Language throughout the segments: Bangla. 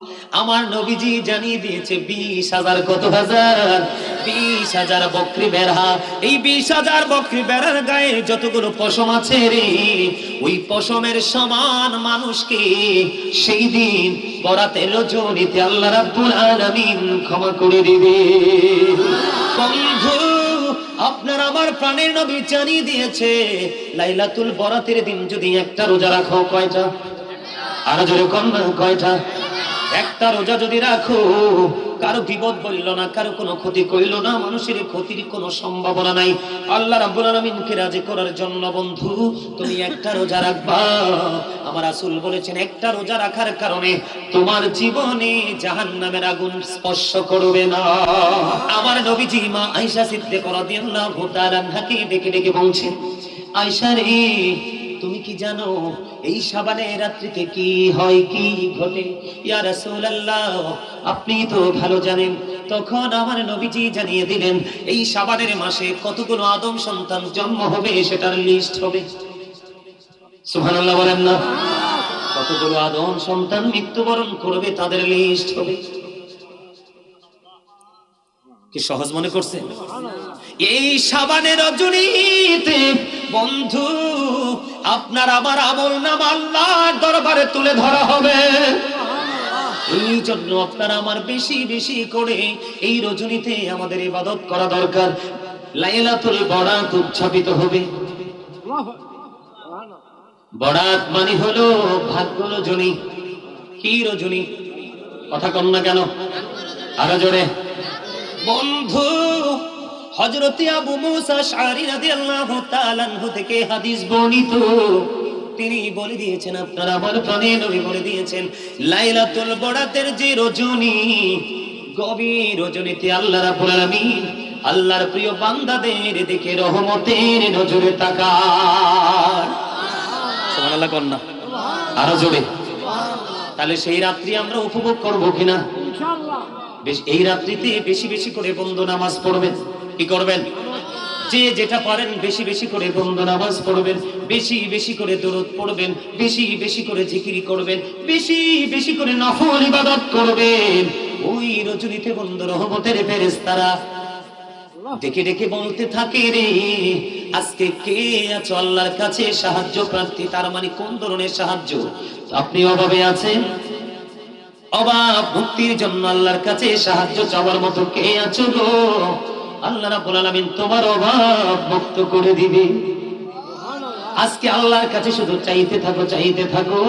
আমার নবীজি জানিয়ে দিয়েছে 20,000 কত হাজার 20,000 বকরি বেড়া। এই 20,000 বকরি বেড়ার গায়ে যতগুলো পশম আছে রে, ওই পশমের সমান মানুষকে সেই দিন বরাতের রজনীতে আল্লাহ রাব্বুল আলামিন ক্ষমা করে দিবে। বন্ধু, আপনার আমার প্রাণের নবী জানিয়ে দিয়েছে লাইলাতুল বরাতের দিন যদি একটা রোজা রাখো, কয়টা? আরো জোরে কোন কয়টা? একটা রোজা যদি রাখো, কারো বিপদ বলল না, কারো কোনো ক্ষতি কইল না, মানুষের ক্ষতির কোনো সম্ভাবনা নাই। আল্লাহ রাব্বুল আলামিনকে রাজি করার জন্য বন্ধু তুমি একটা রোজা রাখবা। আমার রাসূল বলেছেন একটা রোজা রাখার কারণে তোমার জীবনে জাহান্নামের আগুন স্পর্শ করবে না। আমার নবীজি মা আয়েশা সিদ্দিকা রাদিয়াল্লাহু তাআলা আনহাকে ডেকে ডেকে বলছেন, আয়েশা রে, তুমি কি জানো এই শাবানের রাত্রিতে কি হয়, কি ঘটে? ইয়া রাসূলুল্লাহ, আপনি তো ভালো জানেন। তখন আমার নবীজি জানিয়ে দিলেন এই শাবানের মাসে কতগুলো আদম সন্তান জন্ম হবে সেটার লিস্ট হবে। সুবহানাল্লাহ বলেন না? কতগুলো আদম সন্তান মৃত্যুবরণ করবে তাদের লিস্ট হবে। কি সহজ মনে করছেন? এই শাবানের রজনীতে বন্ধু আপনার আমার আমল নামা আল্লাহর দরবারে তুলে ধরা হবে। এই জন্য আপনার আমার বেশি বেশি করে এই রজনীতে আমাদের ইবাদত করা দরকার। লাইলাতুল বরাত উদযাপিত হবে। বরাত মানে হলো ভাগ্য রজনী। কি রজনী? কথা কন না কেন? আরো জোরে। বন্ধু, হযরত আবু মুসা আশআরী রাদিয়াল্লাহু তাআলা আনহু থেকে হাদিস বর্ণিত, তিনি বলে দিয়েছেন, আপনারা আমার প্রাণের নবী বলে দিয়েছেন, লাইলাতুল বরাতের যে রজনী, গভীর রজনীতে আল্লাহ রাব্বুল আলামিন আল্লাহর প্রিয় বান্দাদের দেখে রহমতের নজরে তাকান। সুবহানাল্লাহ কন্না আরো জোরে। তাহলে সেই রাত্রি আমরা উপভোগ করব কিনা? ইনশাআল্লাহ। এই রাত্রিতে বেশি বেশি করে বন্ধু নামাজ পড়বেন। কি করবেন? যে যেটা পারেন বেশি বেশি করে বন্ধু নামাজ পড়বেন, বেশি বেশি করে দরুদ পড়বেন, বেশি বেশি করে জিকির করবেন, বেশি বেশি করে নফল ইবাদত করবেন। ওই রজনীতে বন্ধু রহমতের ফেরেশতারা ডেকে ডেকে বলতে থাকে, রে আজকে কে আছো আল্লাহর কাছে সাহায্য প্রার্থী? তার মানে কোন ধরনের সাহায্য? আপনি অভাবে আছেন, অভাব মুক্তির জন্য আল্লাহর কাছে সাহায্য চাওয়ার মতো কে আছো গো? আল্লাহ রাব্বুল আলামিন তোমার অভাব মুক্ত করে দিবে। আজকে আল্লাহর কাছে শুধু চাইতে থাকো, চাইতে থাকো।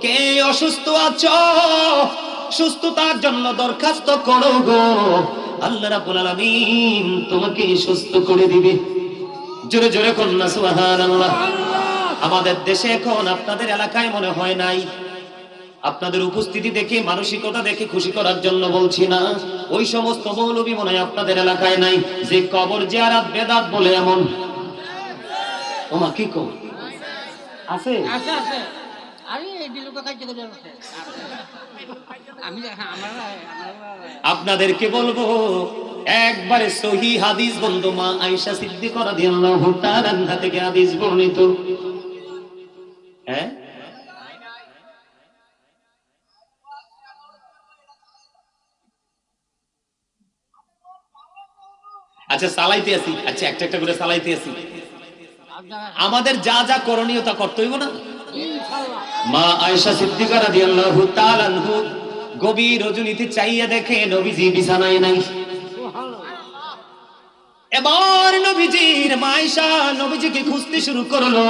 কে অসুস্থ আছো, সুস্থতার জন্য দরখাস্ত করো গো, আল্লাহ রাব্বুল আলামিন তোমাকে সুস্থ করে দিবে। জোরে জোরে কন্যা সুবহানাল্লাহ। আমাদের দেশে এখন আপনাদের এলাকায় মনে হয় নাই, আপনাদের উপস্থিতি দেখে মানসিকতা দেখে খুশি করার জন্য বলছি না, ওই সমস্ত মৌলবী মনে হয় আপনাদের এলাকায় নাই যে কবর জিয়ারত বেদাত বলে এমন। ওমা কি কম আছে? আছে আছে। আরে এই দিলুকা কাইতে করে আছে। আমি আপনাদেরকে বলবো একবারে সহিহ হাদিস বন্ধু মা আয়েশা সিদ্দিকা রাদিয়াল্লাহু তাআলা আনহা থেকে হাদিস বর্ণিত। হ্যাঁ, আচ্ছা চালাইতে আছি, আচ্ছা একটা একটা করে চালাইতে আছি। আমাদের যা যা করণীয় তা করতে হইব না? মা আয়েশা সিদ্দিকা রাদিয়াল্লাহু তাআলা আনহু গভীর রজনীতে চাইয়া দেখে নবীজি বিছানায় নাই। এবার নবীজির মা আয়েশা নবীজিকে খুঁজতে শুরু করলো।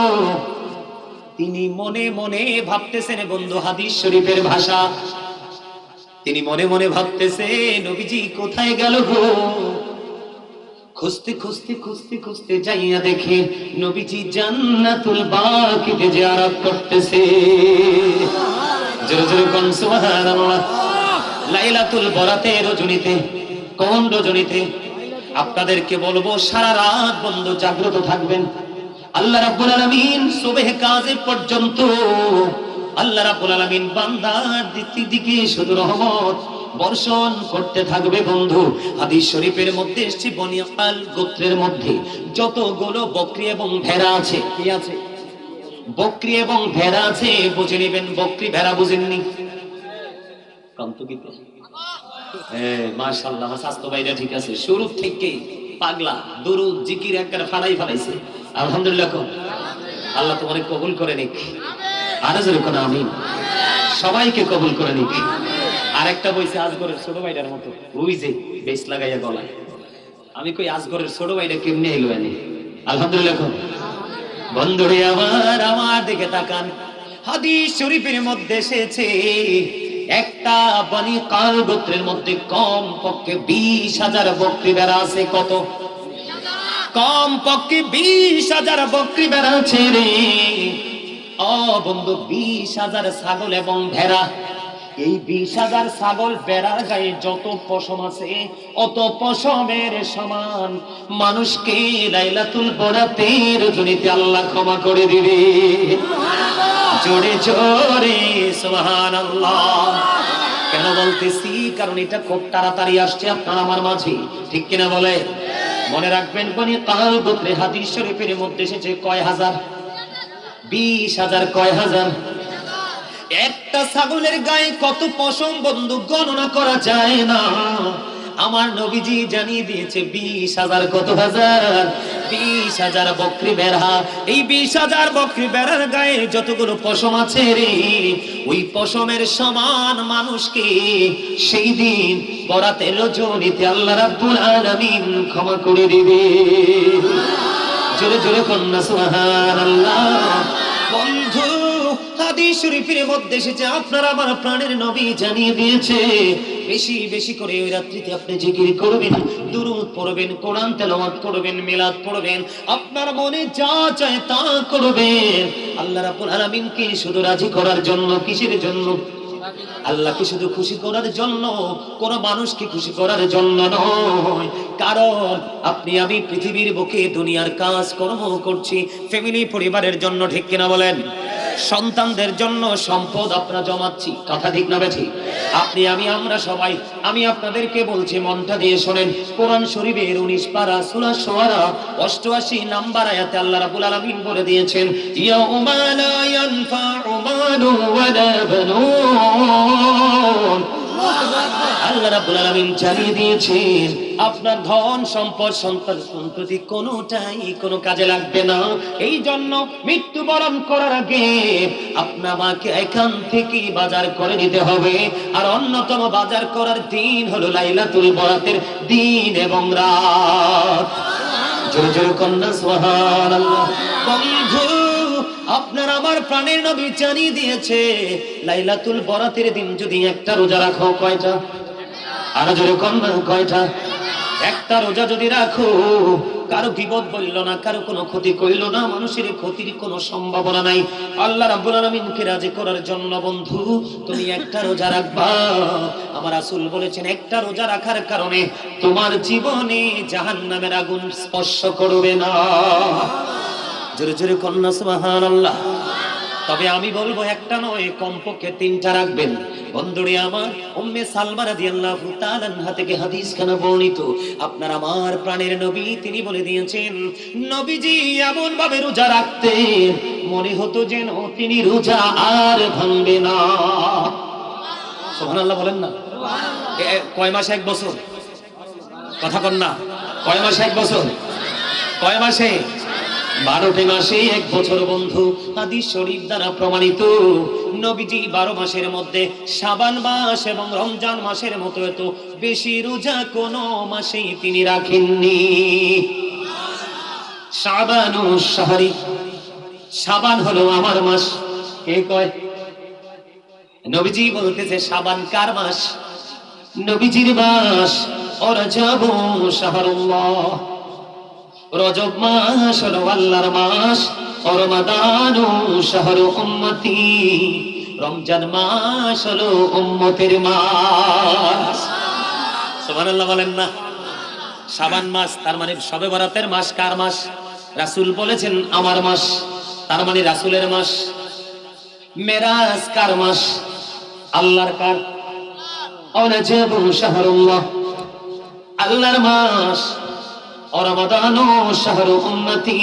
তিনি মনে মনে ভাবতেছেন বন্ধু হাদিস শরীফের ভাষা, তিনি মনে মনে ভাবতেছে নবীজি কোথায় গেল গো? খুঁজতে খুঁজতে খুঁজতে খুঁজতে যাইয়া দেখে নবীজি জান্নাতুল বাকিতে জিয়ারত করতেছে। জোরে জোরে কোন সুবহানাল্লাহ। লাইলাতুল বরাতের রজনীতে, কোন রজনীতে? আপনাদেরকে বলবো সারা রাত বন্ধু জাগ্রত থাকবেন। আল্লাহ রাব্বুল আলামিন সুবহ কাজে পর্যন্ত আল্লাহ রাব্বুল আলামিন বান্দার দিকে শুধু রহমত বর্ষণ করতে থাকবে বন্ধু। হাদিস শরীফের মধ্যে এসেছে বনি আল গোত্রের মধ্যে যতগুলো বকরি এবং ভেড়া আছে, কি আছে? বকরি এবং ভেড়া আছে, বুঝে নেবেন। বকরি ভেড়া বুঝেননি? কন্তকিতে মাশাআল্লাহ, আমার স্বাস্থ্য ভাইরা ঠিক আছে, শুরু থেকে পাগলা দুরুদ জিকির একবারে ফালাইছে। আলহামদুলিল্লাহ। আল্লাহ তোমারে কবুল করে নিক, আরো জোরে কোন আমিন। সবাইকে কবুল করে নিক। আরেকটা বইছে আজগরের ছোট ভাইটার মতো, ওই যে বেশ লাগাইয়া গলায়। আমি কই আজগরের ছোট ভাইটা কেমনে এলো এনে? আলহামদুলিল্লাহ। বন্ধুরে আমার দিকে তাকান, হাদিস শরীফের মধ্যে এসেছে একটা বনি কাল গোত্রের মধ্যে কম পক্ষে 20,000 বকরি ভেড়া আছে। কত? কম পক্ষে 20,000 বকরি ভেড়া আছে রে। ও বন্ধু, 20,000 ছাগল এবং ভেড়া। এই 20,000 ছাগল ভেড়ার গায়ে যত পশম আছে অত পশমের সমান মানুষকে লাইলাতুল বরাতের রজনীতে আল্লাহ ক্ষমা করে দিবে। জোরে জোরে সুবহানাল্লাহ। কেন বলতেছি? কারণ এটা খুব তাড়াতাড়ি আসছে আপনার আমার মাঝে, ঠিক কিনা বলে? মনে রাখবেন, বনি কাল গোত্রে হাদিস শরীফের মধ্যে এসেছে কয় হাজার? 20,000। কয় হাজার? একটা ছাগলের গায়ে কত পশম বন্ধু গণনা করা যায় না। আমার নবীজি জানিয়ে দিয়েছে 20,000। কত হাজার? 20,000 বকরি ভেড়া। এই 20,000 বকরি ভেড়ার গায়ে যতগুলো পশম আছে রে, ওই পশমের সমান মানুষকে সেই দিন বরাতের রজনীতে আল্লাহ রাব্বুল আলামিন ক্ষমা করে দিবে। জোরে জোরে কন্যা সুবহানাল্লাহ। বন্ধু, হাদিস শরীফের মধ্যে এসেছে আপনার আমার প্রাণের নবী জানিয়ে দিয়েছে বেশি বেশি করে ওই রাত্রিতে আপনি জিকির করবেন, দুরূদ পড়বেন, কোরআন তেলাওয়াত করবেন, মিলাদ পড়বেন, আপনার মনে যা চায় তা করবেন। আল্লাহ রাব্বুল আলামিনকে শুধু রাজি করার জন্য। কিসের জন্য? আল্লাহকে শুধু খুশি করার জন্য, কোন মানুষকে খুশি করার জন্য নয়। কারণ আপনি আমি পৃথিবীর বুকে দুনিয়ার কাজ কর্ম করছি ফ্যামিলি পরিবারের জন্য, ঠিক কিনা বলেন? সন্তানদের জন্য সম্পদ আপনারা জমাচ্ছি, কথা ঠিক না বেঠিক? আপনি আমি আমরা সবাই। আমি আপনাদেরকে বলছি, মনটা দিয়ে শোনেন, কোরআন শরীফের 19 পারা সূরা শুআরা 88 নাম্বার আয়াতে আল্লাহ রাব্বুল আলামিন বলে দিয়েছেন, ইয়াউমা লা ইয়ানফা'ু মালুন ওয়ালা বানুন। আল্লাহ রাব্বুল আলামিন জানিয়ে দিয়েছেন আপনার ধন সম্পদ সন্তান সন্ততি কোনোটাই কোনো কাজে লাগবে না। এই জন্য মৃত্যুবরণ করার আগে আপনার মাকে এখান থেকে বাজার করে নিতে হবে। আর অন্যতম বাজার করার দিন হলো লাইলাতুল বরাতের দিন এবং রাত। জোরে জোরে কন্যা সুবহানাল্লাহ। বন্ধু, আপনার আমার প্রাণের নবী জানিয়ে দিয়েছে লাইলাতুল বরাতের দিন যদি একটা রোজা রাখো, কয়টা? আর জোরে কন্যা, কয়টা? একটা রোজা যদি রাখো, কারো গীবত বলল না, কারো কোনো ক্ষতি কইল না, মানুষের ক্ষতির কোনো সম্ভাবনা নাই। আল্লাহ রাব্বুল আলামিনকে রাজি করার জন্য বন্ধু তুমি একটা রোজা রাখবা। আমার রাসূল বলেছেন একটা রোজা রাখার কারণে তোমার জীবনে জাহান্নামের আগুন স্পর্শ করবে না। জোরে জোরে কন্যা সুবহানাল্লাহ। তবে আমি বলবো একটা নয়, কমপক্ষে 3টা রাখবেন। বন্ধুরে আমার, উম্মে সালমা রাদিয়াল্লাহু তাআলা আনহা থেকে হাদিসখানা বর্ণিত। আপনার আমার প্রাণের নবী তিনি বলে দিয়েছেন, নবীজি এমন ভাবে রোজা রাখতেন মনে হতো যেন তিনি রোজা আর ভাঙবে না। সুবহানাল্লাহ বলেন না? কয় মাসে? 1 বছর? কথা কন না। কয় মাসে 1 বছর? কয় মাসে? 12টি মাসে 1 বছর বন্ধু। হাদিস শরীফ দ্বারা প্রমাণিত। নবীজি 12 মাসের মধ্যে শাবান মাস এবং রমজান মাসের মতো এত বেশি রোজা কোন মাসেই তিনি রাখেননি। শাবানু শাহরি, শাবান হলো আমার মাস। কে কয়? নবীজি বলতেছে শাবান কার মাস? নবীজির মাস। রজব শাহরুল্লাহ, রজব মাস হলো আল্লাহর মাস। রমাদানু শাহরু উম্মতি, রমজান মাস হলো উম্মতের মাস। সুবহানাল্লাহ বলেন না? শাবান মাস তার মানে শবে বরাতের মাস। কার মাস? রাসূল বলেছেন আমার মাস, তার মানে রাসূলের মাস। মেরাজ কার মাস? আল্লাহর। কার? রজব শাহরুল্লাহ, আল্লাহর মাস। রমাদানু শাহরু উম্মতি,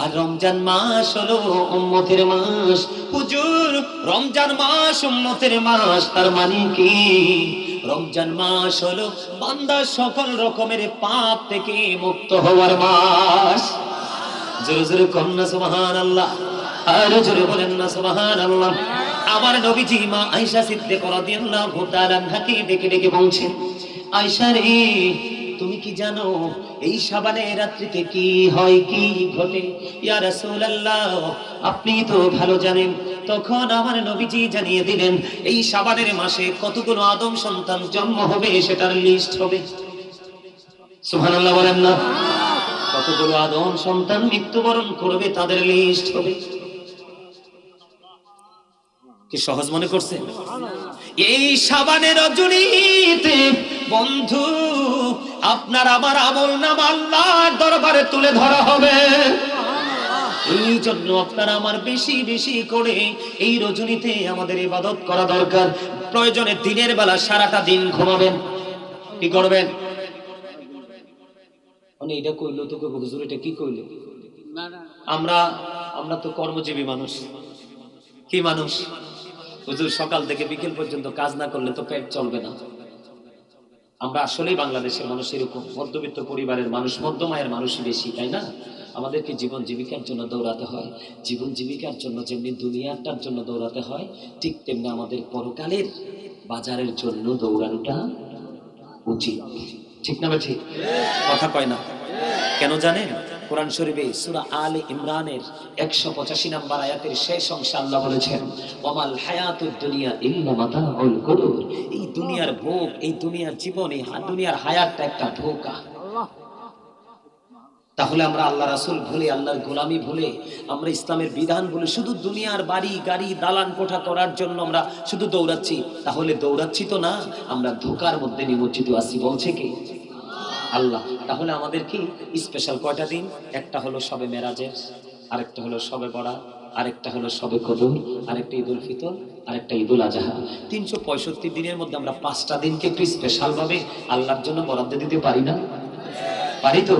আর রমজান মাস হলো উম্মতের মাস। হুজুর রমজান মাস উম্মতের মাস, তার মানে কি রমজান মাস হলো বান্দা সকল রকমের পাপ থেকে মুক্ত হওয়ার মাস। জোরে জোরে কন্যা সুবহানাল্লাহ, আর জোরে বলেন না সুবহানাল্লাহ। আমার নবীজি মা আয়েশা সিদ্দিকা রাদিয়াল্লাহু তাআলা আনহাকে ডেকে ডেকে বলছেন, আয়েশা রে তুমি কি জানো এই শাবানের রাত্রিতে কি হয়, কি ঘটে? ইয়া রাসূলুল্লাহ আপনি তো ভালো জানেন। তখন আমার নবীজি জানিয়ে দিলেন এই শাবানের মাসে কতগুলো আদম সন্তান জন্ম হবে সেটার লিস্ট হবে। সুবহানাল্লাহ বলেন না। কতগুলো আদম সন্তান মৃত্যুবরণ করবে তাদের লিস্ট হবে। কি সহজ মনে করছে? এই শাবানের রজনীতে বন্ধু আপনার আমার আমল নামা আল্লাহর দরবারে তুলে ধরা হবে। এই জন্য আপনার আমার বেশি বেশি করে এই রজনীতে আমাদের ইবাদত করা দরকার। প্রয়োজনে দিনের বেলা সারাটা দিন ঘুমাবেন। কি করবেন? মানে এটা কইলো তো কইবো হুজুর এটা কি কইলো? আমরা তো কর্মজীবী মানুষ। কি মানুষ? হুজুর সকাল থেকে বিকেল পর্যন্ত কাজ না করলে তো পেট চলবে না। আমরা আসলেই বাংলাদেশের মানুষ এরকম, মধ্যবিত্ত পরিবারের মানুষ, মধ্যম আয়ের মানুষ বেশি, তাই না? আমাদেরকে জীবন জীবিকার জন্য দৌড়াতে হয়। জীবন জীবিকার জন্য যেমনি দুনিয়াটার জন্য দৌড়াতে হয়, ঠিক তেমনি আমাদের পরকালের বাজারের জন্য দৌড়ানোটা উচিত। ঠিক না ঠিক? কথা কয় না কেন জানেন? কোরআন শরীফে সূরা আলে ইমরানের 185 নম্বর আয়াতের শেষ অংশে আল্লাহ বলেছেন, ওয়ামাল হায়াতুদ দুনিয়া ইল্লা মাতাউল গুরুর। এই দুনিয়ার ভোগ, এই দুনিয়ার জীবন, এই দুনিয়ার হায়াতটা একটা ধোঁকা। তাহলে আমরা আল্লাহ রাসূল ভুলে, আল্লাহর গোলামি ভুলে, আমরা ইসলামের বিধান ভুলে শুধু দুনিয়ার বাড়ি গাড়ি দালান কোঠা করার জন্য আমরা শুধু দৌড়াচ্ছি। তাহলে দৌড়াচ্ছি তো না, আমরা ধোঁকার মধ্যে নিমজ্জিত আছি। বলছে কি? আল্লাহ। তাহলে আমাদের কি স্পেশাল কয়টা দিন? একটা হলো শবে মেরাজের, আরেকটা হলো শবে বরাত, আরেকটা হলো শবে কদর, আরেকটা ঈদুল ফিতর, আরেকটা ঈদুল আজহা। 365 দিনের মধ্যে আমরা 5টা দিনকে একটু স্পেশাল ভাবে আল্লাহর জন্য বরাদ্দ দিতে পারি না? পারি তো?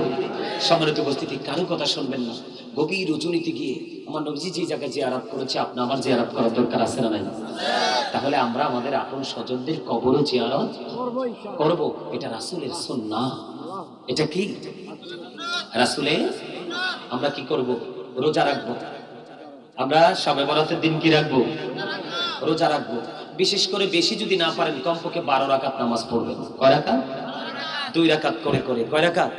সম্মানিত উপস্থিতি, কারো কথা শুনবেন না। গভীর রজনীতে গিয়ে আমার নবীজি যে জায়গায় জিয়ারত করেছে, আপনি আমার জিয়ারত করার দরকার আছে না নাই? তাহলে আমরা আমাদের আপন স্বজনদের কবরও জিয়ারত করব। এটা রাসূলের সুন্নাহ। এটা কি রাসূলের? আমরা কি করব? রোজা রাখবো। আমরা শবে বরাতের দিন কি রাখবো? রোজা রাখবো। বিশেষ করে বেশি যদি না পারেন কমপক্ষে 12 রাকাত নামাজ পড়বেন। কয় রাকাত? 2 রাকাত করে করে। কয় রাকাত?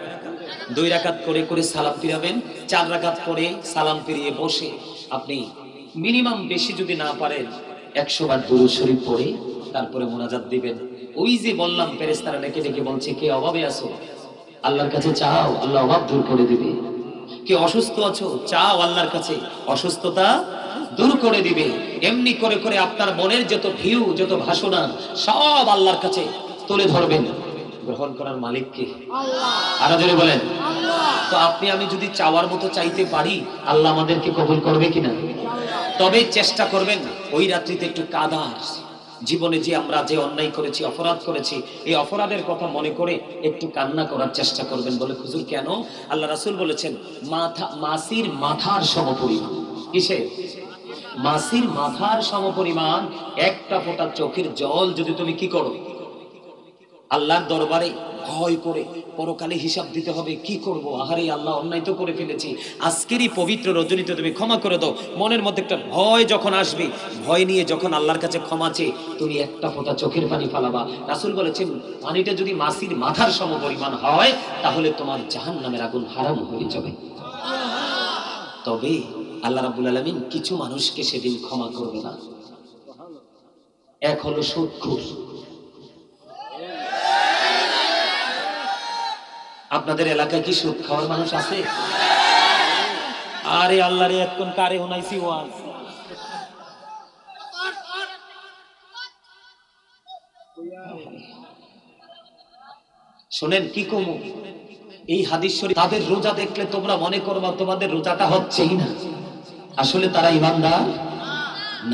2 রাকাত করে করে সালাম ফিরাবেন। 4 রাকাত পরে সালাম ফিরিয়ে বসে আপনি মিনিমাম বেশি যদি না পারেন 100 বার দুরূদ শরীফ পড়ে তারপরে মুনাজাত দিবেন। ওই যে বললাম ফেরেশতারা ডেকে ডেকে বলছে, কে অভাবে আছো আল্লাহর কাছে চাও, আল্লাহ অভাব দূর করে দিবে। কে অসুস্থ আছো চাও আল্লাহর কাছে, অসুস্থতা দূর করে দিবে। এমনি করে করে আপনার মনের যত ভিউ, যত ভাষণা সব আল্লাহর কাছে তুলে ধরবেন। গ্রহণ করার মালিক কে? আল্লাহ। আরো জোরে বলেন আল্লাহ। তো আপনি আমি যদি চাওয়ার মতো চাইতে পারি, আল্লাহ আমাদেরকে কবুল করবে কিনা? তবে চেষ্টা করবেন ওই রাত্রিতে একটু কাঁদার, জীবনে যে আমরা যে অন্যায় করেছি, অপরাধ করেছি, এই অপরাধের কথা মনে করে একটু কান্না করার চেষ্টা করবেন। বলে হুজুর কেন? আল্লাহ রাসূল বলেছেন মাছির মাথার সমপরিমাণ। কিসে? মাছির মাথার সমপরিমাণ একটা ফোঁটা চোখের জল যদি তুমি কি করো? আল্লাহর দরবারে ভয় করে পরকালে হিসাব দিতে হবে, কি করব, আহারে আল্লাহ অন্যায় তো করে ফেলেছি, আজকেরই পবিত্র রজনীতে তুমি ক্ষমা করে দাও। মনের মধ্যে একটা ভয় যখন আসবে, ভয় নিয়ে যখন আল্লাহর কাছে ক্ষমা চেয়ে তুমি একটা ফোঁটা চোখের পানি ফালাবা। রাসূল বলেছেন পানিটা যদি মাছির মাথার সমপরিমাণ হয় তাহলে তোমার জাহান্নামের আগুন হারাম হয়ে যাবে। তবে আল্লাহ রাব্বুল আলামিন কিছু মানুষকে সেদিন ক্ষমা করবে না। এক হলো সুদখোর। আপনাদের এলাকায় কি সুদ খাওয়ার মানুষ আছে? আরে আল্লাহ রে, এখন কারে শোনাইছি ওয়াজ। শুনেন কি কমু এই হাদিস শরীফ, তাদের রোজা দেখলে তোমরা মনে করবা তোমাদের রোজাটা হচ্ছেই না, আসলে তারা ঈমানদার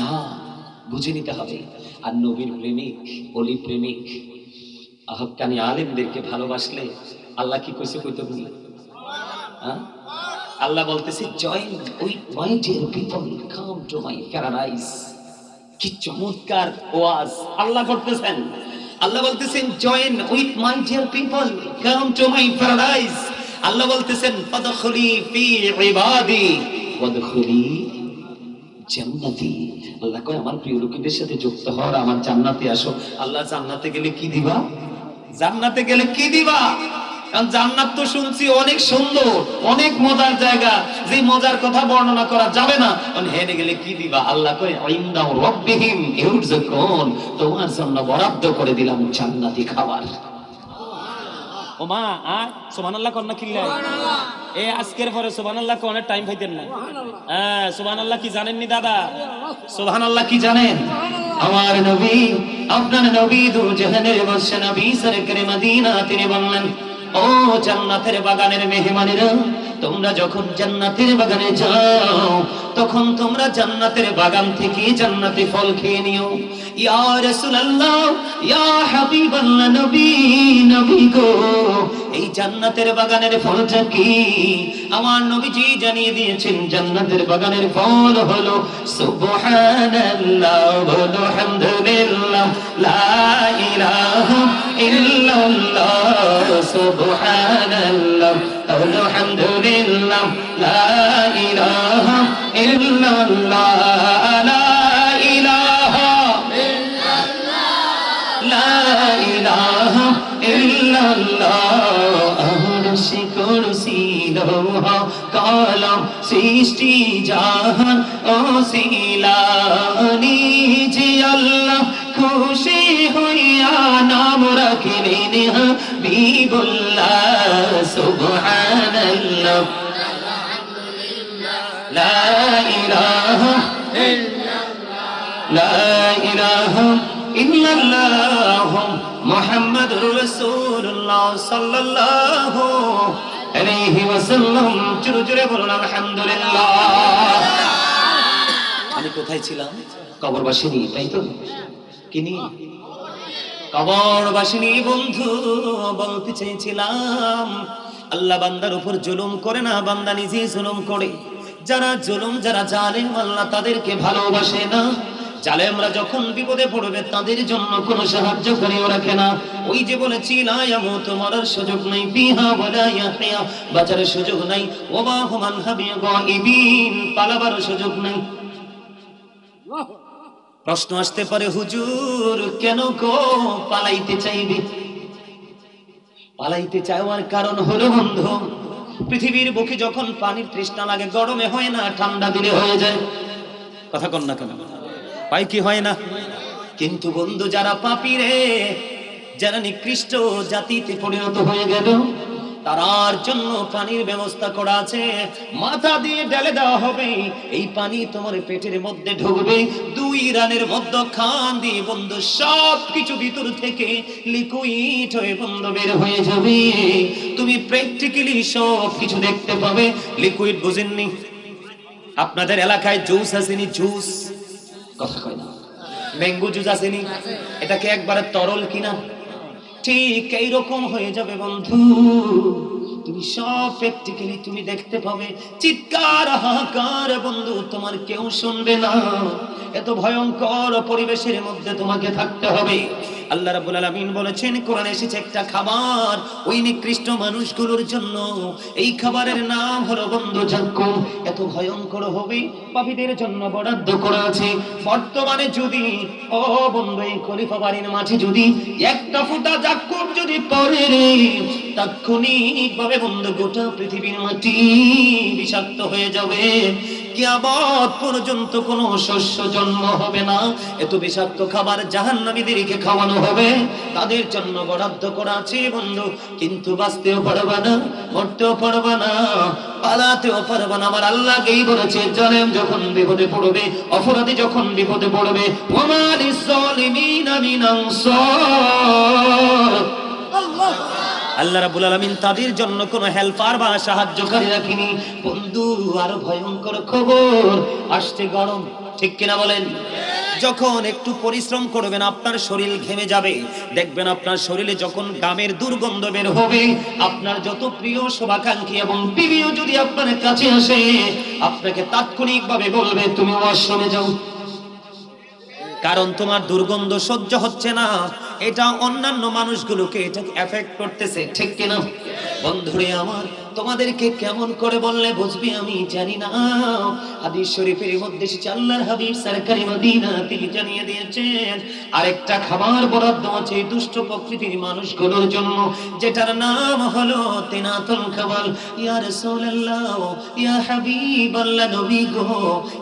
না। বুঝে নিতে হবে। আর নবীর প্রেমিক, ওলি প্রেমিক, হক্কানি আলেমদেরকে ভালোবাসলে আল্লাহ কি কইছে কইতে বলি? আল্লাহ বলতেছে join with my dear people, come to my paradise. কি চমৎকার ওয়াজ আল্লাহ করতেছেন। আল্লাহ বলতেছেন join with my dear people, come to my paradise. Allah বলতেছেন ফাদখুলি ফি ইবাদি ওয়াদখুলি জান্নাতি। আল্লাহ কয় আমার প্রিয় লোকেদের সাথে যুক্ত হও, আমার জান্নাতে আসো। আল্লাহ জান্নাতে গেলে কি দিবা? জান্নাতে গেলে কি দিবা? কারণ জান্নাত তো শুনছি অনেক সুন্দর, অনেক মজার জায়গা, যে মজার কথা বর্ণনা করা যাবে না। হেনে গেলে কি দিবা? আল্লাহ কয় ইনদা রাব্বিহিম ইউরযাকুন, তোমার জন্য বরাদ্দ করে দিলাম জান্নাতি খাবার। ও মা সুবহানাল্লাহ কন্না কিল্লা এ আজকের পরে সুবহানাল্লাহ কে অনেক টাইম পাইতেন না। হ্যাঁ সুবহানাল্লাহ কি জানেননি দাদা? সুবহানাল্লাহ কি জানেন? আমার নবী, আপনার নবী দু জাহানের বাদশা নবী সরকারে মদিনা তিনি বললেন, ও জান্নাতের বাগানের মেহমানেরা, তোমরা যখন জান্নাতের বাগানে যাও তখন তোমরা জান্নাতের বাগান থেকে জান্নাতি ফল খেয়ে নিও। ইয়া রাসূলুল্লাহ, ইয়া হাবিবাল্লাহ, নবী নবী গো, এই জান্নাতের বাগানের ফলটা কি? আমার নবীজি জানিয়ে দিয়েছেন জান্নাতের বাগানের ফল হলো সুবহানাল্লাহ ওয়া আলহামদুলিল্লাহ লা ইলাহা ইল্লাল্লাহ সুবহানাল্লাহ ওয়া আলহামদুলিল্লাহ লা ইলাহা ইল্লাল্লাহ লা ইলাহা লা ইলাহা ইল্লাল্লাহ। আরশে কুরসি লৌহ কলম সৃষ্টি জাহান ওসিলানি যে আল্লাহ খুশি হইয়া নাম রাখলেন হাবিবুল্লাহ সুবহানাল্লাহ লা ইলাহা ইল্লাল্লাহ লা ইলাহা ইল্লাল্লাহ মুহাম্মাদুর রাসূলুল্লাহ সাল্লাল্লাহু আলাইহি ওয়াসাল্লাম। জোরে জোরে বলুন আলহামদুলিল্লাহ। আমি কোথায় ছিলাম? কবরবাসিনী, তাই তো? কিনি কবরবাসিনী বন্ধু বলতে চেয়েছিলাম, আল্লাহ বান্দার উপর জুলুম করে না, বান্দা নিজেই জুলুম করে। যারা জুলুম, যারা জালেম, আল্লাহ তাদেরকে ভালোবাসে না। জালেমরা যখন বিপদে পড়বে তাদের জন্য কোনো সাহায্যকারীও রাখে না। ওই যে বলেছি লা ইয়ামুতু, মরার সুযোগ নাই, ফিহা ওয়ালা ইয়াহইয়া, বাঁচার সুযোগ নাই, ওয়া মা হুম আনহা বিগাইবিন, পালাবার সুযোগ নাই। প্রশ্ন আসতে পারে, হুজুর কেন গো পালাইতে চাইবে? পালাইতে চাওয়ার কারণ হলো বন্ধু, পৃথিবীর বুকে যখন পানির তৃষ্ণা লাগে, গরমে হয় না, ঠান্ডা দিলে হয়ে যায়। কথা কন না কেন? পাই কি হয় না? কিন্তু বন্ধু যারা পাপী রে, যারা নিকৃষ্ট জাতিতে পরিণত হয়ে গেল, তার জন্য পানির ব্যবস্থা করা আছে। মাথা দিয়ে ঢেলে দেওয়া হবে, এই পানি তোমার পেটের মধ্যে ঢুকবে, 2 রানের মধ্যখান দিয়ে বন্ধু সব কিছু ভিতর থেকে লিকুইড হয়ে বন্ধ বের হয়ে যাবে। তুমি প্র্যাকটিক্যালি সব কিছু দেখতে পাবে। লিকুইড বুঝেননি? আপনাদের এলাকায় জুস আসেনি? জুস কথা কয় না, ম্যাঙ্গো জুস আসেনি? এটাকে একবারে তরল কিনা? ঠিক এইরকম হয়ে যাবে বন্ধু, তুমি সব প্র্যাকটিক্যালি তুমি দেখতে পাবে। চিৎকার হাহাকার বন্ধু তোমার কেউ শুনবে না। এত ভয়ঙ্কর পরিবেশের মধ্যে তোমাকে থাকতে হবে। আল্লাহ রাব্বুল আলামিন বলেছেন, কোরআনে এসেছে একটা খাবার ওই নিকৃষ্ট মানুষগুলোর জন্য। এই খাবারের নাম হলো বন্ধু জাক্কুম। এত ভয়ঙ্কর হবে, পাপীদের জন্য বরাদ্দ করা আছে। বর্তমানে যদি ও বন্ধু এই খলিফা বাড়ির মাঝে যদি একটা ফোঁটা জাক্কুম যদি পড়ে রে, তাৎক্ষণিকভাবে বন্ধু গোটা পৃথিবীর মাটি বিষাক্ত হয়ে যাবে। কিয়ামত পর্যন্ত কোনো শস্য জন্ম হবে না। এত বিষাক্ত খাবার জাহান্নামীদেরকে খাওয়ানো হবে, তাদের জন্য বরাদ্দ করা আছে বন্ধু। কিন্তু বাঁচতেও পারবে না, মরতেও পারবে না, পালাতেও পারবে না। আমার আল্লাহকেই বলেছে, জালেম যখন বিপদে পড়বে, অপরাধী যখন বিপদে পড়বে, ওয়া লিজ জালিমিনা মিন আনসার, আল্লাহ রাব্বুল আলামিন তাদের জন্য কোনো হেল্পার বা সাহায্যকারী রাখিনি বন্ধু। আর ভয়ঙ্কর খবর আসছে, গরম, ঠিক কিনা বলেন? যখন একটু পরিশ্রম করবেন আপনার শরীর ঘেমে যাবে, দেখবেন আপনার শরীরে যখন ঘামের দুর্গন্ধ বের হবে, আপনার যত প্রিয় শুভাকাঙ্ক্ষী এবং বিবিও যদি আপনার কাছে আসে, আপনাকে তাৎক্ষণিকভাবে বলবে তুমি ওয়াশরুমে যাও। কারণ তোমার দুর্গন্ধ সহ্য হচ্ছে না, এটা অন্যান্য মানুষগুলোকে এটা এফেক্ট করতেছে, ঠিক কিনা? বন্ধুরে আমার, তোমাদেরকে কেমন করে বললে বুঝবি আমি জানি না। হাদিস শরীফের মধ্যে আল্লাহর হাবিব সরকারি মদিনা তিনি জানিয়ে দিয়েছেন আরেকটা খাবার বরাদ্দ আছে দুষ্ট প্রকৃতির মানুষগুলোর জন্য, যেটার নাম হলো তিনাতুল খাবাল। ইয়া রাসূলুল্লাহ, ইয়া হাবিবাল্লাহ, নবী গো,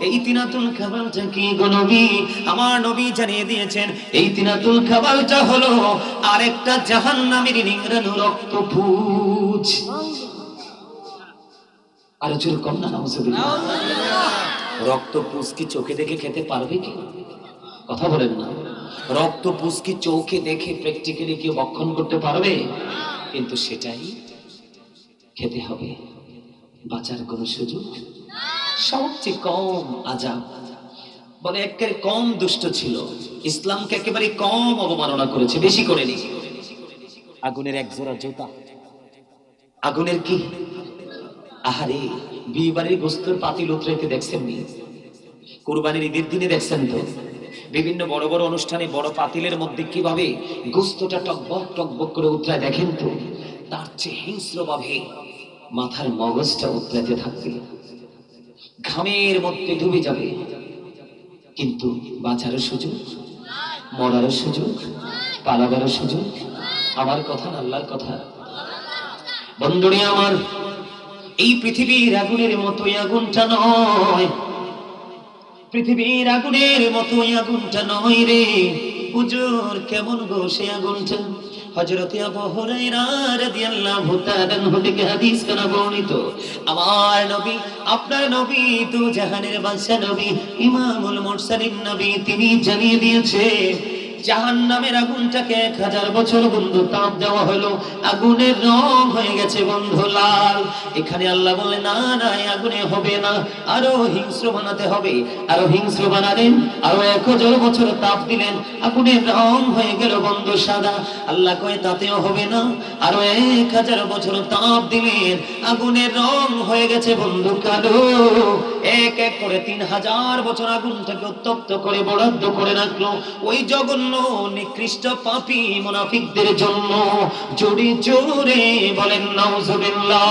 এই তিনাতুল খাবালটা কি গো নবী? আমার নবী জানিয়ে দিয়েছেন এই তিনাতুল খাবালটা হলো আরেকটা জাহান্নামের নিংড়ানো রক্তপুঞ্জ। আর জোর কম না, নাউজুবিল্লাহ। রক্তপুঞ্জ কি চোখে দেখে খেতে পারবে কি? কথা বলেন না। রক্তপুঞ্জ কি চোখে দেখে প্র্যাকটিক্যালি কেউ ভক্ষণ করতে পারবে? কিন্তু সেটাই খেতে হবে, বাঁচার কোনো সুযোগ। সবচেয়ে কম আযাব, বলে একেবারে কম দুষ্ট ছিল, ইসলামকে একেবারে কম অবমাননা করেছে, বেশি করেনি। আগুনের এক জোড়া জুতা, আগুনের কি? আহারে, বিয়েবাড়ির গোস্তের পাতিল উতরাইতে দেখছেন নি? কুরবানির ঈদের দিনে দেখছেন তো? বিভিন্ন বড় বড় অনুষ্ঠানে বড় পাতিলের মধ্যে কিভাবে গোস্তটা টকবক টকবক করে উতরায় দেখেন তো? তার চেয়ে হিংস্র ভাবে মাথার মগজটা উতরাতে থাকবে, ঘামের মধ্যে ডুবে যাবে, কিন্তু বাঁচারও সুযোগ, মরারও সুযোগ, পালাবারও সুযোগ। আমার কথা না, আল্লাহর কথা। বন্ধুরে আমার, এই পৃথিবীর আগুনের মতোই আগুনটা নয়, পৃথিবীর আগুনের মতোই আগুনটা নয় রে হুজুর। কেমন গো সে আগুনটা? হযরত আবু হুরায়রা রাদিয়াল্লাহু তাআলা আনহু থেকে হাদিস করা বর্ণিত, আমার নবী, আপনার নবী, তো জাহানের বাদশা নবী, ইমামুল মুরসালিন নবী, তিনি জানিয়ে দিয়েছে জাহান্নামের আগুনটাকে 1000 বছর বন্ধু তাপ দেওয়া হলো, আগুনের রং হয়ে গেছে বন্ধু লাল। এখানে আল্লাহ বলে না না, আগুনে হবে না, আরো হিংস্র বানাতে হবে। আরো হিংস্র বানালেন, আরো 1000 বছর তাপ দিলেন, আগুনের রং হয়ে গেল বন্ধু সাদা। আল্লাহ কয় তাতেও হবে না, আরো 1000 বছর তাপ দিলেন, আগুনের রং হয়ে গেছে বন্ধু কালো। এক এক করে 3000 বছর আগুনটাকে উত্তপ্ত করে বরাদ্দ করে রাখলো ওই জঘন্য নিকৃষ্ট পাপী মুনাফিকদের জন্য। জোরে জোরে বলেন নাউজুবিল্লাহ।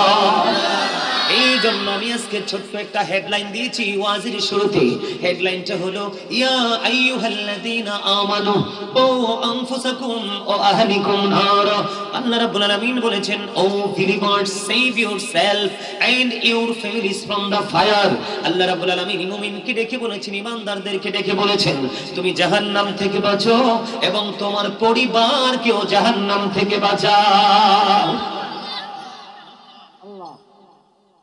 এই জন্য আমি আজকে ছোট্ট একটা হেডলাইন দিয়েছি ওয়াজের শুরুতে। হেডলাইনটা হলো ইয়া আইয়ুহাল্লাযীনা আমানু ও আনফুসাকুম ও আহলিকুম নার। আল্লাহ রাব্বুল আলামিন বলেছেন, O believers, save yourself and your families from the fire. Allah রাব্বুল আলামিন মুমিনকে ডেকে বলেছেন, ঈমানদারদেরকে ডেকে বলেছেন, তুমি জাহান্নাম থেকে বাঁচো এবং তোমার পরিবারকেও জাহান্নাম থেকে বাঁচাও।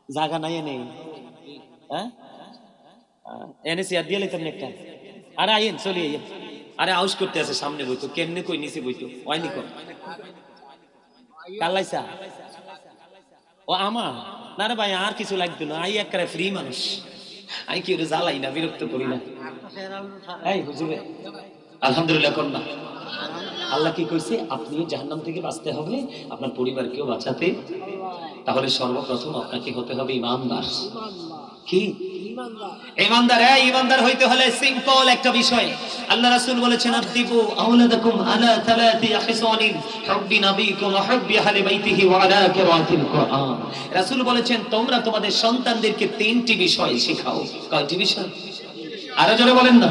জায়গা নাই নেই, হ্যাঁ এনে চেয়ার দিয়ে লাইতাম একটা। আরে আইন চলি আইন, আরে আউস করতে আছে সামনে বইতো, কেমনে কই নিচে বইতো ওয়াইনি কর কালাইসা ও আমা না রে ভাই, আর কিছু লাগতো না, আই একবারে ফ্রি মানুষ, আই কি ওরে জ্বালাই না, বিরক্ত করি না। এই হুজুরে আলহামদুলিল্লাহ কর না। আল্লাহ কি কইছে? আপনিও জাহান্নাম থেকে বাঁচতে হবে, আপনার পরিবারকেও বাঁচাতে। তাহলে সর্বপ্রথম আপনাকে হতে হবে ইমানদার। কি ইমানদার? ইমানদার হইতে হলে সিম্পল একটা বিষয়। আল্লাহ রাসূল বলেছেন, আদিবু আওলাদাকুম আলা থালাতি হিসানিন হুব্বি নবীকুম ওয়া হুব্বি আহলি বাইতিহি ওয়া আলা কিরাতিল কুরআন। রাসূল বলেছেন, তোমরা তোমাদের সন্তানদেরকে 3টি বিষয় শেখাও। কয়টি বিষয়? আরো জোরে বলেন না।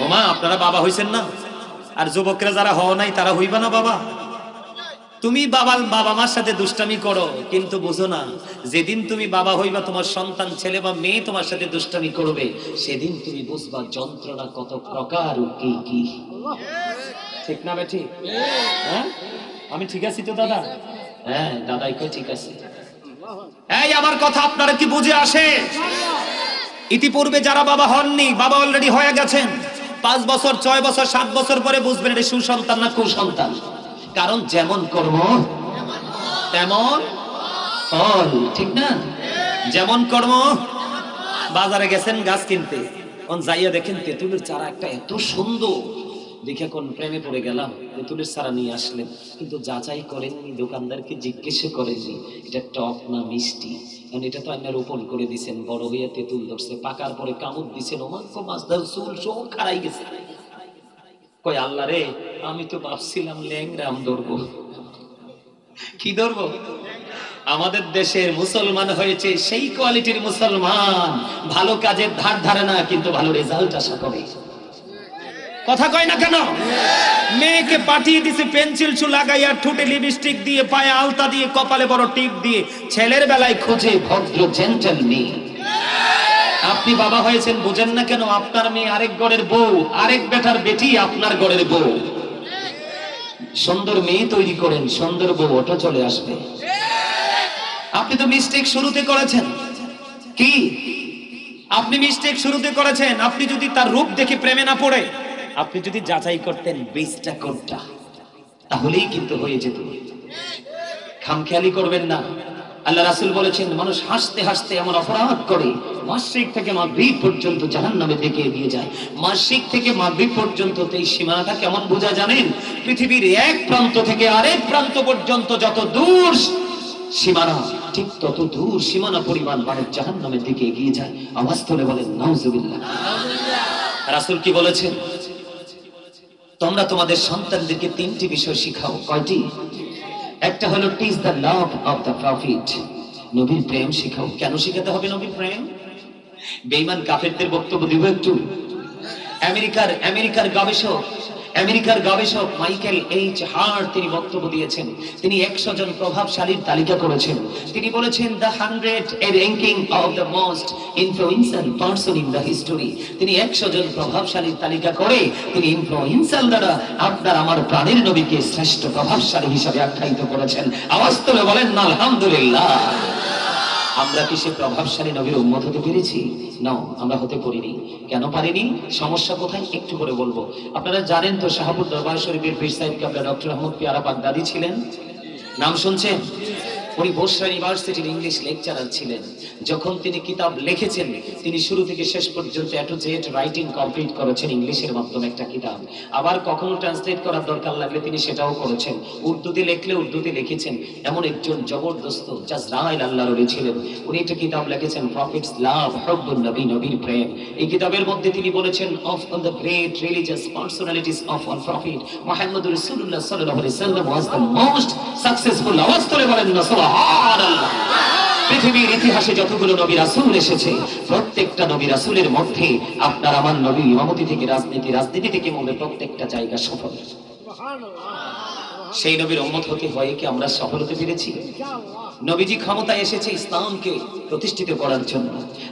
ওমা, আপনারা বাবা হইছেন না, আর যুবকরা যারা হও নাই তারা হইবা না বাবা। তুমি বাবা মার সাথে দুষ্টামি করো, কিন্তু বুঝো না যেদিন তুমি বাবা হইবা, তোমার সন্তান ছেলে বা মেয়ে তোমার সাথে দুষ্টামি করবে, সেদিন তুমি বুঝবা যন্ত্রণা কত প্রকার ও কি কি। ঠিক না বেঠি? হ্যাঁ, আমি ঠিক আছি তো দাদা? হ্যাঁ দাদাই কই ঠিক আছে। এই আমার কথা আপনারা কি বুঝে আসে? ইতিপূর্বে যারা বাবা হননি, বাবা অলরেডি হয়ে গেছেন, 5 বছর 6 বছর 7 বছর পরে বুঝবেন এটা সুসন্তান না কুসন্তান। কারণ যেমন কর্ম তেমন ফল, ঠিক না? যেমন কর্ম। বাজারে গেছেন গাছ কিনতে, যাইয়া দেখেন তেঁতুলের চারা একটা এত সুন্দর, দেখে কোন প্রেমে পড়ে গেলাম, তেঁতুলের চারা নিয়ে আসলেন, কিন্তু যাচাই করেননি, দোকানদারকে জিজ্ঞেস করেননি এটা টক না মিষ্টি। কারণ এটা তো আপনার রোপণ করে দিচ্ছেন, বড় হইয়া তেঁতুল ধরছে, পাকার পরে কামড় দিচ্ছেন, ওমাঙ্ক মাছদার চুল সব খারাই গেছে। কই আল্লাহ রে, আমি তো ভাবছিলাম ল্যাংরাম ধরবো। কি ধরবো? আমাদের দেশের মুসলমান হয়েছে সেই কোয়ালিটির মুসলমান, ভালো কাজের ধার ধারে না, কিন্তু ভালো রেজাল্ট আশা করে। কথা কয় না কেন? মেয়েকে পাঠিয়ে দিছে পেন্সিল শু লাগাইয়া, ঠোঁটে লিপস্টিক দিয়ে, পায়ে আলতা দিয়ে, কপালে বড় টিপ দিয়ে, ছেলের বেলায় খোঁজে ভদ্র জেন্টল মেয়ে। আপনি বাবা হয়েছেন, বুঝেন না কেন? আপনার মেয়ে আরেক ঘরের বউ, আরেক বেটার বেটি আপনার ঘরের বউ। সুন্দর মেয়ে তৈরি করেন, সুন্দর বউ ওটা চলে আসবে। আপনি তো মিস্টেক শুরুতে করেছেন। কি আপনি মিস্টেক শুরুতে করেছেন? আপনি যদি তার রূপ দেখে প্রেমে না পড়ে, আপনি যদি যাচাই করতেন বীজটা কোনটা, তাহলেই কিন্তু হয়ে যেত। খামখেয়ালি করবেন না। আল্লাহ রাসূল বলেছেন, মানুষ হাসতে হাসতে এমন অপরাধ করে, মাশরিক থেকে মাগরিব পর্যন্ত জাহান্নামে দিকে এগিয়ে যায়। মাশরিক থেকে মাগরিব পর্যন্ত এই সীমানাটা কেমন বোঝা জানেন? পৃথিবীর এক প্রান্ত থেকে আরেক প্রান্ত পর্যন্ত যত দূর সীমানা, ঠিক তত দূর সীমানা পরিমাণ মানুষ জাহান্নামের দিকে এগিয়ে যায়। আওয়াজ তুলে বলেন নাউজুবিল্লাহ। রাসূল কি বলেছেন? তোমরা তোমাদের সন্তানদেরকে তিনটি বিষয় শিখাও। কয়টি? একটা হলো teach the love of the profit, নবীর প্রেম শিখাও। কেন শিখাতে হবে নবীর প্রেম? বেঈমান কাফেরদের বক্তব্য দিব একটু। আমেরিকার গবেষক মাইকেল এইচ হার্ট তিনি বক্তব্য দিয়েছেন। তিনি 100 জন প্রভাবশালীর তালিকা করেছেন। তিনি বলেছেন the 100 A ranking of the most influential person in the history. তিনি 100 জন প্রভাবশালীর তালিকা করে তিনি ইনফ্লুয়েন্সিয়াল দ্বারা আপনার আমার প্রাণের নবীকে শ্রেষ্ঠ প্রভাবশালী হিসেবে আখ্যায়িত করেছেন। আওয়াজ তুলে বলেন না আলহামদুলিল্লাহ। আমরা কি সে প্রভাবশালী নবীর উম্মত হতে পেরেছি? না, আমরা হতে পারিনি। কেন পারিনি? সমস্যা কোথায় একটু করে বলবো। আপনারা জানেন তো শাহপুর দরবার শরীফের পীর সাহেব কাবলা ডক্টর আহমদ পিয়ারা বাগদাদি ছিলেন, নাম শুনছেন? উনি বসরা ইউনিভার্সিটির ইংলিশ লেকচারার ছিলেন। যখন তিনি কিতাব লিখেছেন, তিনি শুরু থেকে শেষ পর্যন্ত এ টু জেড রাইটিং কমপ্লিট করেছেন ইংলিশের মাধ্যমে একটা কিতাব। আবার কখনো ট্রান্সলেট করার দরকার লাগলে তিনি সেটাও করেছেন। উর্দুতে লিখলে উর্দুতে লিখেছেন। এমন একজন জবরদস্ত জাজরাইল আল্লাহর ওলি ছিলেন। উনি একটা কিতাব লিখেছেন প্রফিটস লাভ, হুব্বুন নবী, নবীর প্রেম। এই কিতাবের মধ্যে তিনি বলেছেন of the great religious personalities of on prophet মুহাম্মদুর রাসূলুল্লাহ সাল্লাল্লাহু আলাইহি ওয়াসাল্লাম ওয়াজ দ্য মোস্ট সাকসেসফুল। আওয়াজ করে বলেন না সুবহানাল্লাহ। পৃথিবীর ইতিহাসে যতগুলো নবী রাসূল এসেছে, প্রত্যেকটা নবী রাসূলের মধ্যে আপনার আমার নবী ইমামতি থেকে রাজনীতি থেকে মনে প্রত্যেকটা জায়গা সফল। সেই নবীর উম্মত হতে হয় কি আমরা সফল হতে পেরেছি? নবীজি ক্ষমতায় এসেছে ইসলামকে প্রতিষ্ঠিত করার জন্য,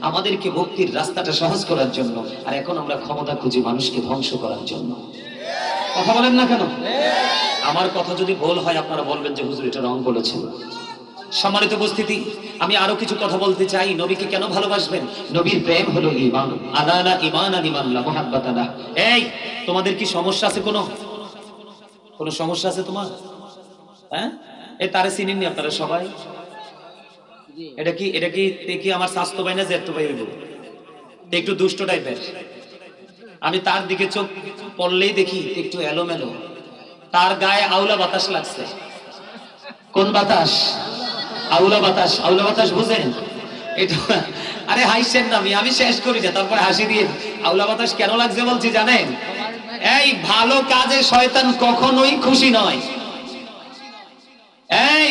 আমাদেরকে মুক্তির রাস্তাটা সহজ করার জন্য, আর এখন আমরা ক্ষমতা খুঁজি মানুষকে ধ্বংস করার জন্য। কথা বলেন না কেন? আমার কথা যদি ভুল হয় আপনারা বলবেন যে হুজুর এটা রং বলেছেন। সম্মানিত উপস্থিতি, আমি আরো কিছু কথা বলতে চাই। নবীকে কেন ভালোবাসবেন? নবীর প্রেম হলো ঈমান। আলানা ঈমানান ঈমানুল্লাহ মুহাব্বাতানা। এই তোমাদের কি সমস্যা আছে? কোনো সমস্যা আছে তোমার? হ্যাঁ, এই তারে চিনেননি আপনারা সবাই? এটা কি আমার স্বাস্থ্য ভাই না জেঠতো ভাই হইব? একটু দুষ্ট টাইপের। আমি তার দিকে চোখ পড়লেই দেখি একটু এলোমেলো। তার গায়ে আউলা বাতাস লাগছে। কোন বাতাস? আউলা বাতাস। আউলা বাতাস বুঝেন? এটা আরে হাসছেন না, আমি শেষ করি না, তারপরে হাসি দিয়ে। আউলা বাতাস কেন লাগছে বলছি জানেন? এই ভালো কাজে শয়তান কখনোই খুশি নয়। এই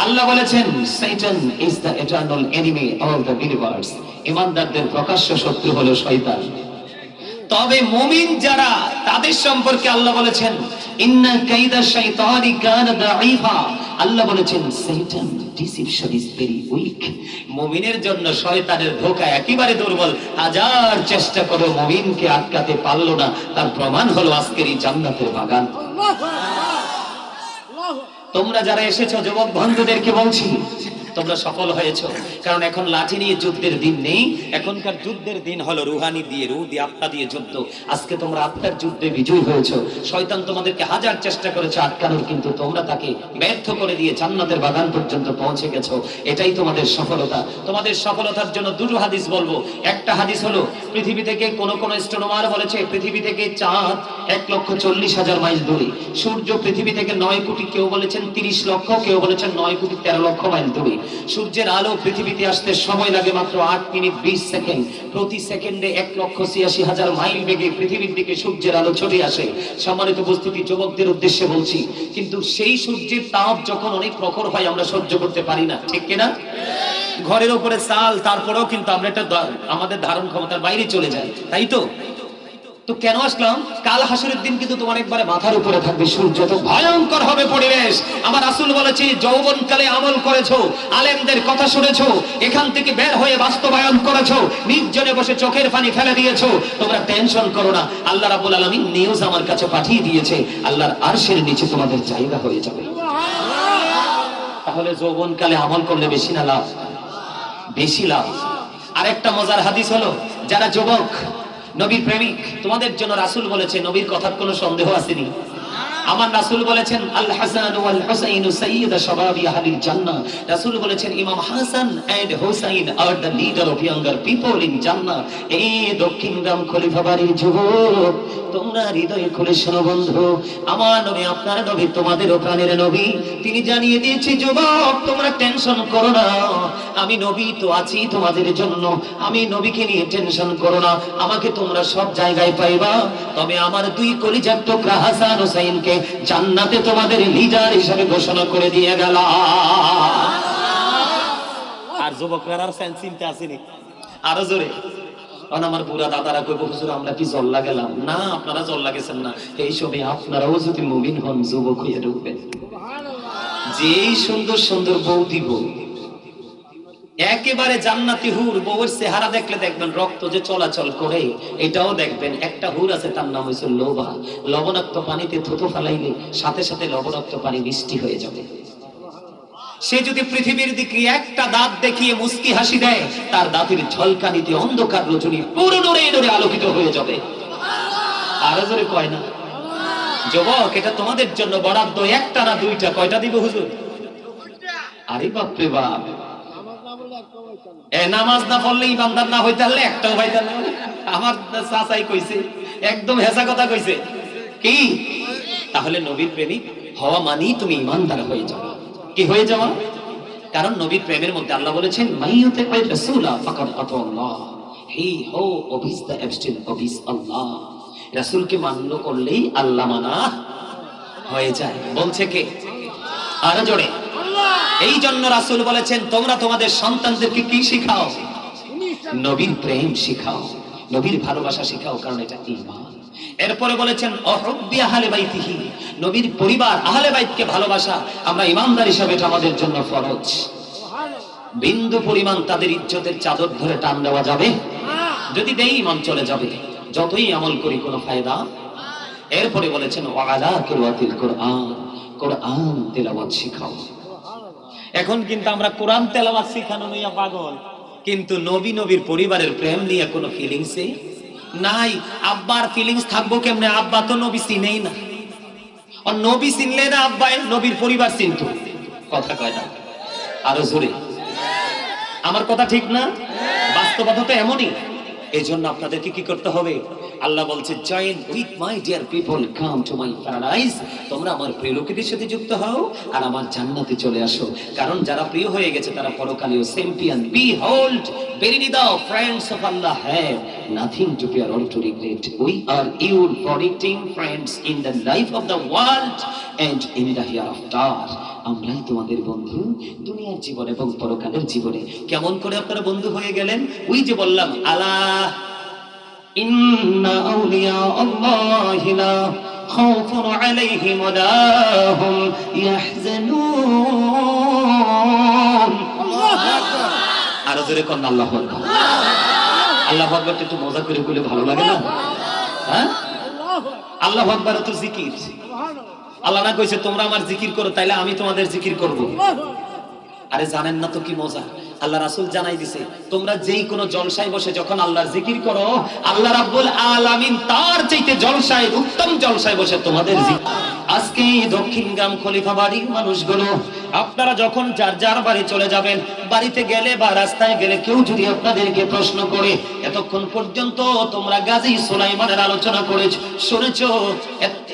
আল্লাহ বলেছেন শয়তান is the eternal enemy of the believers. ঈমানদারদের প্রকাশ্য শত্রু হলো শয়তান। তবে মুমিন যারা, তাদের সম্পর্কে আল্লাহ বলেছেন ইন্না কাইদা শাইতানি কানা দাঈফা। আল্লাহ বলেছেন শয়তান ডিসিপশন ইজ ভেরি উইক। মুমিনের জন্য শয়তানের ধোঁকা একেবারে দুর্বল। হাজার চেষ্টা করে মুমিনকে আটকাতে পারলো না। তার প্রমাণ হলো আজকের এই জান্নাতের বাগান। তোমরা যারা এসেছো যুবক বন্ধুদেরকে বলছি, তোমরা সফল হয়েছো। কারণ এখন লাঠি নিয়ে যুদ্ধের দিন নেই, এখনকার যুদ্ধের দিন হলো রুহানি দিয়ে, রূহ দিয়ে, আত্মা দিয়ে যুদ্ধ। আজকে তোমরা আত্মার যুদ্ধে বিজয়ী হয়েছো। শয়তান তোমাদেরকে হাজার চেষ্টা করেছে আটকানোর, কিন্তু তোমরা তাকে ব্যর্থ করে দিয়ে জান্নাতের বাগান পর্যন্ত পৌঁছে গেছো। এটাই তোমাদের সফলতা। তোমাদের সফলতার জন্য দুটো হাদিস বলবো। একটা হাদিস হলো পৃথিবী থেকে কোন অ্যাস্ট্রোনমার বলেছে পৃথিবী থেকে চাঁদ 1,40,000 মাইল দূরে, সূর্য পৃথিবী থেকে 9 কোটি, কেউ বলেছেন 30 লক্ষ, কেউ বলেছেন 9,13,00,000 মাইল দূরে। সূর্যের আলো পৃথিবীতে আসতে সময় লাগে মাত্র 8 মিনিট 20 সেকেন্ড। প্রতি সেকেন্ডে 1,86,000 মাইল বেগে পৃথিবীর দিকে সূর্যের আলো ছড়ে আসে। সম্মানিত উপস্থিতি, যুবকদের উদ্দেশ্যে বলছি, কিন্তু সেই সূর্যের তাপ যখন অনেক প্রখর হয় আমরা সহ্য করতে পারি না, ঠিক কিনা? ঘরের উপরে চাল, তারপরেও কিন্তু আমরা এটা আমাদের ধারণ ক্ষমতার বাইরে চলে যায়, তাই তো? তো কেন আসলাম? কাল হাসরের দিন কিন্তু তোমার একবারে মাথার উপরে থাকবে সূর্য, তো ভয়ঙ্কর হবে পরিবেশ। আমার রাসূল বলেছে, যৌবনকালে আমল করেছো, আলেমদের কথা শুনেছো, এখান থেকে বের হয়ে বাস্তবায়ন করেছো, নির্জনে বসে চোখের পানি ফেলে দিয়েছো, তোমরা টেনশন করো না। আল্লাহ রাব্বুল আলামিন নিউজ আমার কাছে পাঠিয়ে দিয়েছে, আল্লাহর আরশের নিচে তোমাদের জায়গা হয়ে যাবে। তাহলে যৌবনকালে আমল করলে বেশি না লাভ? বেশি লাভ। আরেকটা মজার হাদিস হলো, যারা যুবক নবীর প্রেমিক, তোমাদের জন্য রাসূল বলেছে, নবীর কথার কোনো সন্দেহ আসেনি। আমার রাসূল বলেছেন, আল হাসান ওয়াল হুসাইন সাইয়্যিদা শাবাবি আহলিল জান্নাহ। রাসূল বলেছেন, imam Hasan and Husain are the leader of younger people in জান্নাহ। এই দক্ষিণগ্রাম খলিফা বাড়ির যুবক, তোমরা হৃদয়ে খুলে শোনো বন্ধু, আমার নবী আপনার নবী, তোমাদেরও প্রাণের নবী, তিনি জানিয়ে দিয়েছে, যুবক তোমরা টেনশন করো না, আমি নবী তো আছি তোমাদের জন্য, আমি নবীকে নিয়ে টেনশন করো না, আমাকে তোমরা সব জায়গায় পাইবা, তবে আমার দুই কলিজার টুকরা হাসান হুসাইনকে জান্নাতে তোমাদের লিডার হিসেবে ঘোষণা করে দিয়ে গেল। আর যুবকরা আর সেন্স চিন্তা আসেনি, আরো জোরে। কারণ আমার বুড়া দাদারা কইব, হুজুর আমরা কি জল্লা গেলাম? না, আপনারা জল্লা গেছেন না, এই সবে আপনারাও যদি মুমিন হন যুবক হয়ে ঢুকবেন। যেই সুন্দর সুন্দর বউ দিব, একেবারে জান্নাতি হুর, বউয়ের চেহারা দেখলে দেখবেন রক্ত যে চলাচল করে, এটাও দেখবেন। একটা হুর আছে, তার নাম হয়েছে লোভা। লবণাক্ত পানিতে থুতু ফেলাইলে সাথে সাথে লবণাক্ত পানি মিষ্টি হয়ে যাবে। সে যদি পৃথিবীর দিকে একটা দাঁত দেখিয়ে মুস্কি হাসি দেয়, তার দাঁতের ঝলকানিতে অন্ধকার রজনী পুরো নূরে নূরে আলোকিত হয়ে যাবে। আরো জোরে কয় না? যুবক, এটা তোমাদের জন্য বরাদ্দ, একটা না দুইটা, কয়টা দিব হুজুর? আরে বাপরে বাপ, নামাজ না পড়লে ইমানদার না হইতে পারলে একটাও পাইতে না। আমার চাচাই কইছে, একদম হেসা কথা কইছে। কি? তাহলে নবীর প্রেমিক হওয়া মানেই তুমি ইমানদার হয়ে যাওয়া। কি হয়ে যাওয়া? কারণ নবীর প্রেমের মধ্যে আল্লাহ বলেছেন, মাইয়ুতে কয় রাসূলা ফাকাদ আতাল্লাহ, হি হো অবিস দ্য অ্যাবস্টেন অবিস আল্লাহ। রাসূলকে মান্য করলেই আল্লাহ মানা হয়ে যায়। বলছে কে? আরো জোরে। এই জন্য রাসূল বলেছেন, তোমরা তোমাদের সন্তানদেরকে কি শিখাও? নবীর প্রেম শিখাও, নবীর ভালোবাসা শিখাও, কারণ এটা ঈমান। এরপরে বলেছেন, অহুব্বি আহলে বাইতিহি, নবীর পরিবার আহলে বাইতকে ভালোবাসা আমরা ঈমানদার হিসেবে এটা আমাদের জন্য ফরজ। বিন্দু পরিমাণ তাদের ইজ্জতের চাদর ধরে টান দেওয়া যাবে? যদি দেই ঈমান চলে যাবে, যতই আমল করি কোনো ফায়দা। এরপরে বলেছেন, ওয়ালা কিরাতিল কুরআন, কোরআন তেলাওয়াত শিখাও। এখন কিন্তু আমরা কোরআন তেলাওয়াত শিখানো নিয়ে পাগল, কিন্তু নবীর পরিবারের প্রেম নিয়ে কোনো ফিলিংসই নাই। আব্বার ফিলিংস থাকবো কেমনে? আব্বা তো নবী চিনেই না, আর নবী চিনলে না আব্বা নবীর পরিবার চিনত। কথা কয় না? আরো জোরে। আমার কথা ঠিক না? বাস্তবতা তো এমনই। এই জন্য আপনাদেরকে কি করতে হবে? আল্লাহ বলছে, join with my dear people, come to my paradise. তোমরা আমার প্রিয় লোকেদের সাথে যুক্ত হও আর আমার জান্নাতে চলে আসো, কারণ যারা প্রিয় হয়ে গেছে তারা পরকালীয় চ্যাম্পিয়ন। বিহোল্ড, বেরিয়ে দাও, friends of Allah have nothing to fear or to regret. We are your predicting friends in the life of the world and in the hereafter. আমরাই তোমাদের বন্ধু দুনিয়ার জীবন এবং পরকালের জীবনে। কেমন করে আপনারা বন্ধু হয়ে গেলেন? ওই যে বললাম, আলা ইন্না আউলিয়া আল্লাহি লা খাউফুন আলাইহিম ওয়া হুম ইয়াহজানুন। আল্লাহু আকবার। আর জোরে কোন আল্লাহু আকবার। আল্লাহু আকবার একটু মজা করে বলে ভালো লাগে না? হ্যাঁ, আল্লাহু আকবার তো জিকির। আল্লাহ না কইছে তোমরা আমার জিকির করো, তাইলে আমি তোমাদের জিকির করব। আরে জানেন না তো কি মজা? আল্লাহ রাসূল জানাই দিছে, তোমরা যেই কোনো জলসায় বসে যখন আল্লাহর জিকির করো, আল্লাহ রাব্বুল আলামিন তার চাইতে জলসায়, উত্তম জলসায় বসে তোমাদের জিকির। আজকে দক্ষিণগ্রাম খলিফা বাড়ির মানুষগুলো আপনারা যখন যার যার বাড়ি চলে যাবেন, বাড়িতে গেলে বা রাস্তায় গেলে কেউ যদি আপনাদেরকে প্রশ্ন করে এতক্ষণ পর্যন্ত তোমরা গাজী সুলাইমানের আলোচনা করেছো, শুনেছো,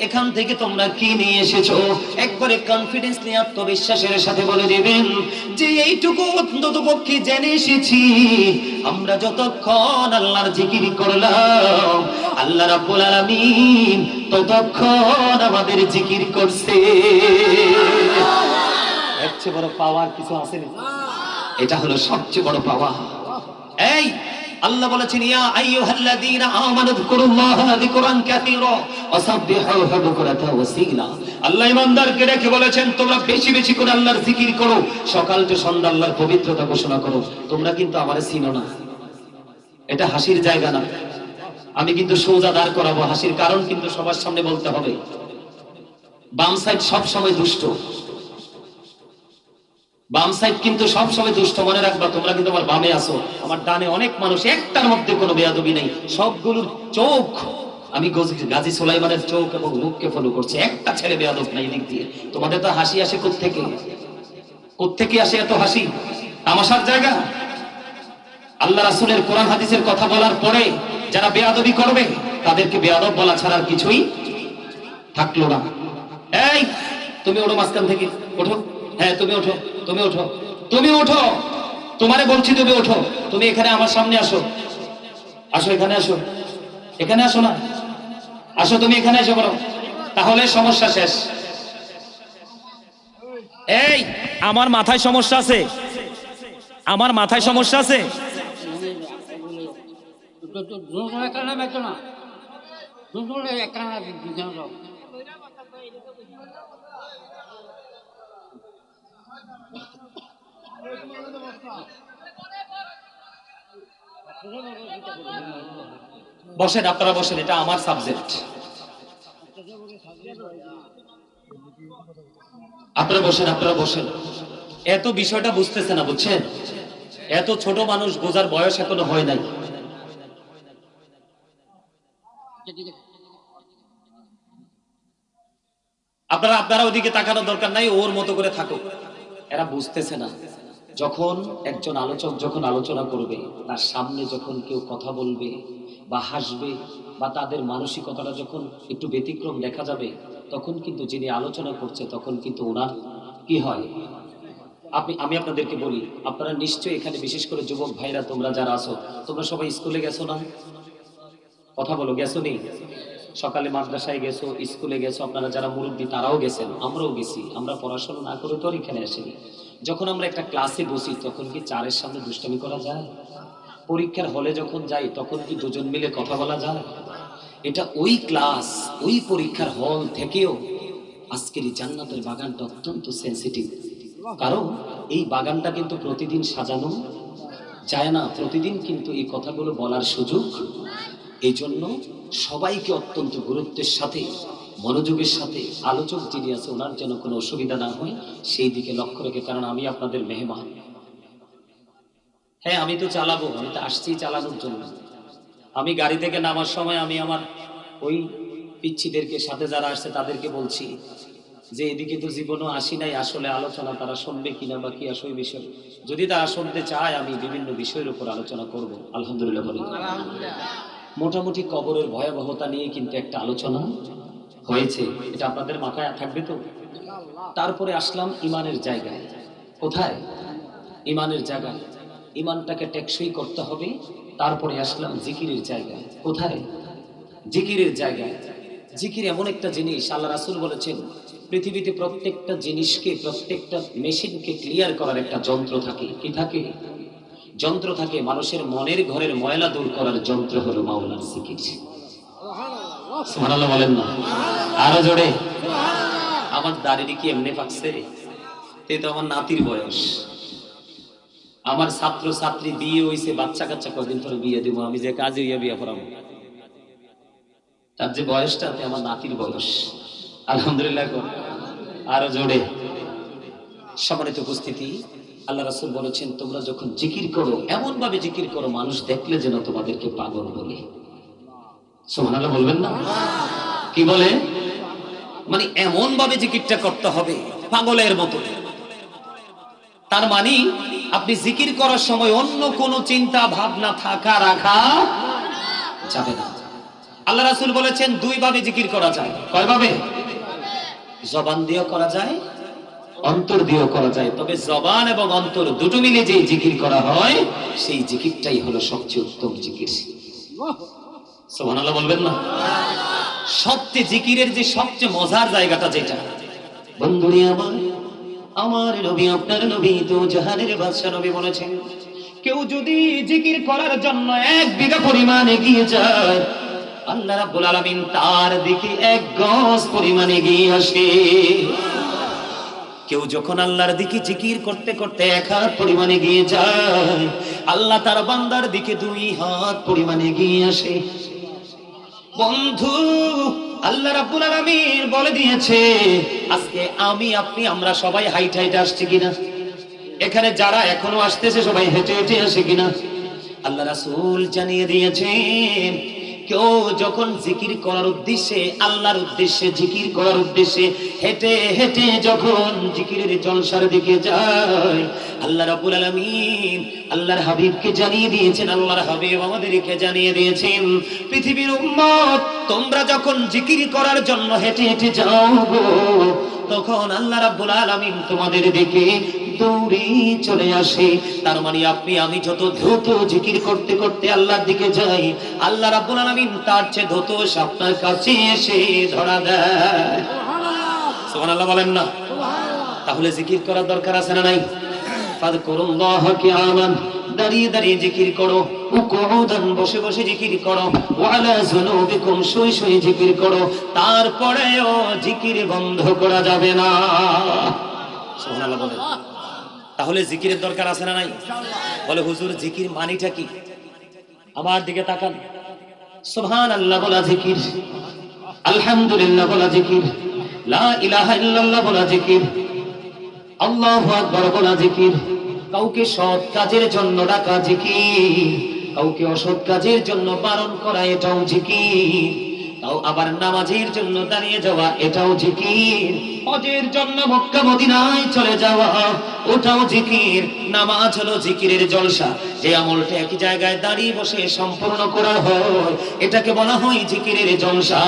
এখান থেকে তোমরা কি নিয়ে এসেছো, একবারে কনফিডেন্স নিয়ে আত্মবিশ্বাসের সাথে বলে দিবেন যে এইটুকু অন্তত পক্ষে জেনে এসেছি, আমরা যতক্ষণ আল্লাহর জিকির করলাম আল্লাহ রাব্বুল আলামিন ততক্ষণ আমাদের জিকির করছে। এর চেয়ে বড় পাওয়ার কিছু আছে না? এটা হলো সবচেয়ে বড় পাওয়া। এই আল্লাহ বলেছেন ইয়া আইয়ুহাল্লাযীনা আমানু যকুরুল্লাহা যিকরান কাসীরা ওয়াসাব্বিহুহু বুকরাতাও ওয়াসীলা। আল্লাহ ঈমানদারকে রেখে বলেছেন তোমরা বেশি বেশি করে আল্লাহর জিকির করো, সকাল থেকে সন্ধ্যা আল্লাহর পবিত্রতা ঘোষণা করো। তোমরা কিন্তু আমারে চিনো না, এটা হাসির জায়গা না। আমি কিন্তু সোজা দাঁড় করাবো, হাসির কারণ কিন্তু সবার সামনে বলতে হবে। বাম সাইড সব সময় দুষ্ট, বাম সাইড কিন্তু সব সময় দুষ্ট, মনে রাখবা। তোমরা কিন্তু আমার বামে আসো, আমার ডানে অনেক মানুষ, একটার মধ্যে কোনো বেয়াদবি নেই, সবগুলোর চোখ আমি গাজী সুলাইমানের চোখ এবং মুখকে ফলো করছি, একটা ছেলে বেয়াদব নাই দিক দিয়ে। তোমাদের তো হাসি আসে কোত্থেকে? কোত্থেকে আসে এত হাসি? তামাশার জায়গা। আল্লাহ রাসূলের কোরআন হাদিসের কথা বলার পরে যারা বেয়াদবি করবে তাদেরকে বেয়াদব বলা ছাড়া আর কিছুই থাকলো না। এই তুমি ওঠো মাঝখান থেকে, ওঠো। হ্যাঁ তুমি ওঠো, তুমি ওঠো, তুমি ওঠো, তোমারে বলছি তুমি ওঠো। তুমি এখানে আমার সামনে আসো, আসো এখানে আসো, এখানে আসো না, আসো তুমি এখানে এসো বলো, তাহলে সমস্যা শেষ। এই আমার মাথায় সমস্যা আছে, আমার মাথায় সমস্যা আছে। বসেন আপনারা, বসেন, এটা আমার সাবজেক্ট। আপনারা বসেন, আপনারা বসেন। এত বিষয়টা বুঝতেছে না, বুঝছেন? এত ছোট মানুষ, বোঝার বয়স এখনো হয় নাই। আপনারা ওদিকে তাকানোর দরকার নাই, ওর মতো করে থাকো। এরা বুঝতেছে না, যখন একজন আলোচক যখন আলোচনা করবে, তার সামনে যখন কেউ কথা বলবে বা হাসবে বা তাদের মানসিকতাটা যখন একটু ব্যতিক্রম দেখা যাবে, তখন কিন্তু যিনি আলোচনা করছে তখন কিন্তু ওনার কি হয়। আমি আপনাদেরকে বলি, আপনারা নিশ্চয়ই এখানে বিশেষ করে যুবক ভাইরা তোমরা যারা আছো, তোমরা সবাই স্কুলে গেছো না? কথা বলো, গেছো নি? সকালে মাদ্রাসায় গেছো, স্কুলে গেছো, আপনারা যারা মুরব্বী তারাও গেছেন, আমরাও গেছি। আমরা পড়াশোনা না করে তো আর এখানে আসিনি। যখন আমরা একটা ক্লাসে বসি তখন কি চারের সামনে দুষ্টামি করা যায়? পরীক্ষার হলে যখন যাই তখন কি দুজন মিলে কথা বলা যায়? এটা ওই ক্লাস, ওই পরীক্ষার হল থেকেও আজকের এই জান্নাতের বাগানটা অত্যন্ত সেন্সিটিভ। কারণ এই বাগানটা কিন্তু প্রতিদিন সাজানো যায় না, প্রতিদিন কিন্তু এই কথাগুলো বলার সুযোগ। এই জন্য সবাইকে অত্যন্ত গুরুত্বের সাথে, মনোযোগের সাথে আলোচক যিনি আছে ওনার যেন কোনো অসুবিধা না হয় সেই দিকে লক্ষ্য রেখে, কারণ আমি আপনাদের মেহমান। হ্যাঁ আমি তো চালাবো, আমি তো আসছি চালানোর জন্য। আমি গাড়ি থেকে নামার সময় আমি আমার ওই পিচ্ছিদেরকে সাথে যারা আসছে তাদেরকে বলছি যে এদিকে তো জীবনও আসি নাই, আসলে আলোচনা তারা শুনবে কিনা বা কি আসলে বিষয়, যদি তারা শুনতে চায় আমি বিভিন্ন বিষয়ের উপর আলোচনা করব। আলহামদুলিল্লাহ বলি। মোটামুটি কবরের ভয়াবহতা নিয়ে কিন্তু একটা আলোচনা হয়েছে, এটা আপনাদের মাথায় থাকবে তো। তারপরে আসলাম ইমানের জায়গায়। কোথায়? ইমানের জায়গায়। ইমানটাকে টেকসই করতে হবে। তারপরে আসলাম জিকিরের জায়গায়। কোথায়? জিকিরের জায়গায়। জিকির এমন একটা জিনিস, আল্লাহ রাসূল বলেছেন পৃথিবীতে প্রত্যেকটা জিনিসকে, প্রত্যেকটা মেশিনকে ক্লিয়ার করার একটা যন্ত্র থাকে। কি থাকে? যন্ত্র থাকে। মানুষের মনের ঘরের ময়লা দূর করার যন্ত্র হলো মাওলার জিকির। সুবহানাল্লাহ বলেন না? আরো জোরে। আমার দাড়ি কি এমনি পাকছে? এই তো আমার নাতির বয়স। আমার ছাত্র ছাত্রী বিয়ে হইছে, বাচ্চা কাচ্চা কদিন পরে বিয়ে দিব, আমি যে কাজে বিয়ে পড়াবো, তার যে বয়সটা আমার নাতির বয়স। আলহামদুলিল্লাহ। আরো জোরে। সম্মানিত উপস্থিতি, আল্লাহ রাসূল বলেছেন তোমরা যখন জিকির করো এমন ভাবে জিকির করো মানুষ দেখলে যেন তোমাদেরকে পাগল বলে। সুবহানাল্লাহ বলবেন না? কি বলে? মানে এমন ভাবে জিকিরটা করতে হবে পাগলের মতো। তার মানে আপনি জিকির করার সময় অন্য কোনো চিন্তা ভাবনা থাকা রাখা যাবে না। আল্লাহ রাসূল বলেছেন দুই ভাবে জিকির করা যায়। কয় ভাবে? জবান দিয়েও করা যায়, অন্তর দিয়েও করা যায়। তবে জবান এবং অন্তর দুটো মিলে যে জিকির করা হয় সেই জিকিরটাই হলো সবচেয়ে উত্তম জিকির। সুবহানাল্লাহ বলবেন না? সবচেয়ে জিকিরের যে সবচেয়ে মজার জায়গাটা যেটা, বন্ধুরে আমার নবী, আপনার নবী তো জাহানের বাদশা নবী বলেছেন, কেউ যদি জিকির করার জন্য 1 বিঘা পরিমাণ এগিয়ে যায়, আল্লাহ রাব্বুল আলামিন তার দিকে 1 গজ পরিমাণ এগিয়ে আসে। কেউ যখন আল্লাহর দিকে জিকির করতে করতে 1 হাত পরিমাণ এগিয়ে যায়, আল্লাহ তার বান্দার দিকে 2 হাত পরিমাণ এগিয়ে আসে। বন্ধু, আল্লাহ রাব্বুল আলামিন বলে দিয়েছে, আজকে আমি আপনি আমরা সবাই হাইট হাইট আসছি কিনা? এখানে যারা এখনো আসতেছে সবাই হেঁটে হেঁটে আসে কিনা? আল্লাহ রাসূল জানিয়ে দিয়েছেন, কেউ যখন জিকির করার উদ্দেশ্যে, আল্লাহর উদ্দেশ্যে, জিকির করার উদ্দেশ্যে হেঁটে হেঁটে যখন জিকিরের জলসার দিকে যায়, আল্লাহ রাব্বুল আলামিন আল্লাহর হাবিবকে জানিয়ে দিয়েছেন, আল্লাহর হাবিব আমাদেরকে জানিয়ে দিয়েছেন, পৃথিবীর উম্মত তোমরা যখন জিকির করার জন্য হেঁটে হেঁটে যাও গো, তখন আল্লাহ রাব্বুল আলামিন তোমাদের দিকে দৌড়ে চলে আসে। তার মানে আপনি আমি যত দ্রুত জিকির করতে করতে আল্লাহর দিকে যাই, আল্লাহ রাব্বুল আলামিন তার চেয়ে দ্রুত আপনার কাছে এসে ধরা দেয়। সুবহানাল্লাহ বলেন না? তাহলে জিকির করার দরকার আছে না নাই? ফাযকুরুল্লাহ কিয়ামান, দাঁড়িয়ে দাঁড়িয়ে জিকির করো, উকুউদান, বসে বসে জিকির করো, ওয়ালা যুনুবিকুম, শুয়ে শুয়ে জিকির করো, তারপরেও জিকির বন্ধ করা যাবে না। সুবহানাল্লাহ বলেন। তাহলে জিকিরের দরকার আছে না নাই? বলে হুজুর জিকির মানিটা কি? আমার দিকে তাকান। সুবহানাল্লাহ বলা জিকির, আলহামদুলিল্লাহ বলা জিকির, লা ইলাহা ইল্লাল্লাহ বলা জিকির, আল্লাহু আকবার বলা জিকির, কাউকে সৎ কাজের জন্য ডাকা জিকির, কাউকে অসৎ কাজের জন্য বারণ করা এটাও জিকির, তাও আবার নামাজের জন্য দাঁড়িয়ে যাওয়া এটাও জিকির, হজের জন্য মক্কা মদিনায় চলে যাওয়া ওটাও জিকির। নামাজ হলো জিকিরের জলসা, যে আমলটা একই জায়গায় দাঁড়িয়ে বসে সম্পূর্ণ করা হয় এটাকে বলা হয় জিকিরের জলসা।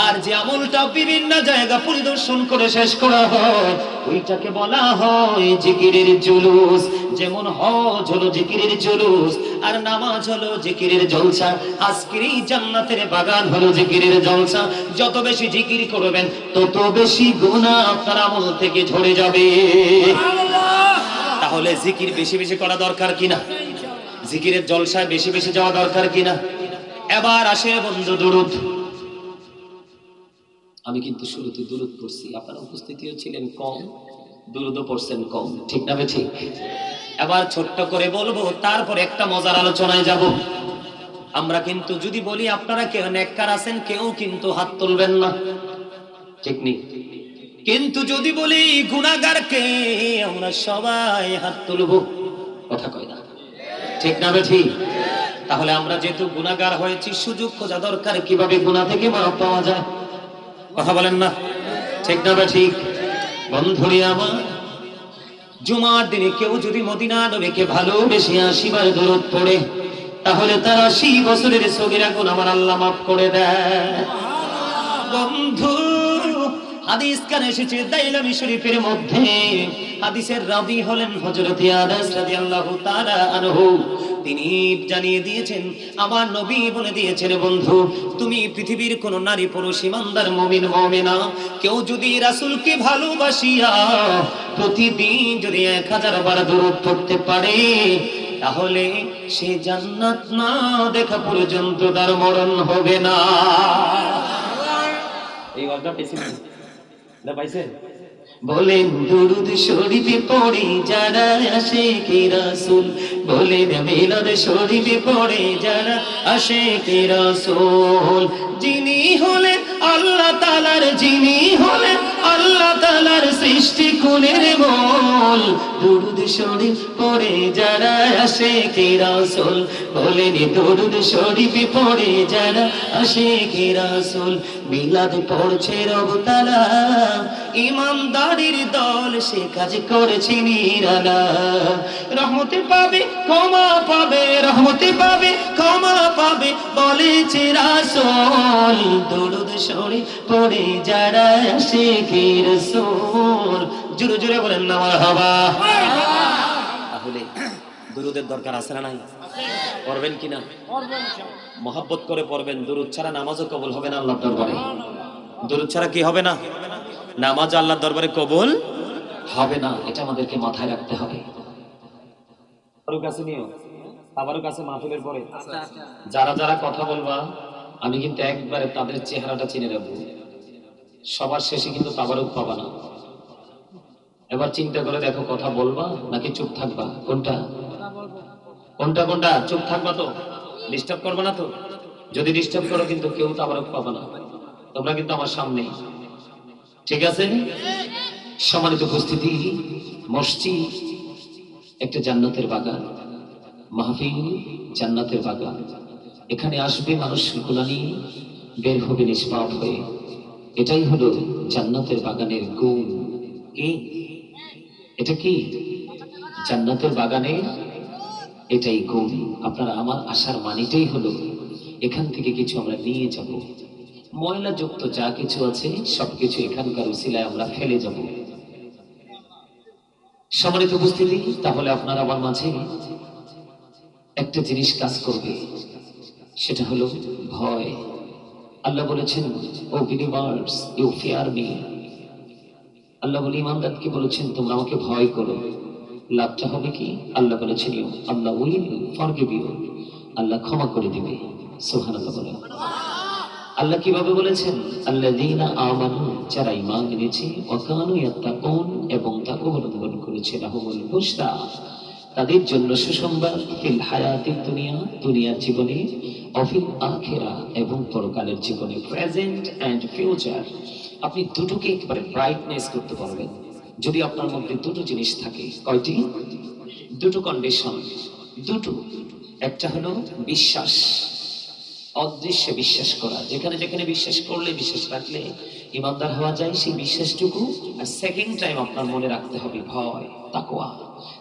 আর যে আমলটা বিভিন্ন জায়গা পরিদর্শন করে শেষ করা হয় ওইটাকে বলা হয় জিকিরের জুলুস। যেমন হজ হলো জিকিরের জুলুস, আর নামাজ হলো জিকিরের জলসা। আজকের এই জান্নাতের বাগান হলো জিকিরের জলসা। যত বেশি জিকির করবেন তত বেশি গুনাহ আপনার আমল থেকে ঝরে যাবে। তাহলে জিকির বেশি বেশি করা দরকার কিনা? জিকিরের জলসায় বেশি বেশি যাওয়া দরকার কিনা? এবার আসে বন্ধু দুরূদ। আমি কিন্তু শুরুতে দুরূদ পড়ছি, আপনারা উপস্থিতিও ছিলেন কম, দুরূদও পড়ছেন কম, ঠিক না ঠিক? এবার ছোট্ট করে বলবো, তারপর একটা মজার আলোচনায় যাব। আমরা কিন্তু যদি বলি আপনারা কেউ নেককার আছেন, কেউ কিন্তু হাত তুলবেন না, ঠিক নেই? কিন্তু যদি বলি গুনাহগার কে, আমরা সবাই হাত তুলবো, কথা কয় না, ঠিক না ঠিক? তাহলে আমরা যেহেতু গুনাহগার হয়েছি, সুযোগ খোঁজা দরকার কিভাবে গুনাহ থেকে মাফ পাওয়া যায়, কথা বলেন না, ঠিক না ঠিক? বন্ধুরে আমার, জুমার দিনে কেউ যদি মদিনা নবীকে ভালোবেসে 80 বার দরুদ পড়ে, তাহলে তার 80 বছরের সগীরা গুনাহ আমার আল্লাহ মাফ করে দেয়। বন্ধু, হাদিস কানে এসেছে দাইলামি শরীফের মধ্যে, হাদিসের রাবী হলেন হযরত আনাস রাদিয়াল্লাহু তাআলা আনহু। তিনি জানিয়ে দিয়েছেন, আমার নবী বলে দিয়েছেন, বন্ধু তুমি পৃথিবীর কোন নারী পুরুষ ইমানদার মুমিন মুমিনা কেউ যদি রাসূলকে ভালোবাসিয়া প্রতিদিন যদি 1000 বার দরুদ পড়তে পারে, তাহলে সে জান্নাত না দেখা পর্যন্ত তার মরণ হবে না। এই ওয়াজটা পেছি না পাইছেন? বলেন দুরূদ শরীফে পড়ে যারা আশিকে রাসূল, বলেন মিলাদ শরীফে পড়ে যারা আশিকে রাসূল। যিনি হলেন আল্লাহ তাআলার, যিনি হলেন আল্লাহ তাআলার সৃষ্টি কুলের মূল, রাসূল দুরূদ শরীফ পড়ে যারা আশিকে রাসূল বলেন দুরূদ শরীফ পড়ে যারা আশিকে রাসূল মিলাদ পড়ছে রব তাআলা ইমানদারির দল সে কাজ করেছে নিরালা রহমতে পাবে ক্ষমা পাবে রহমতে পাবে ক্ষমা পাবে বলেছে রাসূল দুরূদ শরীফ পড়ে যারা আশিকে রাসূল জোরে জোরে বলেন না মারহাবা। তাহলে দুরূদের দরকার আছে না নাই? পড়বেন কিনা? মহব্বত করে পড়বেন। দুরূদ ছাড়া নামাজও কবুল হবে না আল্লাহর দরবারে। দুরূদ ছাড়া কি হবে না? নামাজ আল্লাহর দরবারে কবুল হবে না। এটা আমাদেরকে মাথায় রাখতে হবে। কারো কাছে নিও, আবারও কাছে মাহফিলের পরে যারা যারা কথা বলবা আমি কিন্তু একবারে তাদের চেহারাটা চিনে রাখবো। সবার শেষে কিন্তু তাবারুক পাবা না। এবার চিন্তা করে দেখো, কথা বলবা নাকি চুপ থাকবা? কোনটা কোনটা কোনটা? চুপ থাকবা তো? ডিস্টার্ব করবে না তো? যদি ডিস্টার্ব করো কিন্তু কেউ তাবারুক পাবা না। তোমরা কিন্তু আমার সামনে, ঠিক আছে? সম্মানিত উপস্থিতি, মসজিদ একটা জান্নাতের বাগান, মাহফিল জান্নাতের বাগান। এখানে আসবে মানুষ গুনাহ নিয়ে, বের হবে নিষ্পাপ হয়ে। এটাই হলো জান্নাতের বাগানের গুণ। কি এটা? কি জান্নাতের বাগানের এটাই গুণ। আপনারা আমার আশার মানেটাই হলো এখান থেকে কিছু আমরা নিয়ে যাব। ময়লা যুক্ত যা কিছু আছে সবকিছু এখানকার উসিলায় আমরা ফেলে যাব। সম্মানিত উপস্থিতি, তাহলে আপনার আমার মাঝে একটা জিনিস কাজ করবে, সেটা হলো ভয়। আল্লাহ বলেছেন, O believers you fear me. Allah বলে ইমানদারকে বলেছেন তোমরা আমাকে ভয় করো। লাভটা হবে কি? আল্লাহ বলেছেন আল্লাহ উইল ফরগিভ ইউ, আল্লাহ ক্ষমা করে দিবে। সুবহানাল্লাহ বলেন। আল্লাহ কিভাবে বলেছেন? আল্লাযীনা আমানু, যারা ঈমান এনেছে, ওয়া কানু ইয়াত্তাকুন, এবং তাকওয়া অবলম্বন করেছে, লাহুমুল বুশরা, তাদের জন্য সুসংবাদ, ফিল হায়াতিদ দুনিয়া, দুনিয়ার জীবনে, ওয়া ফিল আখিরা, এবং পরকালের জীবনে। প্রেজেন্ট এন্ড ফিউচার, আপনি দুটোকে একবারে ব্রাইটনেস করতে পারবেন যদি আপনার মধ্যে দুটো জিনিস থাকে। কয়টি? দুটো কন্ডিশন, দুটো। একটা হলো বিশ্বাস, অদৃশ্যে বিশ্বাস করা, যেখানে যেখানে বিশ্বাস করলে, বিশ্বাস রাখলে ইমানদার হওয়া যায়, সেই বিশ্বাসটুকু। আর সেকেন্ড টাইম আপনার মনে রাখতে হবে ভয়, তাকওয়া,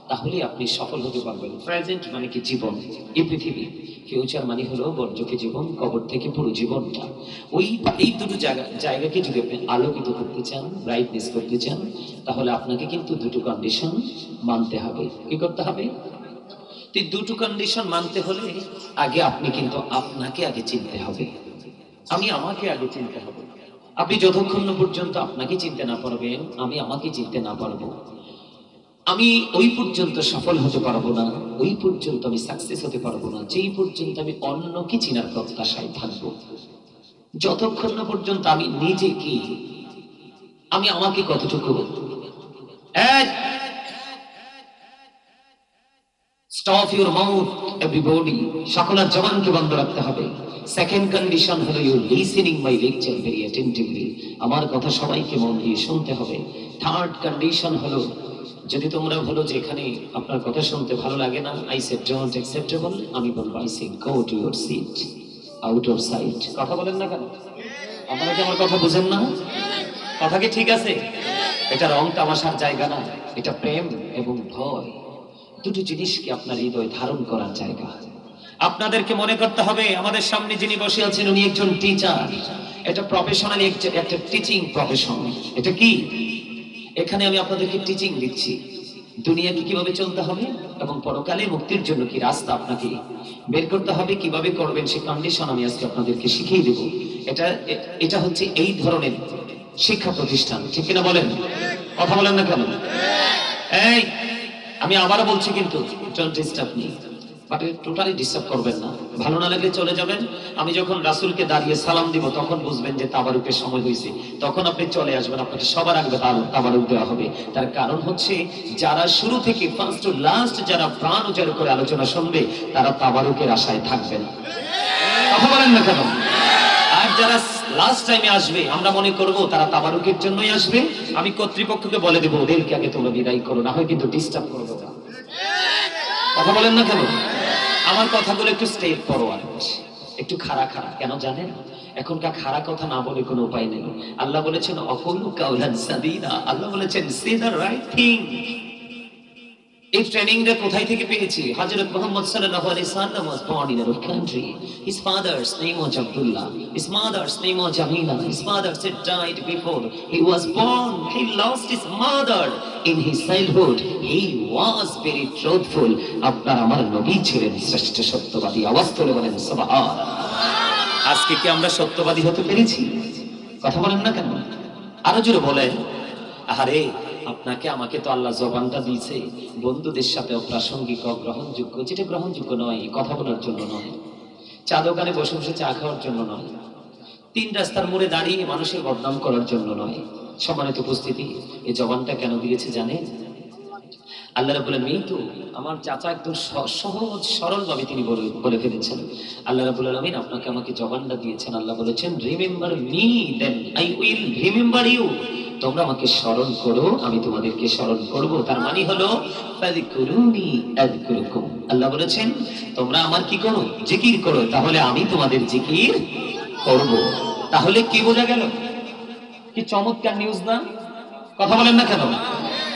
তাহলে আপনি সফল হতে পারবেন। প্রেজেন্ট মানে কি? জীবন, এই পৃথিবী। ফিউচার মানে হলো বর্জকে জীবন, কবর থেকে পুরো জীবনটা। এই দুটো জায়গাকে যদি আপনি আলোকিত করতে চান, ব্রাইটনেস করতে চান, তাহলে আপনাকে কিন্তু দুটো কন্ডিশন মানতে হবে। কি করতে হবে? দুটো কন্ডিশন মানতে হলে আগে আপনি কিন্তু আপনাকে আগে চিনতে হবে। আমি আমাকে আগে চিনতে হবে। আপনি যতক্ষণ না পর্যন্ত আপনাকে চিনতে না পারবেন, আমি আমাকে চিনতে না পারবো, আমি ওই পর্যন্ত সফল হতে পারবো না, ওই পর্যন্ত আমি সাকসেস হতে পারবো না, যেই পর্যন্ত আমি অন্যকে চিনার প্রত্যাশায় থাকবো। যতক্ষণ না পর্যন্ত আমি নিজে কি, আমি আমাকে কতটুকু। স্টপ ইউর মাউথ এভরিবডি, সকলের জবানকে বন্ধ রাখতে হবে। সেকেন্ড কন্ডিশন হলো you listening my lecture very attentively, আমার কথা সবাইকে মন দিয়ে শুনতে হবে। থার্ড কন্ডিশন হলো, যদি তোমরা বলো যে এখানে আপনার কথা শুনতে ভালো লাগে না, আই সে ডোন্ট অ্যাকসেপ্টেবল, আমি বলবো I say go to your seat, out of sight. কথা বলেন না কেন? আপনারা কি আমার কথা বুঝেন না? কথা কি ঠিক আছে? এটা রং তামাশার জায়গা না, এটা প্রেম এবং ভয়, দুটো জিনিসকে আপনার হৃদয় ধারণ করার জায়গা। আপনাদেরকে মনে করতে হবে আমাদের সামনে যিনি বসে আছেন উনি একজন টিচার। এটা প্রফেশনালি একটা টিচিং প্রফেশন। এটা কি? এখানে আমি আপনাদেরকে টিচিং দিচ্ছি দুনিয়াকে কিভাবে চলতে হবে এবং পরকালে মুক্তির জন্য কি রাস্তা আপনাকে বের করতে হবে, কিভাবে করবেন সেই কন্ডিশন আমি আজকে আপনাদেরকে শিখিয়ে দেব। এটা হচ্ছে এই ধরনের শিক্ষা প্রতিষ্ঠান, ঠিক কিনা বলেন? কথা বলেন না কেন? এই আমি আবারও বলছি, কিন্তু don't disturb me, but totally disturb করবেন না। ভালো না লাগলে চলে যাবেন। আমি যখন রাসূলকে দাঁড়িয়ে সালাম দিব তখন বুঝবেন যে তাবারুকের সময় হয়েছে, তখন আপনি চলে আসবেন। আপনাকে সবার আগে তাবারুক দেওয়া হবে। তার কারণ হচ্ছে যারা শুরু থেকে ফার্স্ট টু লাস্ট যারা প্রাণ উজাড় করে আলোচনা শুনবে তারা তাবারুকের আশায় থাকবে না। কথা বলেন না কেন? আর যারা লাস্ট টাইমে আসবে, আমরা মনে করব তারা তাবারুকের জন্যই আসবে। আমি কর্তৃপক্ষকে বলে দেবো ওদেরকে আগে তোমরা বিদায় করো, না হয় কিন্তু ডিস্টার্ব করবো। কথা বলেন না কেন? আমার কথাগুলো একটু স্টেপ ফরওয়ার্ড, একটু খাড়া খাড়া। কেন জানেন? এখনকার খাড়া কথা না বলে কোনো উপায় নেই। আল্লাহ বলেছেন অকুলু কাউলান সাদীদা, আল্লাহ বলেছেন সে দ্য রাইট থিং। এই ট্রেনিংটা কোথায় থেকে পেয়েছি? হযরত মুহাম্মদ সাল্লাল্লাহু আলাইহি ওয়াসাল্লাম was born in a country. His father's name was Abdullah. His mother's name was Jamila. His father had died before he was born. He lost his mother in his childhood. He was very truthful. আপনার আমার নবী ছিলেন শ্রেষ্ঠ সত্যবাদী। আওয়াজ তুলে বলেন সুবহানাল্লাহ। আজকে কি আমরা সত্যবাদী হতে পেরেছি? কথা বলেন না কেন? আরো জোরে বলেন। আরে আপনাকে আমাকে তো আল্লাহ জবানটা দিয়েছে বন্ধুদের সাথে অপ্রাসঙ্গিক, অগ্রহণযোগ্য, যেটা গ্রহণযোগ্য নয়, কথা বলার জন্য নয়, চা দোকানে বসে বসে চা খাওয়ার জন্য নয়, তিন রাস্তার মোড়ে দাঁড়িয়ে মানুষের বদনাম করার জন্য নয়। সম্মানিত উপস্থিতি, এই জবানটা কেন দিয়েছে জানেন? আল্লাহ রাব্বুল আলামিন তো আমার চাচা একদম সহজ সরল ভাবে তিনি বলে ফেলেছেন। আল্লাহ রাব্বুল আলামিন আপনাকে আমাকে জবানটা দিয়েছেন। আল্লাহ বলেছেন remember me then I will remember you. তোমরা আমাকে স্মরণ করো, আমি তোমাদেরকে স্মরণ করব। তার মানে হলো ফাযকুরুনি আযকুরুকুম। আল্লাহ বলেছেন তোমরা আমার কি করো? জিকির করো, তাহলে আমি তোমাদের জিকির করব। তাহলে কি বোঝা গেল? কি চমৎকার নিউজ না? কথা বলেন না কেন?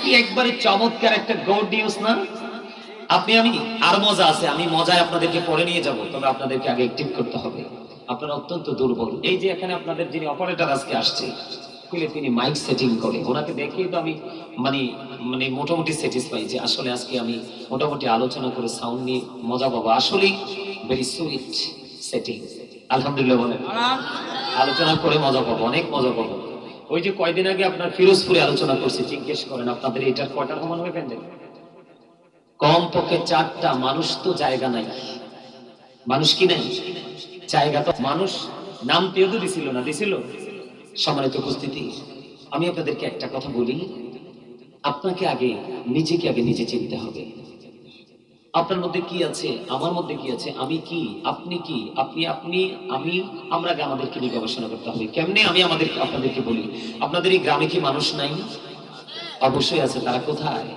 কি একবারে চমৎকার একটা গুড নিউজ না? আমি আর মজা আছে, আমি মজায় আপনাদেরকে পরে নিয়ে যাব, তবে আপনাদেরকে আগে অ্যাক্টিভ করতে হবে। আপনারা অত্যন্ত দুর্বল। এই যে এখানে আপনাদের যিনি অপারেটর আজকে আসছে, তিনি মাইক সেটিং করে, ওনাকে দেখেই তো আমি মানে মানে মোটামুটি স্যাটিসফাই যে আসলে আজকে আমি মোটামুটি আলোচনা করে সাউন্ড নিয়ে মজা পাবো। আসলেই ভেরি সুইট সেটিং। আলহামদুলিল্লাহ বলেন। আলোচনা করে মজা পাবো, অনেক মজা পাবো। ওই যে কয়দিন আগে আপনার ফিরোজপুরে আলোচনা করছি, জিজ্ঞেস করেন আপনাদের এটার কয়টার সমান হবে প্যান্ডেল? কম পক্ষে 4টা। মানুষ তো জায়গা নাই, মানুষ কি নাই? জায়গা তো মানুষ নাম পেয়েও তো দিছিল না, দিছিল? সম্মানিত উপস্থিতি, আমি আপনাদেরকে একটা কথা বলি, আপনাকে আগে নিজেকে আগে নিজে চিনতে হবে। আপনার মধ্যে কি আছে, আমার মধ্যে কি আছে, আমি কি, আপনি কি, আপনি আপনি আমি, আমরা আগে আমাদেরকে নিয়ে গবেষণা করতে হবে। কেমনে? আমি আপনাদেরকে বলি, আপনাদের এই গ্রামে কি মানুষ নাই? অবশ্যই আছে। তারা কোথায়?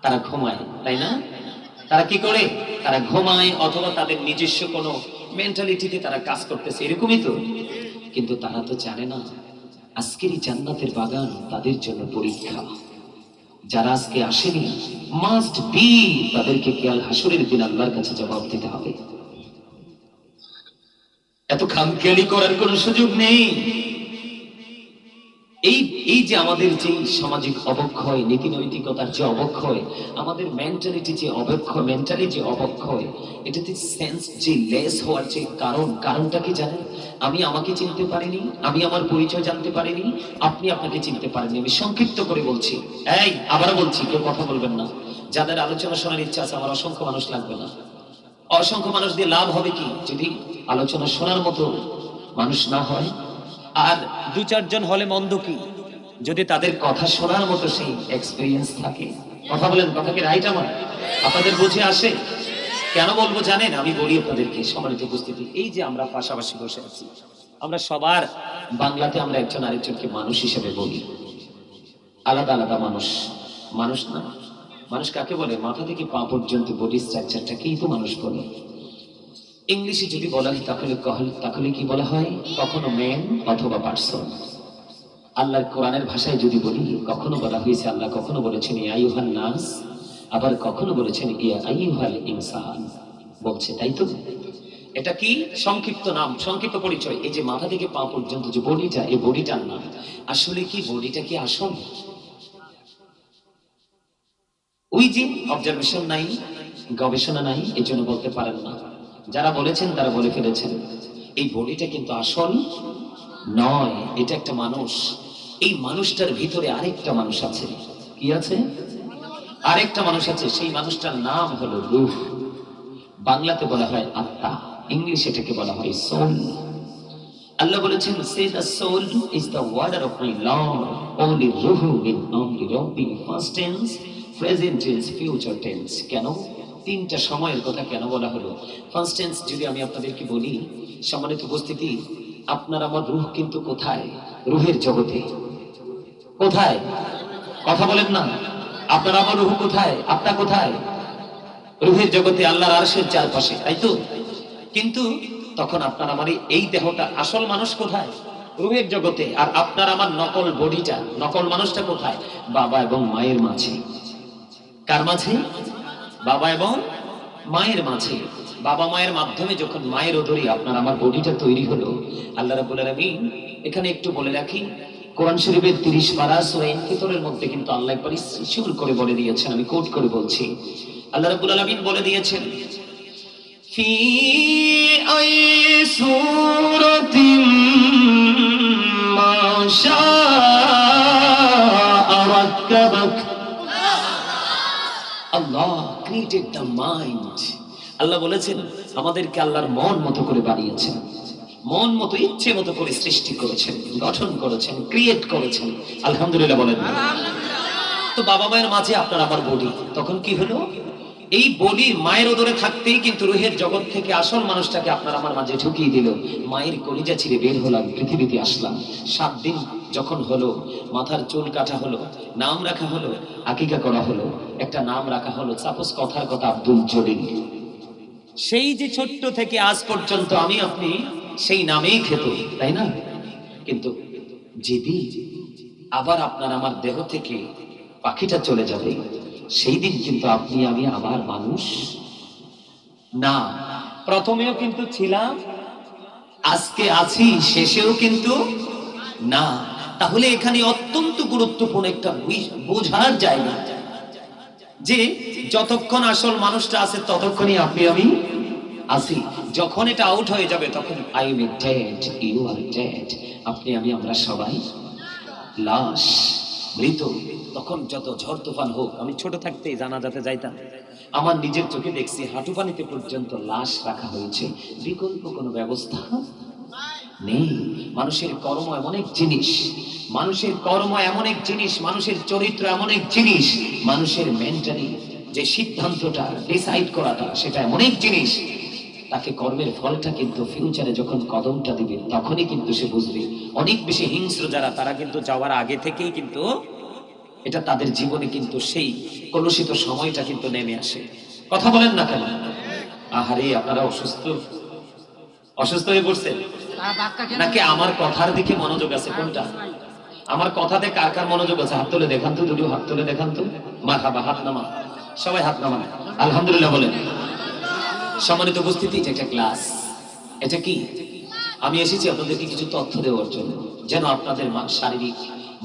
তারা ঘুমায়, তাই না? তারা কি করে? তারা ঘুমায়, অথবা তাদের নিজস্ব কোনো মেন্টালিটিতে তারা কাজ করতেছে, এরকমই তো। কিন্তু তারা তো জানে না আজকের এই জান্নাতের বাগান তাদের জন্য পরীক্ষা। যারা আজকে আসেনি মাস্ট বি, তাদেরকে কিয়াল হাসরের দিন আল্লাহর কাছে জবাব দিতে হবে। এত খামখেয়ালি করার কোনো সুযোগ নেই। এই যে আমাদের যে সামাজিক অবক্ষয়, নীতি নৈতিকতার যে অবক্ষয়, আমাদের মেন্টালিটি যে অবক্ষয়, যে অবক্ষয়, এটাতে সেন্স যে লেস হওয়ার যে কারণটা কি জানেন? আমি আমাকে চিনতে পারিনি, আমি আমার পরিচয় জানতে পারিনি, আপনি আপনাকে চিনতে পারেননি। আমি সংক্ষিপ্ত করে বলছি, আবার বলছি, কেউ কথা বলবেন না। যাদের আলোচনা শোনার ইচ্ছা আছে, আমার অসংখ্য মানুষ লাগবে না। অসংখ্য মানুষ দিয়ে লাভ হবে কি যদি আলোচনা শোনার মতো মানুষ না হয়? আর 2-4 জন হলে মন্দ কি যদি তাদের কথা শোনার মতো সেই এক্সপেরিয়েন্স থাকে? কথা বলেন, কথা কি রাইট? আমার আপনাদের বুঝে আসে? কেন বলবো জানেন? আমি বলি আপনাদেরকে, সম্মানিত উপস্থিতি, এই যে আমরা পাশাপাশি বসে আছি, আমরা সবার বাংলাতে আমরা একজন আরেকজনকে মানুষ হিসেবে বলি। আলাদা আলাদা মানুষ, মানুষ না? মানুষ কাকে বলে? মাথা থেকে পা পর্যন্ত বডি স্ট্রাকচারটাকেই তো মানুষ বলে। ইংলিশে যদি বলা হয় তাহলে কি বলা হয়? কখনো ম্যান অথবা পারসন। আল্লাহর কোরআনের ভাষায় যদি বলি, কখনো বলা হয়েছে, আল্লাহ কখনো বলেছেন ইয়া আইয়ুহান নাস, আবার কখনো বলেছেন ইয়া আইয়ুহাল ইনসান, বলছে, তাই তো? এটা কি? সংক্ষিপ্ত নাম, সংক্ষিপ্ত পরিচয়। এই যে মাথা থেকে পা পর্যন্ত যে বডিটা, এই বডিটার নাম। আসলে কি বডিটা কি আসল? ওই যে অবজারভেশন নাই, গবেষণা নাই, এই জন্য বলতে পারেন না। যারা বলেছেন তারা বলে ফেলেছেন। এই বডিটা কিন্তু আসল নয়, এটা একটা মানুষ। এই মানুষটার ভিতরে আরেকটা মানুষ আছে। কি আছে? আরেকটা মানুষ আছে। সেই মানুষটার নাম হলো রূহ। বাংলাতে বলা হয় আত্মা, ইংলিশে এটাকে বলা হয় সোল। আল্লাহ বলেছেন, say the soul is the warder of my Lord, only রূহু ইন অনলি রব্বি, first tense, present tense, future tense. কেন 3টা সময়ের কথা কেন বলা হলো? ফার্স্ট টেন্স যদি আমি আপনাদেরকে বলি, সম্মানিত উপস্থিতি, আপনার আমার রূহ কিন্তু কোথায়? রূহের জগতে। কোথায়? কথা বলেন না। আপনার আমার রূহ কোথায়? আপনার কোথায়? রূহের জগতে, আল্লাহর আরশের চারপাশে, তাই তো? কিন্তু তখন আপনার আমার এই দেহটা, আসল মানুষ কোথায়? রূহের জগতে। আর আপনার আমার নকল বডিটা, নকল মানুষটা কোথায়? বাবা এবং মায়ের মাঝে। কার মাঝে? বাবা এবং মায়ের মাঝে। বাবা মায়ের মাধ্যমে যখন মায়ের ওদরে আপনার আমার বডিটা তৈরি হলো, আল্লাহ রাব্বুল আলামিন এখানে একটু বলে রাখি, কোরআন শরীফের 30 পারা সূরা ইনফিতরের মধ্যে কিন্তু আল্লাহ একবার শিওর করে বলে দিয়েছেন, আমি কোট করে বলছি। আল্লাহ রাব্বুল আলামিন বলে দিয়েছেন, ফি আই সূরাতিন মা শাআ রাক্কাবাক। আল্লাহ ক্রিয়েটেড দ্য মাইন্ড। আল্লাহ বলেছেন আমাদেরকে আল্লাহর মন মতো করে বানিয়েছেন, মন মতো ইচ্ছে মতো করে সৃষ্টি করেছেন, গঠন করেছেন, ক্রিয়েট করেছেন। আলহামদুলিল্লাহ বলেন। তো বাবা মায়ের মাঝে আপনার আমার বডি, তখন কি হলো? এই বডি মায়ের ওদরে থাকতেই কিন্তু রূহের জগৎ থেকে আসল মানুষটাকে আপনার আমার মাঝে ঢুকিয়ে দিল। মায়ের কলিজা ছিঁড়ে বের হলাম, পৃথিবীতে আসলাম। 7 দিন যখন হলো, মাথার চুল কাটা হলো, নাম রাখা হলো, আকিকা করা হলো, একটা নাম রাখা হলো, সাপোজ কথার কথা আব্দুল জলিল। সেই যে ছোট্ট থেকে আজ পর্যন্ত আমি আপনি সেই নামেই খেত, তাই না? কিন্তু যেদিন আবার আপনার আমার দেহ থেকে পাখিটা চলে যাবে, সেই দিন কিন্তু আপনি আমি আবার মানুষ না। প্রথমেও কিন্তু ছিলাম, আজকে আছি, শেষেও কিন্তু না। তাহলে এখানে অত্যন্ত গুরুত্বপূর্ণ একটা বোঝার জায়গা যে যতক্ষণ আসল মানুষটা আছে ততক্ষণই আপনি আমি আছি। যখন এটা আউট হয়ে যাবে তখন I am dead, you are dead. আপনি আমি আমরা সবাই লাশ, মৃত। তখন যত ঝড় তুফান হোক, আমি ছোট থাকতেই জানাজাতে যাইতাম, আমার নিজের চোখে দেখছি হাঁটু পানিতে পর্যন্ত লাশ রাখা হয়েছে, বিকল্প কোনো ব্যবস্থা নেই। মানুষের কর্ম এমন এক জিনিস, মানুষের কর্ম এমন এক জিনিস, মানুষের চরিত্র এমন এক জিনিস, মানুষের মেন্টালি যে সিদ্ধান্তটা ডিসাইড করাটা সেটা এমন এক জিনিস, তাকে কর্মের ফলটা কিন্তু ফিউচারে যখন কদমটা দিবে তখনই কিন্তু সে বুঝবে। অনেক বেশি হিংস্র যারা, তারা কিন্তু যাওয়ার আগে থেকেই কিন্তু এটা তাদের জীবনে কিন্তু সেই কলুষিত সময়টা কিন্তু নেমে আসে। কথা বলেন না কেন? আহারে আপনারা অসুস্থ, অসুস্থ হয়ে পড়ছেন নাকি আমার কথার দিকে মনোযোগ আছে? কোনটা? আমার কথাতে কার কার মনোযোগ আছে? হাত তুলে দেখান তো, দুটো হাত তুলে দেখান তো। মারহাবা, হাত নামান, সবাই হাত নামান। আলহামদুলিল্লাহ বলেন। সম্মানিত উপস্থিতি, এটা একটা ক্লাস। এটা কি? আমি এসেছি আপনাদেরকে কিছু তথ্য দেওয়ার জন্য, যেন আপনাদের শারীরিক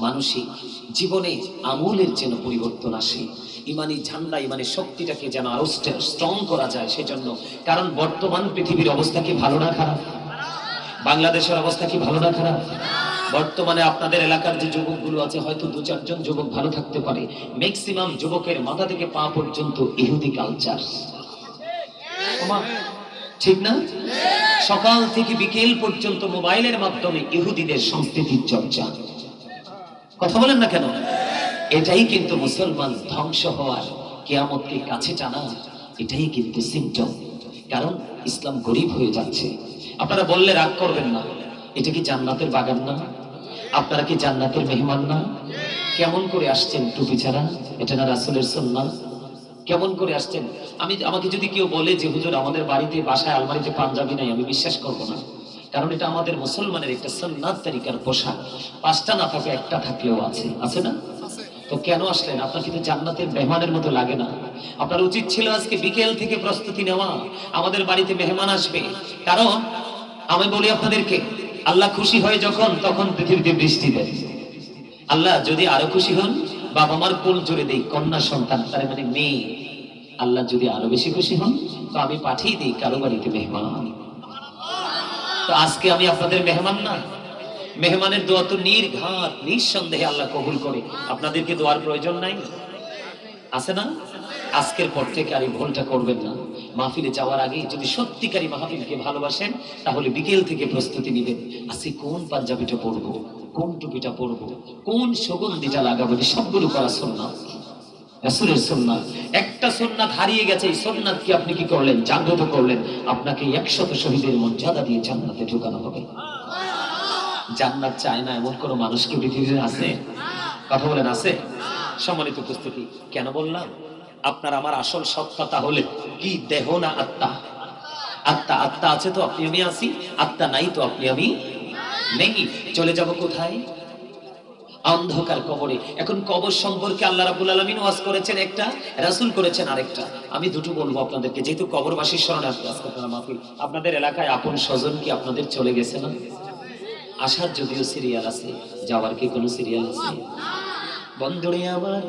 মানসিক জীবনে আমূলের যেন পরিবর্তন আসে, ইমানি ঝান্ডা, ইমানি শক্তিটাকে যেন আরো স্ট্রং করা যায় সেজন্য। কারণ বর্তমান পৃথিবীর অবস্থা কি ভালো না খারাপ? বাংলাদেশের অবস্থা কি ভালো না খারাপ? বর্তমানে আপনাদের এলাকার যে যুবকগুলো আছে, হয়তো 2-4 জন যুবক ভালো থাকতে পারে, ম্যাক্সিমাম যুবকের মাথা থেকে পা পর্যন্ত ইহুদি কালচার। ঠিক না? সকাল থেকে বিকেল পর্যন্ত মোবাইলের মাধ্যমে ইহুদিদের সংস্কৃতির চর্চা। কথা বলেন না কেন? এটাই কিন্তু মুসলমান ধ্বংস হওয়ার, কিয়ামতকে কাছে টানা, এটাই কিন্তু সিম্পটম। কারণ ইসলাম গরিব হয়ে যাচ্ছে। আপনারা বললে রাগ করবেন না, এটা কি জান্নাতের বাগান না? আপনারা কি জান্নাতের মেহমান না? কেমন করে আসছেন টুপি ছাড়া? এটা না রাসূলের সুন্নাহ? কেমন করে আসছেন? আমাকে যদি কেউ বলে যে হুজুর আমাদের বাড়িতে বাসায় আলমারিতে পাঞ্জাবি নাই, আমি বিশ্বাস করব না। কারণ এটা আমাদের মুসলমানের একটা সুন্নাত তরিকার পোশাক। 5টা না থাকে, একটা থাকলেও আছে, আছে না? তো কেন আসলেন? আপনার কিন্তু জান্নাতের মেহমানের মতো লাগে না? আপনার উচিত ছিল আজকে বিকেল থেকে প্রস্তুতি নেওয়া, আমাদের বাড়িতে মেহমান আসবে। কারণ আমি বলি আপনাদেরকে, আল্লাহ খুশি হয় যখন, তখন পৃথিবীতে বৃষ্টি দেয়। আল্লাহ যদি আরো খুশি হন, বাবা মার কোল জুড়ে দেই কন্যা সন্তান, তার মানে মেয়ে। আল্লাহ যদি আরো বেশি খুশি হন, তো আমি পাঠিয়ে দিই কারো বাড়িতে মেহমান। তো আজকে আমি আপনাদের মেহমান না? মেহমানের দোয়া তো নির্ঘাত, নিঃসন্দেহে আল্লাহ কবুল করে। আপনাদেরকে দোয়ার প্রয়োজন নাই? আছে না? আজকের পর থেকে আর এই ভুলটা করবেন না। মাহফিলে যাওয়ার আগে যদি সত্যিকারী মাহফিলকে ভালোবাসেন, তাহলে বিকেল থেকে প্রস্তুতি নেবেন। আজকে কোন পাঞ্জাবিটা পরবো, কোন টুপিটা পরবো, কোন সুগন্ধিটা লাগাবো, সবগুলো করা সুন্নাত, রাসূলের সুন্নাত। একটা সুন্নাত হারিয়ে গেছে, এই সুন্নাতকে আপনি কি করলেন? জাগ্রত করলেন। আপনাকে 100 শহীদের মর্যাদা দিয়ে জান্নাতে ঢোকানো হবে। জান্নাত চায় না এমন কোন মানুষ কি পৃথিবীতে আছে? কথা বলেন আছে? সম্মানিত উপস্থিতি, কেন বললাম আপনার আমার আসল সত্তা তাহলে কি দেহ না আত্মা? আত্মা আত্মা আছে তো আপনি আমি আছি, আত্মা নাই তো আপনি আমি নেই। চলে যাব কোথায়? অন্ধকার কবরে। এখন কবর সম্পর্কে আল্লাহ রাব্বুল আলামিন ওয়াজ করেছেন একটা, রাসূল করেছেন আরেকটা। আমি দুটো বলবো আপনাদেরকে, যেহেতু কবরবাসীর শরণার্থী আজকে আপনারা মাহফিল, আপনাদের এলাকায় আপন স্বজন কি আপনাদের চলে গেছে না? আসার যদিও সিরিয়াল আছে, যাওয়ার কি কোনো সিরিয়াল আছে? বন্ধুরে আমার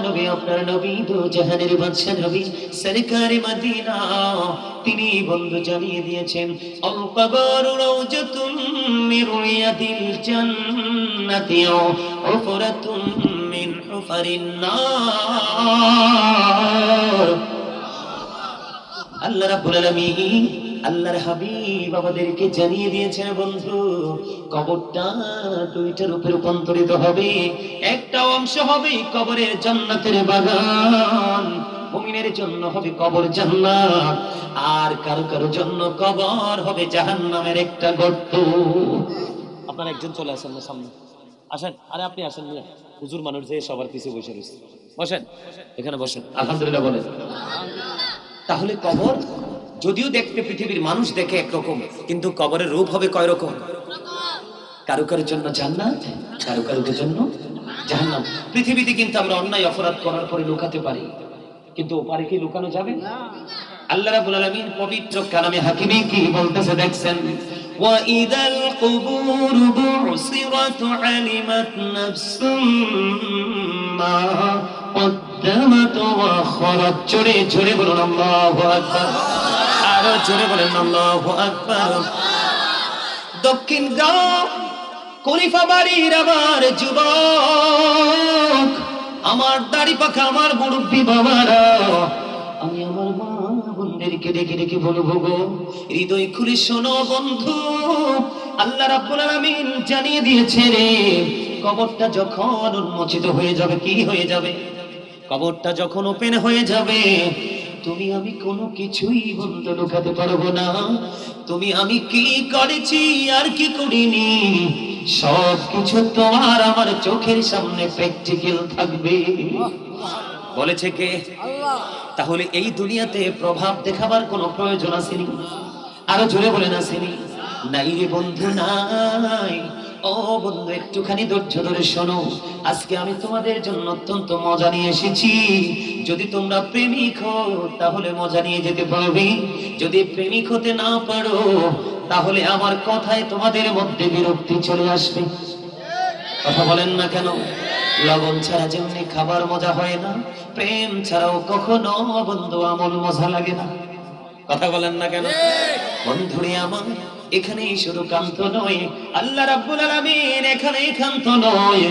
নবী, আপনার নবী, দো জাহানের বাদশা নবী সরকারে মদিনা, তিনি বন্ধু জানিয়ে দিয়েছেন আল কবরু রাউজাতুম মিন রিয়াদিল জান্নাতি উফরাতুম মিন হুফারিন নার। আল্লাহ রাব্বুল আলামিন, আল্লাহর হাবিব আমাদেরকে জানিয়ে দিয়েছেন বন্ধু, কবরটা দুইটা রূপে রূপান্তরিত হবে। একটা অংশ হবে কবরের জান্নাতের বাগান, মুমিনের জন্য হবে কবর জান্নাত, আর কারো কারো জন্য কবর হবে জাহান্নামের একটা গর্ত। আপনারা একজন চলে আসেন না সামনে, আসেন। আরে আপনি আসেন না, হুজুর মানুষ যে সবার পিছে বসে রয়েছে, বসেন এখানে বসেন। আলহামদুলিল্লাহ বলেন। তাহলে কবর যদিও দেখতে পৃথিবীর মানুষ দেখে একরকম, কিন্তু কবরের রূপ হবে কয় রকম? কারো কারোর জন্য জান্নাত, কারো কারোর জন্য জাহান্নাম। পৃথিবীতে কিন্তু আমরা অন্যায় অপরাধ করার পরে লুকাতে পারি, কিন্তু ওপারে কি লুকানো যাবে? আল্লাহ রাব্বুল আলামিন পবিত্র কালামে হাকিমে কি বলতেছে দেখছেন, ওয়া ইদাল কুবুর বুসিরাত আলিমাত নাফসুম মা কদ্দামাত ওয়া খারাত। জোরে জোরে বলুন আল্লাহু আকবার, আরো জোরে বলেন আল্লাহু আকবার। দক্ষিণ গাঁও খলিফা বাড়ির আমার যুবক, আমার দাড়ি পাখা, আমার মুরব্বী বাবারা, আমি আমার মা বোনদেরকে ডেকে ডেকে বলবো গো, হৃদয় খুলে শোনো বন্ধু, আল্লাহ রাব্বুল আলামিন জানিয়ে দিয়েছে রে, কবরটা যখন উন্মোচিত হয়ে যাবে, কি হয়ে যাবে? কবরটা যখন ওপেন হয়ে যাবে, তুমি আমি কোনো কিছুই বন্ধু লুকাতে পারবো না। তুমি আমি কি করেছি আর কি করিনি সব কিছু তোমার আমার চোখের সামনে প্র্যাকটিক্যাল থাকবে। বলেছে কে? আল্লাহ। তাহলে এই দুনিয়াতে প্রভাব দেখাবার কোনো প্রয়োজন আসেনি? আরো জোরে বলেন আসেনি? নাই রে বন্ধু, নাই। ও বন্ধু, একটুখানি ধৈর্য ধরে শোনো, আজকে আমি তোমাদের জন্য অত্যন্ত মজা নিয়ে এসেছি। যদি তোমরা প্রেমিক হও তাহলে মজা নিয়ে যেতে পারবে, যদি প্রেমিক হতে না পারো তাহলে আমার কথায় তোমাদের মধ্যে বিরক্তি চলে আসবে। কথা বলেন না কেন? লবণ ছাড়া যেমনি খাবার মজা হয় না, প্রেম ছাড়াও কখনো বন্ধু আমল মজা লাগে না। কথা বলেন না কেন? বন্ধুরে আমার, এখানে শুধু কান্ত নয়, আল্লাহ রাব্বুল আলামিন এখানে কান্ত নয়,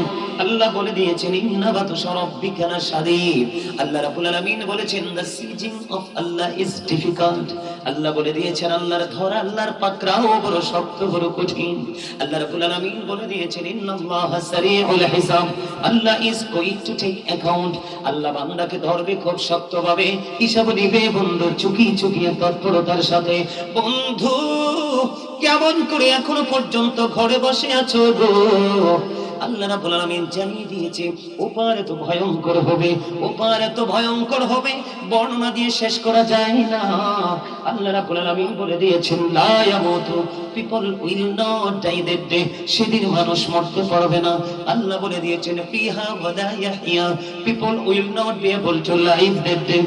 আল্লাহ বলে দিয়েছেন ইন্নাবাতু রাব্বিকা লাশাদীদ। আল্লাহ রাব্বুল আলামিন বলেছেন the seizing of Allah is difficult. Allah বলে দিয়েছেন আল্লাহর ধরা, আল্লাহর পাকড়াও বড় শক্ত, বড় কঠিন। আল্লাহ রাব্বুল আলামিন বলে দিয়েছেন ইন্নাল্লাহা সারিউল হিসাব, Allah is going to take account. Allah বান্দাকে ধরবে খুব শক্তভাবে, হিসাব নিবে বন্ধু চুকিয়ে চুকিয়ে তৎপরতার সাথে। বন্ধু, কেমন করে এখনো পর্যন্ত ঘরে বসে আছো গো? আল্লাহ রাব্বুল আলামিন জানিয়ে দিয়েছে ওপার এত ভয়ঙ্কর হবে, ওপার এত ভয়ঙ্কর হবে, বর্ণনা দিয়ে শেষ করা যায় না। আল্লাহ রাব্বুল আলামিন বলে দিয়েছেন লা ইয়ামুতু, people will not die that day, সেদিন মানুষ মরতে পারবে না। আল্লাহ বলে দিয়েছেন ফিহা ওয়ালা ইয়াহইয়া, people will not be able to live that day.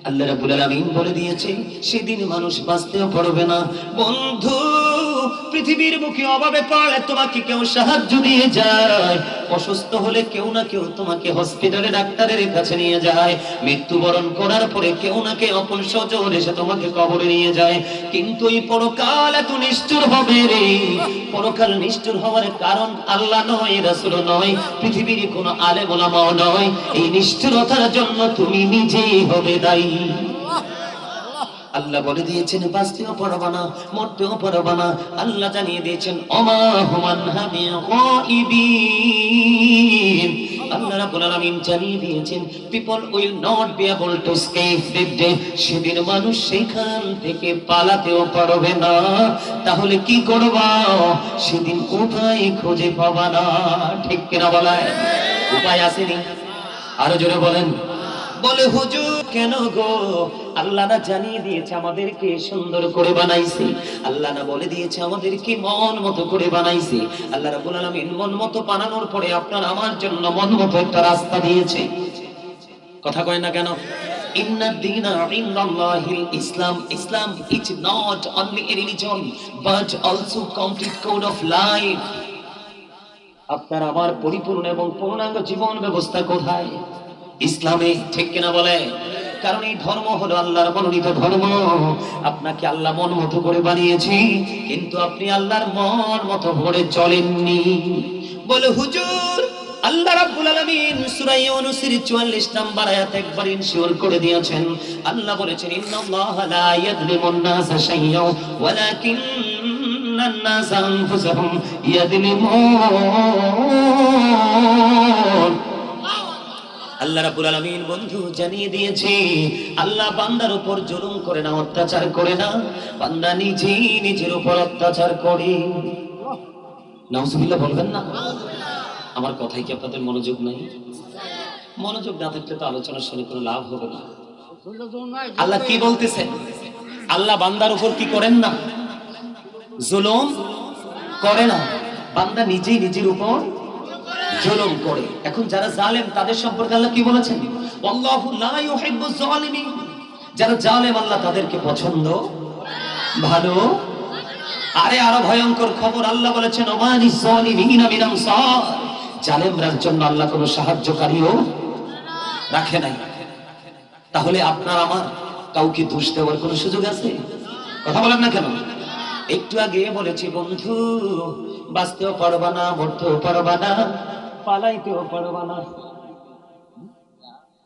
Allah রাব্বুল আলামিন বলে দিয়েছে সেদিন মানুষ বাঁচতেও পারবে না। বন্ধু, পৃথিবীর বুকে অভাবে পড়লে তোমাকে কেউ সাহায্য দিয়ে যায়, অসুস্থ হলে কেউ না কেউ তোমাকে হসপিটালে ডাক্তারের কাছে নিয়ে যায়, মৃত্যুবরণ করার পরে কেউ না কেউ আপন স্বজন এসে তোমাকে কবরে নিয়ে যায়। কিন্তু এই পরকাল এত নিষ্ঠুর হবে রে, পরকাল নিষ্ঠুর হওয়ার কারণ আল্লাহ নয়, রাসূল নয়, পৃথিবীর কোনো আলেম ওলামাও নয়, এই নিষ্ঠুরতার জন্য তুমি নিজেই হবে দায়ী। আল্লাহ বলে দিয়েছেন বাঁচতেও পারবা না, মরতেও পারবা না। আল্লাহ জানিয়ে দিয়েছেন ওমা হুমান হাবি গায়বিন, আল্লাহ রাব্বুল আলামিন জানিয়ে দিয়েছেন people will not be able to escape that day. সেদিন মানুষ সেখান থেকে পালাতেও পারবে না। তাহলে কি করবা? সেদিন উপায় খুঁজে পাবা না। ঠিক কিনা বলেন? উপায় আসেনি? আরো জোরে বলেন। বলে হুজুর কেন গো? আল্লাহ না জানিয়ে দিয়েছে আমাদেরকে সুন্দর করে বানাইছে। আল্লাহ না বলে দিয়েছে আমাদেরকে মন মতো করে বানাইছে। আল্লাহ রাব্বুল আলামিন মন মতো বানানোর পরে আপনার আমার জন্য মন মতো একটা রাস্তা দিয়েছে। কথা কয় না কেন? ইন্না দীনা ইনদাল্লাহিল ইসলাম। Islam is not only a religion but also complete code of life. আপনার আমার পরিপূর্ণ এবং পূর্ণাঙ্গ জীবন ব্যবস্থা কোথায়? ইসলামে। ঠিক কিনা বলে? কারণ এই ধর্ম হলো আল্লাহর মনোনীত ধর্ম। আপনাকে আল্লাহ মন মতো করে বানিয়েছে, কিন্তু আপনি আল্লাহর মন মতো করে চলেননি। বলে হুজুর আল্লাহ রাব্বুল আলামিন সূরা ইউনূসের 44 নম্বর আয়াত একবার ইনশিওর করে দিয়েছেন। আল্লাহ বলেছেন ইন্নাল্লাহা লা ইয়াযলিমুন নাসা শাইয়্যান ওয়ালাকিন্নান নাসা আনফুসাহুম ইয়াযলিমুন। আল্লাহ রাব্বুল আলামিন বন্ধু জানিয়ে দিয়েছে আল্লাহ বান্দার উপর জুলুম করে না, অত্যাচার করে না, বান্দা নিজেই নিজের উপর অত্যাচার করে। নাউজুবিল্লাহ বলবেন না? আমার কথাই কি আপনাদের মনোযোগ নাই? মনোযোগ না থাকলে তো আলোচনা শুনে কোনো লাভ হবে না। আল্লাহ কি বলতেছেন? আল্লাহ বান্দার উপর কি করেন না? জুলুম করে না, বান্দা নিজেই নিজের উপর জুলুম করে। এখন যারা জালেম তাদের সম্পর্কে আল্লাহ কি বলেছেন? আল্লাহু লা ইউহিব্বুজ জালিমিন। যারা জালেম আল্লাহ তাদেরকে পছন্দ ভালো। আরে আরো ভয়ঙ্কর খবর, আল্লাহ বলেছেন ওমানিজ জালিমিনা মিন আনসার। জালেমদের জন্য আল্লাহ কোনো সাহায্যকারীও রাখে নাই। তাহলে আপনার আমার কাউকে দোষ দেওয়ার কোনো সুযোগ আছে? কথা বলেন না কেন? একটু আগে বলেছি বন্ধু বাঁচতেও পারবা না, মরতেও পারবা না, পালাইতেও পারবা না।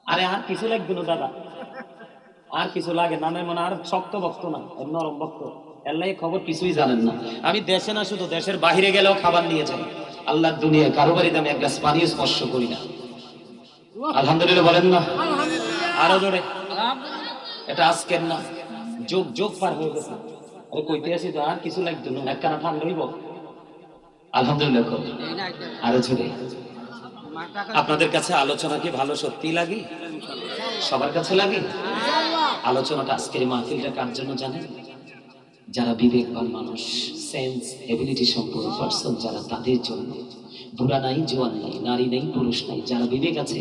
আরে আর কিছু লাগবে না দাদা, আর কিছু লাগে না। মানে আর শক্ত বক্ত না, নরম বক্ত। আল্লাহ খবর কিছুই জানেন না। আমি দেশে না শুধু দেশের বাহিরে গেলেও খাবার নিয়ে যাই। আল্লাহর দুনিয়ায় কারো বাড়িতে আমি এক গ্লাস পানিও স্পর্শ করি না। আলহামদুলিল্লাহ বলেন না? আরো জোরে। এটা আজকের না, যোগ যোগ পার হয়ে গেছে। আরে কইতে আসি তো আর কিছু লাগতো না, একখানা ঠান্ডা হইব। আলহামদুলিল্লাহ। আরো জোরে। আপনাদের কাছে আলোচনা কি ভালো সত্যি লাগে? সবার কাছে লাগে? আলোচনাটা আজকের মাহফিলটা কার জন্য জানেন? যারা বিবেকবান মানুষ, সেন্স এবিলিটি সম্পন্ন পারসন, যারা তাদের জন্য। বুড়া নাই, জোয়ান নাই, নারী নাই, পুরুষ নাই, যারা বিবেক আছে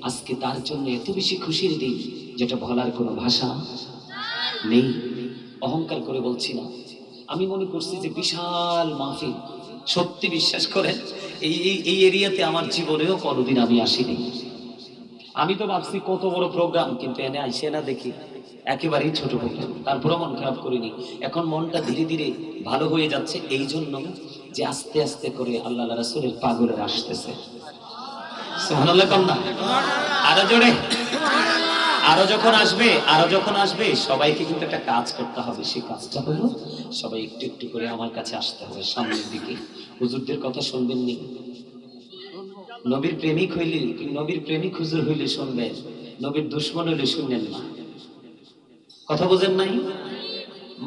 আজকে তার জন্য এত বেশি খুশির দিন যেটা বলার কোনো ভাষা নেই। অহংকার করে বলছি না, আমি মনে করছি যে বিশাল মাহফিল। সত্যি বিশ্বাস করেন এই এরিয়াতে আমার জীবনেও কোনোদিন আমি আসিনি। আমি তো ভাবছি কত বড় প্রোগ্রাম, কিন্তু এনে আইসে না দেখি একেবারেই ছোট প্রোগ্রাম। তারপরে মন খারাপ করিনি। এখন মনটা ধীরে ধীরে ভালো হয়ে যাচ্ছে, এই জন্য যে আস্তে আস্তে করে আল্লাহ রাসূলের পাগলের আসতেছে। সুবহানাল্লাহ কন্যা আরো জোরে। আরো যখন আসবে সবাইকে কিন্তু একটা কাজ করতে হবে। সেই কাজটা হলো সবাই একটু একটু করে আমার কাছে আসতে হবে সামনের দিকে। হুজুরদের কথা শুনবেন নি? নবীর প্রেমিক হুজুর হইলে শুনবেন, নবীর দুশমন হইলে শুনবেন না। কথা বুঝেন নাই?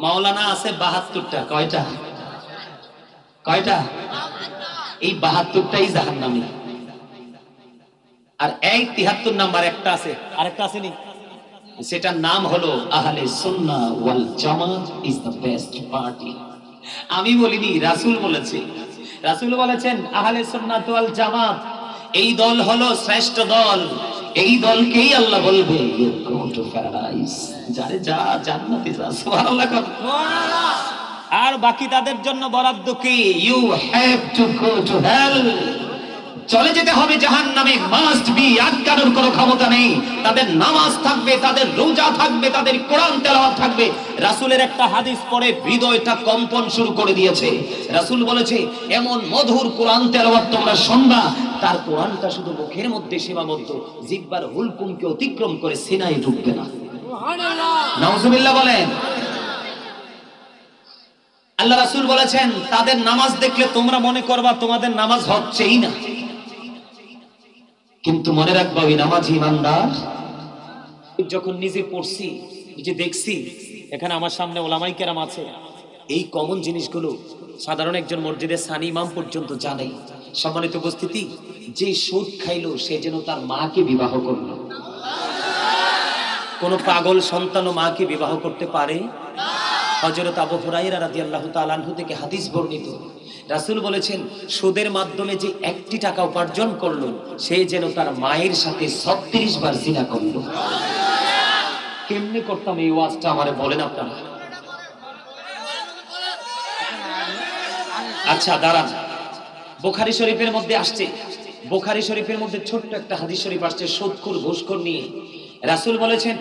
মাওলানা আছে ৭২টা। কয়টা? এই ৭২টাই জাহান্নামী। আর এই ৭৩ নাম্বার একটা আছে, আরেকটা আসেনি, সেটার নাম হলো আহলে সুন্নাহ ওয়াল জামাত ইজ দ্য বেস্ট পার্টি। আমি বলিনি, রাসূল বলেছে। রাসূল বলেছেন আহলে সুন্নাত ওয়াল জামাত এই দল হলো শ্রেষ্ঠ দল। এই দলকেই আল্লাহ বলবে ইউ গো টু প্যারাডাইস। যারে যা জান্নাতে যা। সুবহানাল্লাহ। আর বাকি তাদের জন্য বরাদ্দ কি? You have to go to hell. চলে যেতে হবে জাহান্নামে, মাস্ট বি। আটকানোর কোনো ক্ষমতা নেই। তাদের নামাজ থাকবে, তাদের রোজা থাকবে, তাদের কোরআন তেলাওয়াত থাকবে। রাসূলের একটা হাদিস পড়ে হৃদয়টা কম্পন শুরু করে দিয়েছে। রাসূল বলেছে এমন মধুর কোরআন তেলাওয়াত তোমরা শুনবা, তার কোরআনটা শুধু মুখের মধ্যে সীমাবদ্ধ, জিহ্বার হুলকুমকে অতিক্রম করে সিনায় ঢুকবে না। সুবহানাল্লাহ। নাউজুবিল্লাহ বলেন। আল্লাহ রাসূল বলেছেন তাদের নামাজ দেখলে তোমরা মনে করবা তোমাদের নামাজ হচ্ছেই না। কিন্তু মনে রাখবা ওই নামাজি ইমানদার যখন নিজে পড়ছি, নিজে দেখছি, এখানে আমার সামনে ওলামাই কেরাম আছে, এই কমন জিনিসগুলো সাধারণ একজন মসজিদের সানি ইমাম পর্যন্ত জানে। সম্মানিত উপস্থিতি, যে সুদ খাইলো সে যেন তার মাকে বিবাহ করলো। কোন পাগল সন্তানও মাকে বিবাহ করতে পারে? হযরত আবু হুরায়রা রাদিয়াল্লাহু তাআলা আনহু থেকে হাদিস বর্ণিত, রাসূল বলেছেন, সুদের মাধ্যমে যে 1টি টাকা উপার্জন করলো সে যেন তার মায়ের সাথে 36 বার জিনা করলো। কেমনে করতাম এই ওয়াজটা আমারে বলেন আপনারা? আচ্ছা দাঁড়ান, বুখারী শরীফের মধ্যে আসছে, বুখারী শরীফের মধ্যে ছোট্ট একটা হাদিস শরীফ আসছে সুদখোর ঘুষখোর নিয়ে। রাসূল বলেছেন,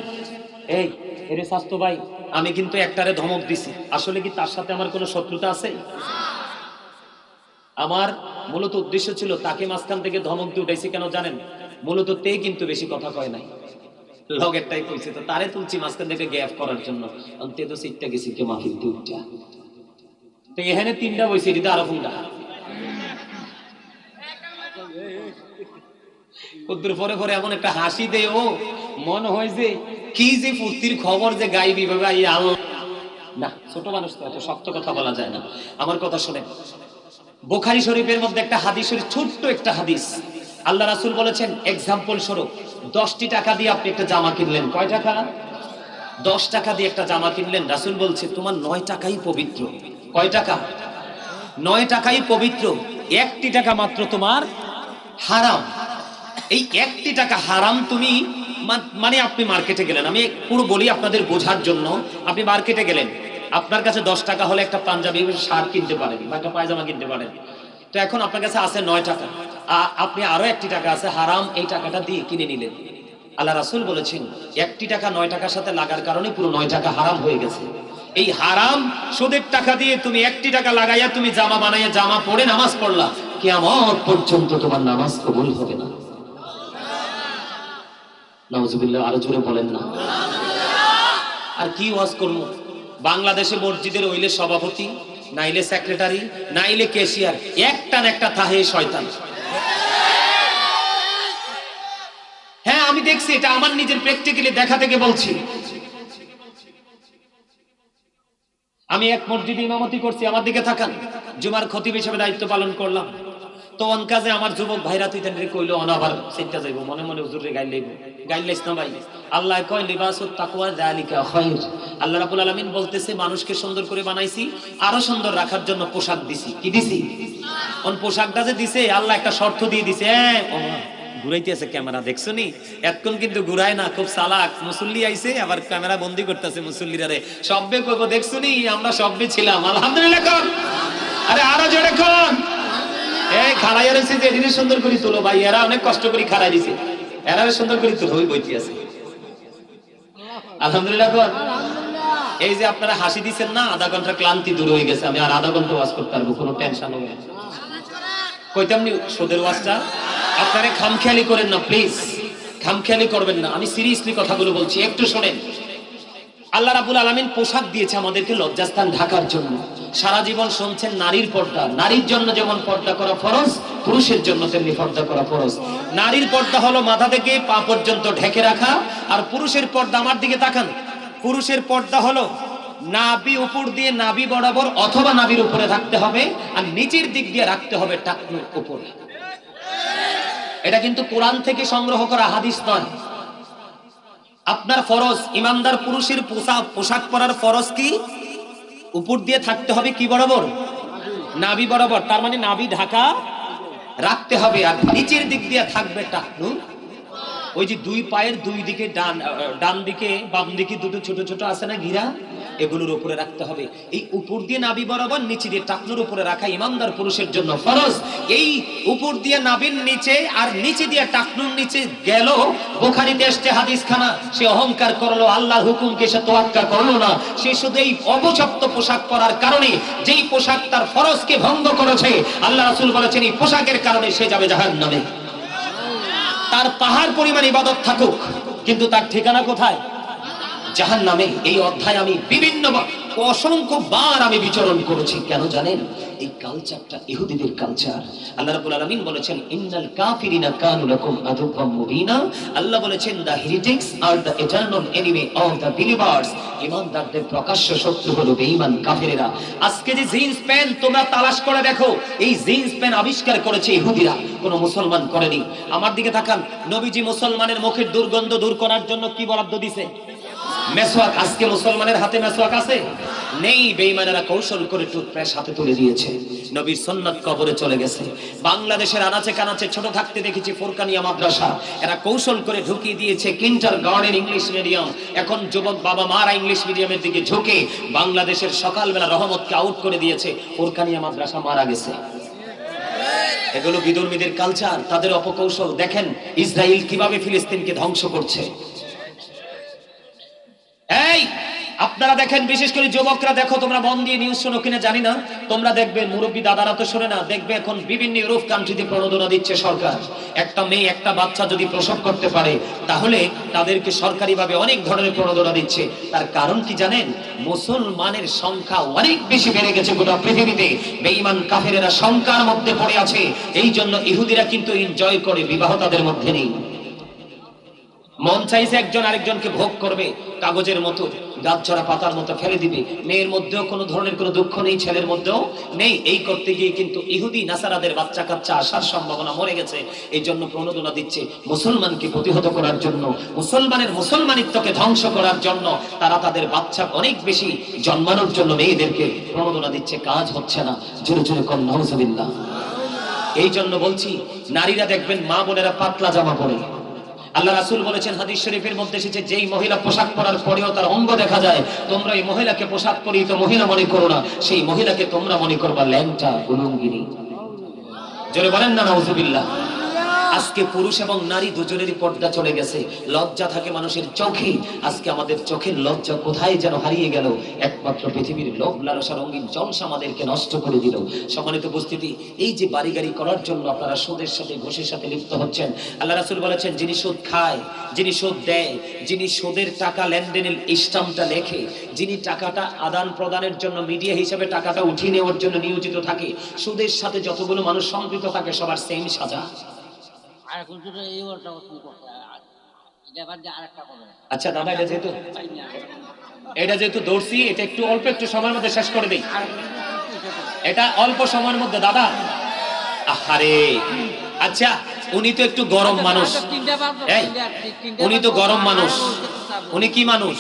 এই এরে স্বাস্থ্য ভাই, আমি কিন্তু একটারে ধমক দিছি, আসলে কি তার সাথে আমার কোনো শত্রুতা আছে? আমার মূলত উদ্দেশ্য ছিল তাকে মাঝখান থেকে ধমক দিয়ে উঠাইছি কেন জানেন? মূলত তে কিন্তু বেশি কথা কয় নাই, লগেরটাই কইছে, তো তারে তুলছি মাঝখান থেকে গ্যাপ করার জন্য। তে তো সিটটা গেছি কে মাফিল দিয়ে উঠা, তো এখানে 3টা বইছে, এটিতে আরো ফোনটা কদ্দুর পরে পরে এমন একটা হাসি দেয়, ও মন হয় যে কি যে ফুর্তির খবর যে গাইবি ভাবে না। ছোট মানুষ তো এত শক্ত কথা বলা যায় না। আমার কথা শুনেন, বুখারী শরীফের মধ্যে একটা হাদিস শরীফ, ছোট্ট একটা হাদিস, আল্লাহ রাসূল বলেছেন, এক্সাম্পল স্বরূপ 10টি টাকা দিয়ে আপনি একটা জামা কিনলেন। কয় টাকা? 10 টাকা দিয়ে একটা জামা কিনলেন। রাসূল বলছে তোমার 9 টাকাই পবিত্র। কয় টাকা? 9 টাকাই পবিত্র, 1টি টাকা মাত্র তোমার হারাম। এই 1টি টাকা হারাম তুমি মানে আপনি মার্কেটে গেলেন, আমি পুরো বলি আপনাদের বোঝার জন্য, আপনি মার্কেটে গেলেন, আপনার কাছে 10 টাকা হলে একটা পাঞ্জাবি শার্ট কিনতে পারেন বা একটা পায়জামা কিনতে পারেন। তো এখন আপনার কাছে আছে 9 টাকা, আপনি আরো 1টি টাকা আছে হারাম, এই টাকাটা দিয়ে কিনে নিলেন। আল্লাহ রাসূল বলেছেন 1টি টাকা 9 টাকার সাথে লাগার কারণে পুরো 9 টাকা হারাম হয়ে গেছে। এই হারাম সুদের টাকা দিয়ে তুমি 1টি টাকা লাগাইয়া তুমি জামা বানাইয়া জামা পরে নামাজ পড়লা, কিয়ামত পর্যন্ত তোমার নামাজ কবুল হবে না। নাউজুবিল্লাহ, আরো জোরে বলেন না। আর কি ওয়াজ করবো? বাংলাদেশে মসজিদের হইলে সভাপতি, নাইলে সেক্রেটারি, নাইলে ক্যাশিয়ার, একটান একটা থাহে শয়তান। হ্যাঁ আমি দেখছি, এটা আমার নিজের প্র্যাকটিক্যালি দেখা থেকে বলছি। আমি এক মসজিদে ইমামতি করছি, আমার দিকে তাকান, জুমার খতিব হিসেবে দায়িত্ব পালন করলাম। তো অন কাজে আমার যুবক ভাইরা তুই তেন কইলো অন আবার চিন্তা যাইব, মনে মনে হুজুরে গাইল লইব, গাইলাইস না ভাই। আল্লাহ কয় লিবাসুত তাকওয়া যালিকা খায়র। আল্লাহ রাব্বুল আলামিন বলতেছে মানুষকে সুন্দর করে বানাইছি, আরো সুন্দর রাখার জন্য পোশাক দিছি। কি দিছি? অন পোশাকটা যে দিছে আল্লাহ একটা শর্ত দিয়ে দিছে, ঘুরাইতে আছে ক্যামেরা, দেখছো নি? এতক্ষণ কিন্তু ঘুরায় না, খুব চালাক। মুসল্লি আইছে আবার ক্যামেরা বন্দি করতেছে মুসল্লিরা রে, সব্বে কইবো দেখছো নি আমরা সব্বে ছিলাম। আলহামদুলিল্লাহ কোন, আরে আরো জোরে কোন। এই খাড়াইয়া রয়েছে যে এদিনে সুন্দর করে তোলো ভাই, এরা অনেক কষ্ট করে খাড়াই দিছে, এরা সুন্দর করে তোলো, ওই বইতে আছে। আলহামদুলিল্লাহ কোন। এই যে আপনারা হাসি দিচ্ছেন না, আধা ঘন্টার ক্লান্তি দূর হয়ে গেছে, আমি আর আধা ঘন্টা ওয়াজ করতে পারবো, কোনো টেনশন হবে না। কইতাম নি সুদের ওয়াজটা, আপনারা খামখেয়ালি করেন না প্লিজ, খামখেয়ালি করবেন না, আমি সিরিয়াসলি কথাগুলো বলছি, একটু শোনেন। আল্লাহ রাব্বুল আলামিন পোশাক দিয়েছে আমাদেরকে লজ্জাস্থান ঢাকার জন্য। সারা জীবন শুনছেন নারীর পর্দা, নারীর জন্য যেমন পর্দা করা ফরজ, পুরুষের জন্য তেমনি পর্দা করা ফরজ। নারীর পর্দা হলো মাথা থেকে পা পর্যন্ত ঢেকে রাখা, আর পুরুষের পর্দা, আমার দিকে তাকান, পুরুষের পর্দা হলো নাভি উপর দিয়ে নাভি বরাবর অথবা নাভির উপরে রাখতে হবে, আর নিচের দিক দিয়ে রাখতে হবে টাকনুর উপরে। এটা কিন্তু কোরআন থেকে সংগ্রহ করা হাদিস নয়। আপনার ফরজ, ইমানদার পুরুষের পোশাক পরার ফরজ কি? উপর দিয়ে থাকতে হবে কি বরাবর? নাভি বরাবর, তার মানে নাভি ঢাকা রাখতে হবে, আর নিচের দিক দিয়ে থাকবে টাকনু। ওই যে দুই পায়ের দুই দিকে ডান দিকে বাম দিকে দুটো ছোট ছোট আছে না ঘিরা, এগুলোর উপরে রাখতে হবে। এই উপর দিয়ে নাভি বরাবর, নিচে দিয়ে টাকনুর উপরে রাখা ইমানদার পুরুষের জন্য ফরজ। এই উপর দিয়ে নাভির নিচে আর নিচে দিয়ে টাকনুর নিচে গেল, বুখারীতে আসছে হাদিস খানা, সে অহংকার করলো, আল্লাহর হুকুমকে সে তোয়াক্কা করলো না, সে শুধু এই অবচপ্ত পোশাক পরার কারণে, যেই পোশাক তার ফরজকে ভঙ্গ করেছে, আল্লাহ রাসূল বলেছেন এই পোশাকের কারণে সে যাবে জাহান্নামে। তার পাহাড় পরিমাণ ইবাদত থাকুক, কিন্তু তার ঠিকানা কোথায়? জাহান্নামে। এই অধ্যায় আমি বিভিন্ন অসংখ্য বার আমি বিচরণ করেছি। কেন জানেন? এই কালচারটা ইহুদিদের কালচার। আল্লাহ রাব্বুল আলামিন বলেছেন ইন্নাল কাফিরিনা কানু লাকুম আদুওয়াম মুবিনা। আল্লাহ বলেছেন the heretics are the eternal enemy of the believers. ঈমানদারদের প্রকাশ্য শত্রু হলো বেঈমান কাফেরেরা। আজকে যে জিন্স প্যান্ট তোমরা তালাশ করে দেখো, এই জিন্স প্যান্ট আবিষ্কার করেছে ইহুদিরা, কোন মুসলমান করেনি। আমার দিকে তাকান, নবীজি মুসলমানের মুখের দুর্গন্ধ দূর করার জন্য কি বরাদ্দ দিয়েছে? মেসওয়াক। আজকে মুসলমানের হাতে মেসওয়াক আছে? নেই। বেঈমানেরা কৌশল করে টুথব্রাশ হাতে তুলে দিয়েছে। নবীর সুন্নাত কবরে চলে গেছে। বাংলাদেশের আনাচে কানাচে ছোট থাকতে দেখেছি ফুরকানিয়া মাদ্রাসা, এরা কৌশল করে ঢুকিয়ে দিয়েছে কিন্ডারগার্টেন ইংলিশ মিডিয়াম। এখন যুবক বাবা মারা ইংলিশ মিডিয়ামের দিকে ঝুঁকে বাংলাদেশের সকালবেলা রহমতকে আউট করে দিয়েছে। ফুরকানিয়া মাদ্রাসা মারা গেছে। এগুলো বিধর্মীদের কালচার, তাদের অপকৌশল। দেখেন ইসরায়েল কিভাবে ফিলিস্তিনকে ধ্বংস করছে। এই আপনারা দেখেন, বিশেষ করে যুবকরা দেখো, তোমরা মন দিয়ে নিউজ শোনো কিনা জানি না, তোমরা দেখবে, মুরব্বী দাদারা তো শোনে না, দেখবে এখন বিভিন্ন ইউরোপ কান্ট্রিতে প্রণোদনা দিচ্ছে সরকার। একটা মেয়ে একটা বাচ্চা যদি প্রসব করতে পারে তাহলে তাদেরকে সরকারিভাবে অনেক ধরনের প্রণোদনা দিচ্ছে। তার কারণ কি জানেন? মুসলমানের সংখ্যা অনেক বেশি বেড়ে গেছে গোটা পৃথিবীতে, বেঈমান কাফেরেরা সংখ্যার মধ্যে পড়ে আছে। এই জন্য ইহুদিরা কিন্তু এনজয় করে, বিবাহ তাদের মধ্যে নেই। মন চাইছে একজন আরেকজনকে ভোগ করবে, কাগজের মতো গাছছড়া পাতার মতো ফেলে দিবে। মেয়ের মধ্যেও কোনো ধরনের কোনো দুঃখ নেই, ছেলের মধ্যেও নেই। এই করতে গিয়ে কিন্তু ইহুদি নাসারাদের বাচ্চা কাচ্চা আসার সম্ভাবনা মরে গেছে। এই জন্য প্রণোদনা দিচ্ছে মুসলমানকে প্রতিহত করার জন্য, মুসলমানের মুসলমানিত্বকে ধ্বংস করার জন্য। তারা তাদের বাচ্চা অনেক বেশি জন্মানোর জন্য মেয়েদেরকে প্রণোদনা দিচ্ছে। কাজ হচ্ছে না। জোরে জোরে কর নাউজুবিল্লাহ। এই জন্য বলছি, নারীরা দেখবেন মা বোনেরা পাতলা জামা পরে। আল্লাহ রাসূল বলেছেন, হাদিস শরীফের মধ্যে এসেছে, যেই মহিলা পোশাক পরার পরেও তার অঙ্গ দেখা যায়, তোমরা এই মহিলাকে পোশাক পরিহিত মহিলা মনে করো না, সেই মহিলাকে তোমরা মনে করবা ল্যাংটা উলঙ্গিনী। জোরে বলেন না নাউজুবিল্লাহ। আজকে পুরুষ এবং নারী দুজনেরই পর্দা চলে গেছে। লজ্জা থাকে মানুষের চোখে। আজকে আমাদের চোখের লজ্জা কোথায় যেন হারিয়ে গেল। একমাত্র পৃথিবীর লোভ লালসা রঙিন জলসা আমাদেরকে নষ্ট করে দিল। সম্মানিত উপস্থিতি, এই যে বাড়ি গাড়ি করার জন্য আপনারা সুদের সাথে ঘুষের সাথে লিপ্ত হচ্ছেন। আল্লাহ রাসূল বলেছেন, যিনি সুদ খায়, যিনি সুদ দেয়, যিনি সুদের টাকা লেনদেনের স্ট্যাম্পটা লেখে, যিনি টাকাটা আদান প্রদানের জন্য মিডিয়া হিসেবে টাকাটা উঠিয়ে নেওয়ার জন্য নিয়োজিত থাকে, সুদের সাথে যতগুলো মানুষ সম্পৃক্ত থাকে সবার সেম সাজা। আচ্ছা দাদা, এটা যেহেতু দর্শি, এটা একটু অল্প একটু সময়ের মধ্যে শেষ করে দেই। এটা অল্প সময়ের মধ্যে দাদা। আহারে, আচ্ছা উনি তো একটু গরম মানুষ। উনি তো গরম মানুষ। উনি কি মানুষ?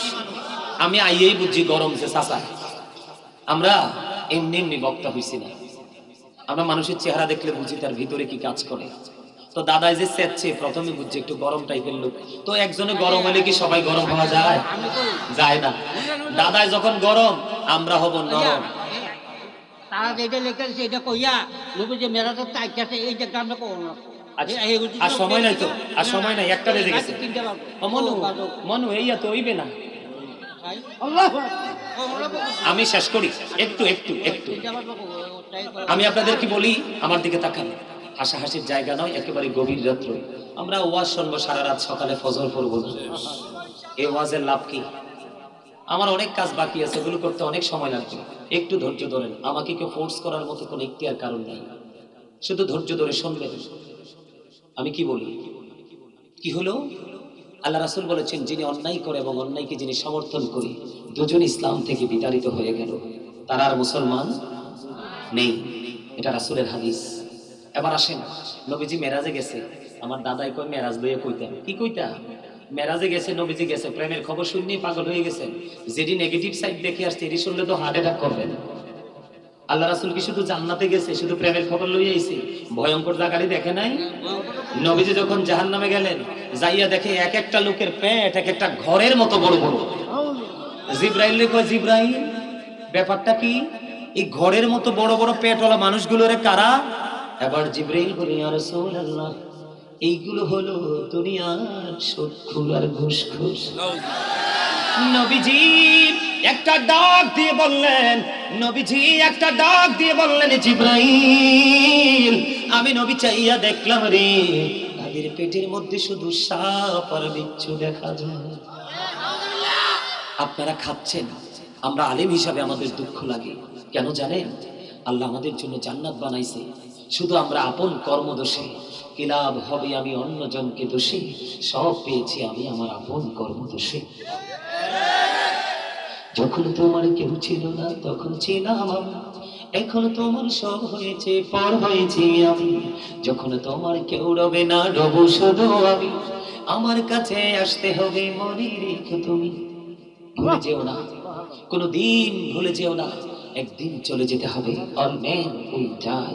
আমি আইয়েই বুঝছি গরম যে চাচা। আমরা এমনি এমনি বক্তা হইছি না, আমরা মানুষের চেহারা দেখলে বুঝি তার ভিতরে কি কাজ করে। তো দাদাই যে চেচ্ছে প্রথমে বুঝছে একটু গরম টাইপের লোক। তো একজনে গরম হলে কি সবাই গরম হওয়া যায়? যায় না। দাদাই যখন গরম, আমরা হব নরম। তারা যেটা লেখেছে এটা কইয়া লোকে যে মেলাটা চাইতেছে এই যে আমরা করব না। আর সময় নাই তো, আর সময় নাই, একটা বেজে গেছে। মনু মনু এইয়া তো হইবে না। আমি শেষ করি একটু একটু একটু। আমি আপনাদেরকে বলি, আমার দিকে তাকান। হাসাহাসির জায়গা নয়, একেবারে গভীর রাত্র। আমরা ওয়াজ শুনবো সারা রাত, সকালে ফজর পড়বো। এই ওয়াজের লাভ কি? আমার অনেক কাজ বাকি আছে, এগুলো করতে অনেক সময় লাগবে। একটু ধৈর্য ধরেন। আমাকে কেউ ফোর্স করার মতো কোনো ইখতিয়ার কারণ নেই, শুধু ধৈর্য ধরে শুনবেন। আমি কি বলি? কি হলো? আল্লাহ রাসূল বলেছেন, যিনি অন্যায় করে এবং অন্যায়কে যিনি সমর্থন করে, দুজন ইসলাম থেকে বিতাড়িত হয়ে গেল। তারা আর মুসলমান নেই। এটা রাসূলের হাদিস। এবার আসেন, নবীজি মেরাজে গেছে। আমার দাদাই কই মেরাজ লইয়া কইতাম। কি কইতা? মেরাজে গেছে, নবীজি গেছে, প্রেমের খবর শুনলেই পাগল হয়ে গেছে। যেটি নেগেটিভ সাইড দেখে আসছে এটি শুনলে তো হার্ট অ্যাটাক করবেন। আল্লাহ রাসূল কি শুধু জান্নাতে গেছে, শুধু প্রেমের খবর লইয়া আইছে? ভয়ঙ্কর জায়গাটি দেখে নাই? নবীজি যখন জাহান্নামে গেলেন, যাইয়া দেখে এক একটা লোকের পেট এক একটা ঘরের মতো বড় বড়। জিব্রাইল কয়, জিব্রাইল ব্যাপারটা কি? এই ঘরের মতো বড় বড় পেটওয়ালা মানুষগুলোরে কারা? এবার জিব্রাইল বলে, ইয়া রাসূলুল্লাহ, এইগুলো হলো দুনিয়ার সুদখোর আর ঘুষখোর। নবীজি একটা ডাক দিয়ে বললেন, নবীজি একটা ডাক দিয়ে বললেন, জিব্রাইল আমি নবী চাইয়া দেখলাম রে, তাদের পেটের মধ্যে শুধু সাপ আর বিচ্ছু দেখা যায়। আপনারা খাচ্ছেন, আমরা আলেম হিসাবে আমাদের দুঃখ লাগে কেন জানেন? আল্লাহ আমাদের জন্য জান্নাত বানাইছে, শুধু আমরা আপন কর্মদোষে। কি লাভ হবে আমি অন্যজনকে দোষে, সব পেয়েছি আমি আমার আপন কর্মদোষে। যখন তোমার কেউ ছিল না তখন ছিলাম আমি, এখন তোমার সব হয়েছে পর হয়েছি আমি। যখন তোমার কেউ রবে না রব শুধু আমি, আমার কাছে আসতে হবে মনে রেখো তুমি। ভুলে যেও না, কোনো দিন ভুলে যেও না, একদিন চলে যেতে হবে। All man will die.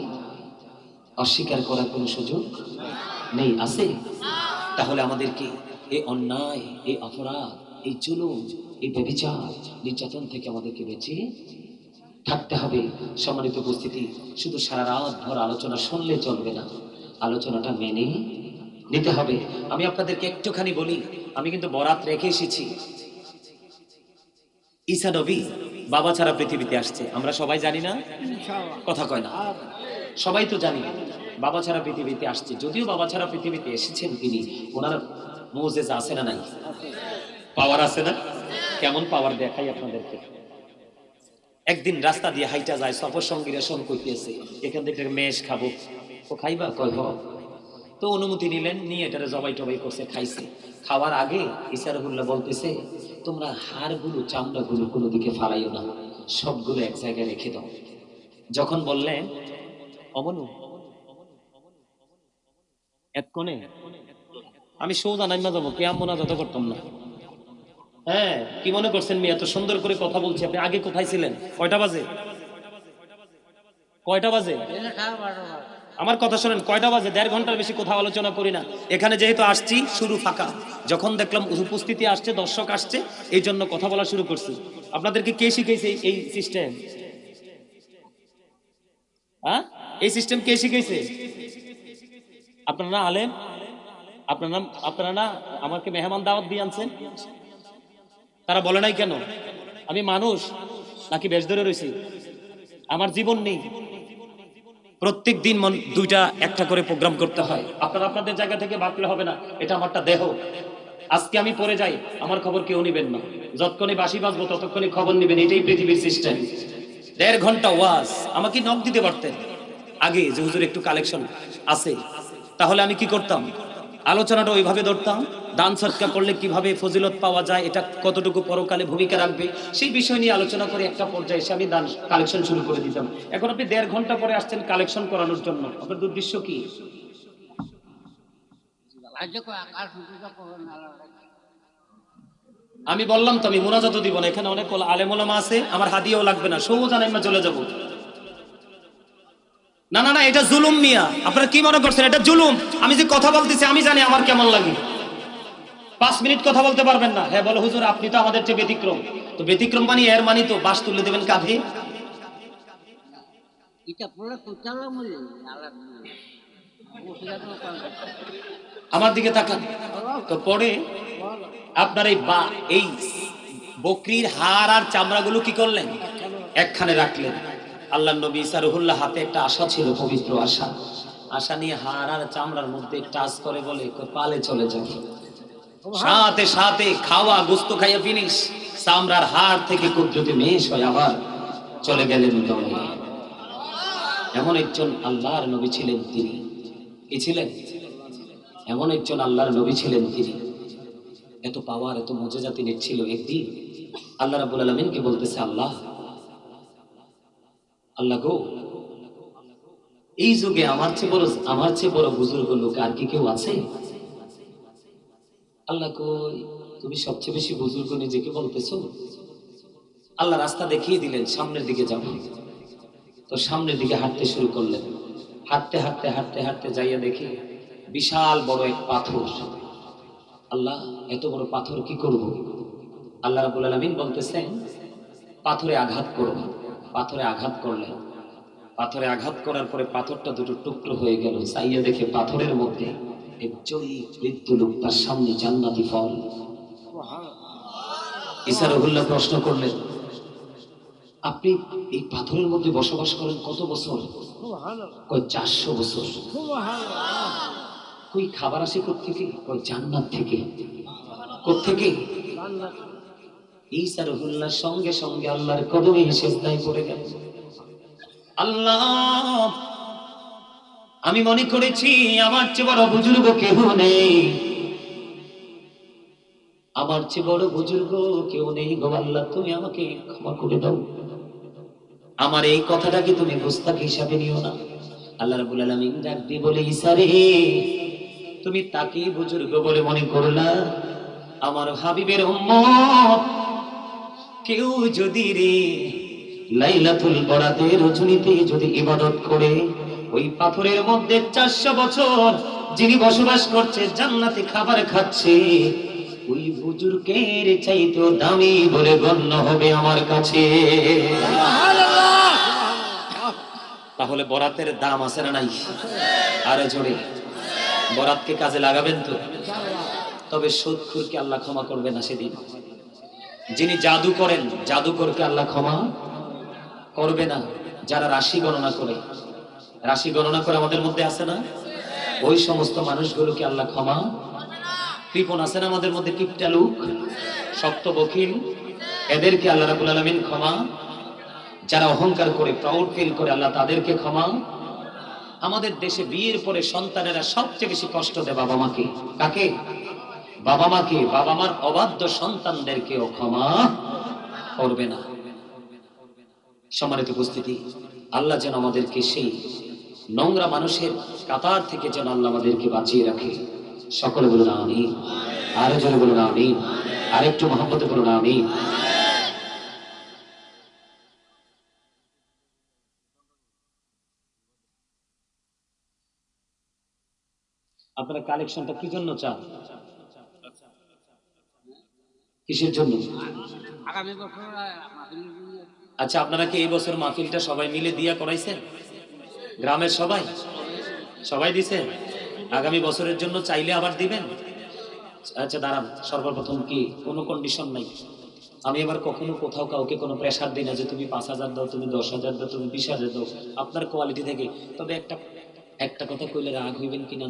অস্বীকার করার কোনো সুযোগ নেই, আছে? তাহলে আমাদেরকে এই অন্যায়, এই অপরাধ, এই জুলুম, এই ব্যভিচার, নির্যাতন থেকে আমাদেরকে বেঁচে থাকতে হবে। সম্মানিত উপস্থিতি, শুধু সারা রাত ভর আলোচনা শুনলে চলবে না, আলোচনাটা মেনে নিতে হবে। আমি আপনাদেরকে একটুখানি বলি, আমি কিন্তু বরাত রেখে এসেছি। ঈসা নবী বাবা ছাড়া পৃথিবীতে আসছে, আমরা সবাই জানি না? কথা কয় না, সবাই তো জানি বাবা ছাড়া পৃথিবীতে আসছে। যদিও বাবা ছাড়া পৃথিবীতে এসেছেন তিনি, ওনার মুজিজা আছে না নাই? পাওয়ার আছে না? কেমন পাওয়ার দেখাই আপনাদেরকে। একদিন রাস্তা দিয়ে হাইটা যায়, সফর সঙ্গীরা সঙ্গ করতেছে, এখান থেকে মেষ খাবো। ও খাইবা? কয় হ। তো অনুমতি নিলেন, নিয়ে এটারে জবাই টবাই করছে, খাইছে। খাওয়ার আগে ঈসা রহুল্লাহ বলতেছে, তোমরা হাড়গুলো চামড়াগুলো কোনো দিকে ফালাইও না, সবগুলো এক জায়গায় রেখে দাও। যখন বললেন অমনু এক কোণে, আমি সোজা নাইমা যাবো, কেমন মোনাজাত করতাম না। হ্যাঁ, কি মনে করছেন মেয়ে এত সুন্দর করে কথা বলছি? আপনি আগে কোথায় ছিলেন? কয়টা বাজে? কয়টা বাজে? আমার কথা শোনেন, কয়টা বাজে? 1.5 ঘন্টার বেশি কোথাও আলোচনা করি না। এখানে যেহেতু আসছি, শুরু ফাঁকা। যখন দেখলাম উপস্থিতি আসছে, দর্শক আসছে, এই জন্য কথা বলা শুরু করছি। আপনাদেরকে কে শিখেছে এই সিস্টেম? হ্যাঁ, এই সিস্টেম কে শিখেছে? আপনারা না আলেম? আপনারা না আমাকে মেহমান দাওয়াত দিয়ে আনছেন? তারা বলে নাই কেন আমি মানুষ নাকি বেশ ধরে রয়েছি? আমার জীবন নেই? প্রত্যেক দিন 2টা 1টা করে প্রোগ্রাম করতে হয়। আপনারা আপনাদের জায়গা থেকে ভাবলে হবে না, এটা আমারটা দেহ। আজকে আমি পড়ে যাই, আমার খবর কেউ নেবেন না। যতক্ষণে বাঁশি বাজবো ততক্ষণে খবর নেবেন, এটাই পৃথিবীর সিস্টেম। 1.5 ঘন্টা ওয়াজ, আমাকে নক দিতে পারতেন আগে যে হুজুর একটু কালেকশন আছে, তাহলে আমি কি করতাম? আলোচনাটা ওইভাবে ধরতাম, দান সৎকার করলে কিভাবে ফজিলত পাওয়া যায়, এটা কতটুকু পরকালে ভূমিকা রাখবে, সেই বিষয় নিয়ে আলোচনা করে একটা পর্যায়ে এসে আমি দান কালেকশন শুরু করে দিতাম। এখন আপনি 1.5 ঘন্টা পরে আসছেন কালেকশন করানোর জন্য, আপনার উদ্দেশ্য কি? আমি বললাম তো আমি মুনাজাতও দিব না, এখানে অনেক আলেম ওলামা আছে, আমার হাদিয়াও লাগবে না, সোজা নাইমা চলে যাব। না না না, এটা জুলুম মিয়া। আপনারা কি মনে করছেন এটা জুলুম? আমি যে কথা বলতেছি আমি জানি আমার কেমন লাগে। 5 মিনিট কথা বলতে পারবেন না? হ্যাঁ বলো হুজুর, আপনি তো আমাদের চেয়ে ব্যতিক্রম। তো ব্যতিক্রম মানে এর মানে তো বাস তুলে দেবেন কাঁধে? আমার দিকে তাকান তো। পরে আপনার এই বকরির হাড় আর চামড়াগুলো কি করলেন? একখানে রাখলেন। আল্লাহ নবী ঈসা রুহুল্লাহ হাতে একটা আশা ছিল, পবিত্র আশা। আশা নিয়ে হাড় আর চামড়ার মধ্যে টাচ করে বলে পালে চলে যাবে। সাথে সাথে খাওয়া গোস্ত খাইয়া ফিনিশ, চামড়ার হাড় থেকে কুদরতে মেশ হয় আবার চলে গেলেন দমে। এমন একজন আল্লাহর নবী ছিলেন তিনি। কি ছিলেন? এমন একজন আল্লাহর নবী ছিলেন তিনি। এত পাওয়ার, এত মুজিজা তিনি ছিল। একদিন আল্লাহ রাব্বুল আলামিনকে বলতেছে, আল্লাহ গো, এই যুগে আমার চেয়ে বড় বুজুর্গ লোক আর কি কেউ আছে? আল্লাহ কই, তুমি সবচেয়ে বেশি বুজুর্গ নিজেকে বলতেছো? আল্লাহ রাস্তা দেখিয়ে দিলেন, সামনের দিকে যাবো। তো সামনের দিকে হাঁটতে শুরু করলেন। হাঁটতে হাঁটতে হাঁটতে হাঁটতে যাইয়া দেখে বিশাল বড় এক পাথর। আল্লাহ, এত বড় পাথর কি করব? আল্লাহ রাব্বুল আলামিন বলতেছেন, পাথরে আঘাত করো। পাথরে আঘাত করলেন। পাথরে আঘাত করার পরে পাথরটা দুটো টুকরো হয়ে গেল। চাইয়া দেখে পাথরের মধ্যে এক জয়ী বৃদ্ধ লোক, তার সামনে জান্নাতি ফল। ঈসা রুহুল্লাহ প্রশ্ন করলেন, আপনি এই পাথরের মধ্যে বসবাস করেন কত বছর? কয় 400 বছর। কই খাবার আসে কোত্থেকে? কয় জান্নাত থেকে। কোত্থেকে? ঈসা রুহুল্লাহ সঙ্গে সঙ্গে আল্লাহর কদমে সিজদায় পড়ে গেল। আল্লাহ, আমি মনে করেছি আমার চেয়ে বড় বুজুর্গ কেউ নেই, আমার চেয়ে বড় বুজুর্গ কেউ নেই গো আল্লাহ, তুমি আমাকে ক্ষমা করে দাও। আমার এই কথাটাকে তুমি গোস্তাখি হিসাবে নিও না। আল্লাহ রাব্বুল আলামিন ডাক দিয়ে বলে, ঈসা রে, তুমি তাকে বুজুর্গ বলে মনে করো না। আমার হাবিবের উম্মত কেউ যদি রে লাইলাতুল বরাতের রজনীতে যদি ইবাদত করে, ওই পাথরের মধ্যে 400 বছর যিনি বসবাস করছে, জান্নাতে খাবার খাচ্ছে, ওই বুজুর্গের চাইতেও দামি বলে গণ্য হবে আমার কাছে। তাহলে বরাতের দাম আছে না নাই? আরে জোরে বরাতকে কাজে লাগাবেন তো। তবে সুদখোরকে আল্লাহ ক্ষমা করবে না সেদিন। যিনি জাদু করেন, জাদুকরকে আল্লাহ ক্ষমা করবে না। যারা রাশি গণনা করে, রাশি গণনা করে আমাদের মধ্যে আছে না, ওই সমস্ত মানুষগুলোকে আল্লাহ ক্ষমা। কৃপণ আছে না আমাদের মধ্যে, কিপটা লোক, শক্ত বকিল, এদেরকে আল্লাহ রাব্বুল আলামিন ক্ষমা। যারা অহংকার করে, প্রাউড ফিল করে, আল্লাহ তাদেরকে ক্ষমা। আমাদের দেশে বিয়ের পরে সন্তানেরা সবচেয়ে বেশি কষ্ট দেয় বাবা মাকে। কাকে? বাবা মাকে। বাবা মার অবাধ্য সন্তানদেরকেও ক্ষমা করবে না। সম্মানিত উপস্থিতি, আল্লাহ যেন আমাদেরকে সেই নোংরা মানুষের কাতার থেকে যেন আল্লাহ আমাদেরকে বাঁচিয়ে রাখে। সকলে বলুন আমিন। আরো জোরে বলুন আমিন। আরেকটু মহব্বতে বলুন আমিন। আপনারা কালেকশনটা কি জন্য চান? কিসের জন্য? আগামী বছর মাহফিলের জন্য। আচ্ছা, আপনারা কি এই বছর মাহফিলটা সবাই মিলে দিয়া করাইছেন? গ্রামের সবাই সবাই দিছেন? আগামী বছরের জন্য চাইলে আবার দিবেন? আচ্ছা দাঁড়ান, সর্বপ্রথম কি কোনো কন্ডিশন নাই? আমি এবার কখনো কোথাও কাউকে কোনো প্রেসার দিই না যে তুমি 5,000 দাও, তুমি 10,000 দাও, তুমি 20,000 দাও, আপনার কোয়ালিটি থেকে। তবে একটা কথা কইলে রাগ হইবেন কিনা